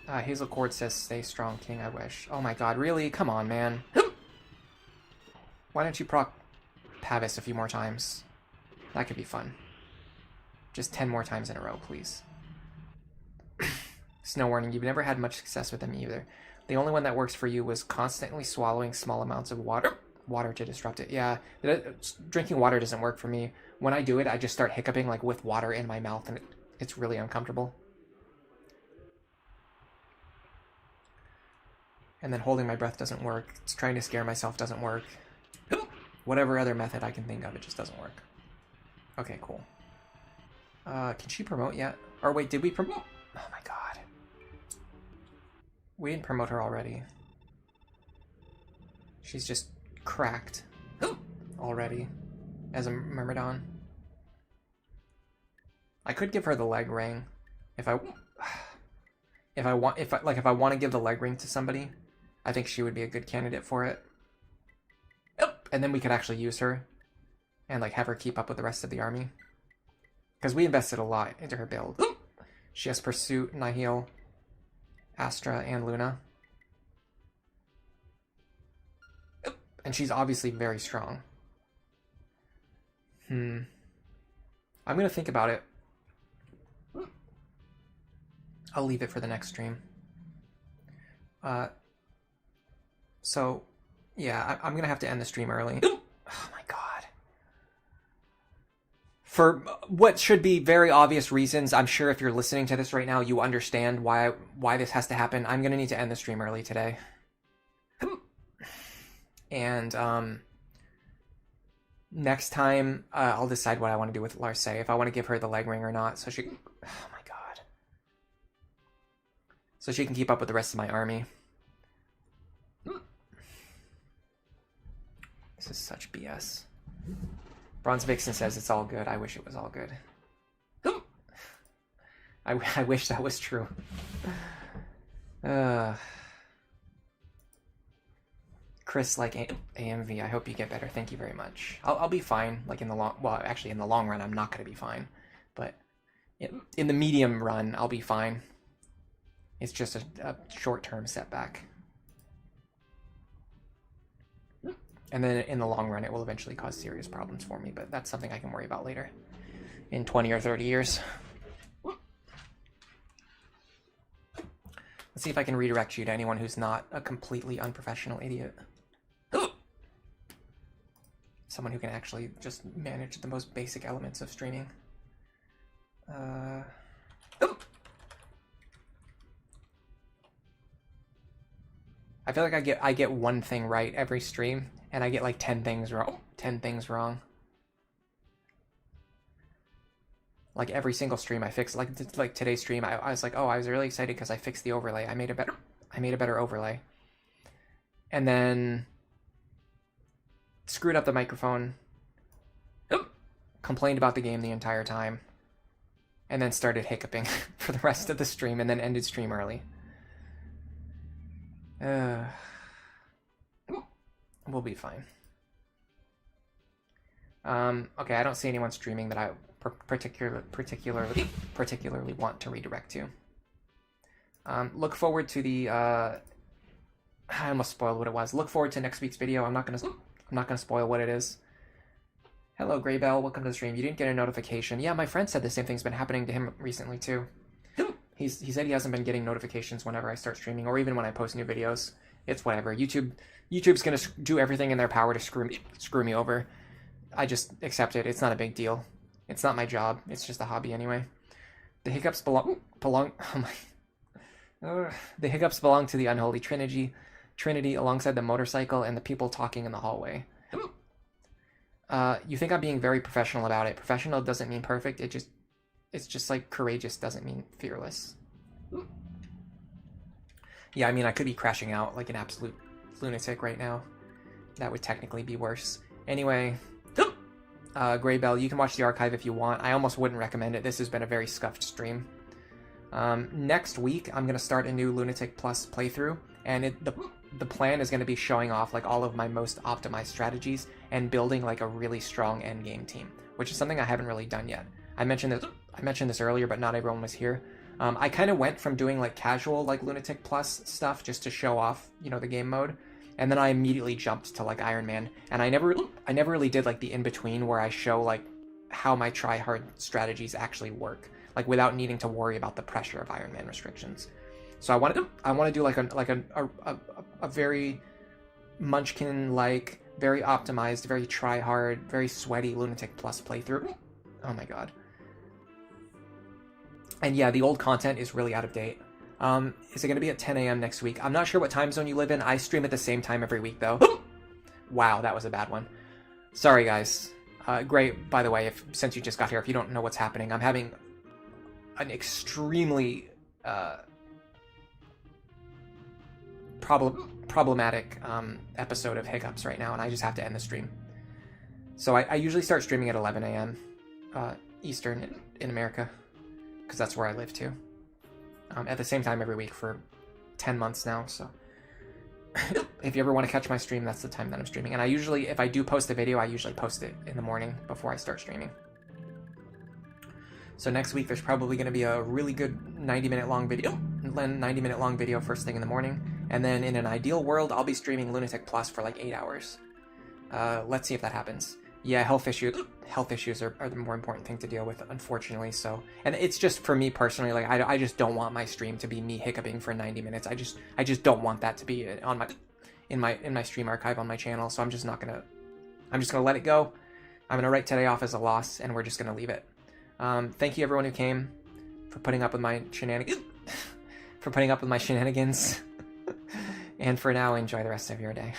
B: Hazel Cord says, "Stay strong, King. I wish." Oh my God, really? Come on, man. Why don't you proc Pavis a few more times? That could be fun. Just 10 more times in a row, please. Snow warning, you've never had much success with them either. The only one that works for you was constantly swallowing small amounts of water to disrupt it. Yeah, drinking water doesn't work for me. When I do it, I just start hiccuping like with water in my mouth, and it's really uncomfortable. And then holding my breath doesn't work. It's trying to scare myself doesn't work. Whatever other method I can think of, it just doesn't work. Okay, cool. Can she promote yet? Or wait, did we promote? Oh my God. We didn't promote her already. She's just cracked already as a Myrmidon. I could give her the leg ring if I want to give the leg ring to somebody. I think she would be a good candidate for it. And then we could actually use her and like have her keep up with the rest of the army. Because we invested a lot into her build. She has Pursuit, Nihil, Astra, and Luna. And she's obviously very strong. I'm going to think about it. I'll leave it for the next stream. So, yeah, I'm going to have to end the stream early. Oh my God. For what should be very obvious reasons, I'm sure if you're listening to this right now, you understand why this has to happen. I'm going to need to end the stream early today. And next time, I'll decide what I want to do with Larse, if I want to give her the leg ring or not, so she... Oh my God. So she can keep up with the rest of my army. This is such BS. Bronze Vixen says it's all good. I wish it was all good. I wish that was true. Chris, like AMV, I hope you get better. Thank you very much. I'll be fine. Like in the long, well, actually in the long run, I'm not going to be fine, but in the medium run, I'll be fine. It's just a short-term setback. And then in the long run, it will eventually cause serious problems for me, but that's something I can worry about later in 20 or 30 years. Let's see if I can redirect you to anyone who's not a completely unprofessional idiot. Someone who can actually just manage the most basic elements of streaming. I feel like I get one thing right every stream, and I get like 10 things wrong. 10 things wrong. Like every single stream I fixed, like today's stream, I was like, oh, I was really excited because I fixed the overlay. I made a better overlay. And then screwed up the microphone, complained about the game the entire time, and then started hiccuping for the rest of the stream, and then ended stream early. We'll be fine. Okay, I don't see anyone streaming that I particularly want to redirect to. Look forward to the I almost spoiled what it was. Look forward to next week's video. I'm not gonna spoil what it is. Hello, Graybell. Welcome to the stream. You didn't get a notification. Yeah, my friend said the same thing's been happening to him recently too. He said he hasn't been getting notifications whenever I start streaming, or even when I post new videos. It's whatever. YouTube's gonna do everything in their power to screw me over. I just accept it. It's not a big deal. It's not my job. It's just a hobby anyway. The hiccups belong. Oh my. The hiccups belong to the unholy trinity alongside the motorcycle and the people talking in the hallway. You think I'm being very professional about it. Professional doesn't mean perfect. It's just like courageous doesn't mean fearless. Yeah, I mean, I could be crashing out like an absolute lunatic right now. That would technically be worse. Anyway, Graybell, you can watch the archive if you want. I almost wouldn't recommend it. This has been a very scuffed stream. Next week, I'm going to start a new Lunatic Plus playthrough, and the plan is going to be showing off like all of my most optimized strategies and building like a really strong endgame team, which is something I haven't really done yet. I mentioned this earlier, but not everyone was here. I kind of went from doing like casual like Lunatic Plus stuff just to show off, you know, the game mode, and then I immediately jumped to like Iron Man, and I never really did like the in between where I show like how my try hard strategies actually work, like without needing to worry about the pressure of Iron Man restrictions. So I want to do like a very Munchkin like, very optimized, very try hard, very sweaty Lunatic Plus playthrough. Oh my god. And yeah, the old content is really out of date. Is it going to be at 10 a.m. next week? I'm not sure what time zone you live in. I stream at the same time every week, though. Wow, that was a bad one. Sorry, guys. Great, by the way, since you just got here, if you don't know what's happening, I'm having an extremely problematic episode of hiccups right now, and I just have to end the stream. So I usually start streaming at 11 a.m. Eastern in America, because that's where I live too. At the same time every week for 10 months now, so if you ever want to catch my stream, that's the time that I'm streaming. And I usually, if I do post a video, I usually post it in the morning before I start streaming. So next week there's probably going to be a really good 90-minute long video first thing in the morning, and then in an ideal world I'll be streaming Lunatic Plus for like 8 hours. Let's see if that happens. Yeah, health issues are the more important thing to deal with, unfortunately. So, and it's just for me personally, like I just don't want my stream to be me hiccuping for 90 minutes. I just don't want that to be on in my stream archive on my channel. So I'm just gonna let it go. I'm gonna write today off as a loss, and we're just gonna leave it. Thank you everyone who came for putting up with my shenanigans. And for now, enjoy the rest of your day.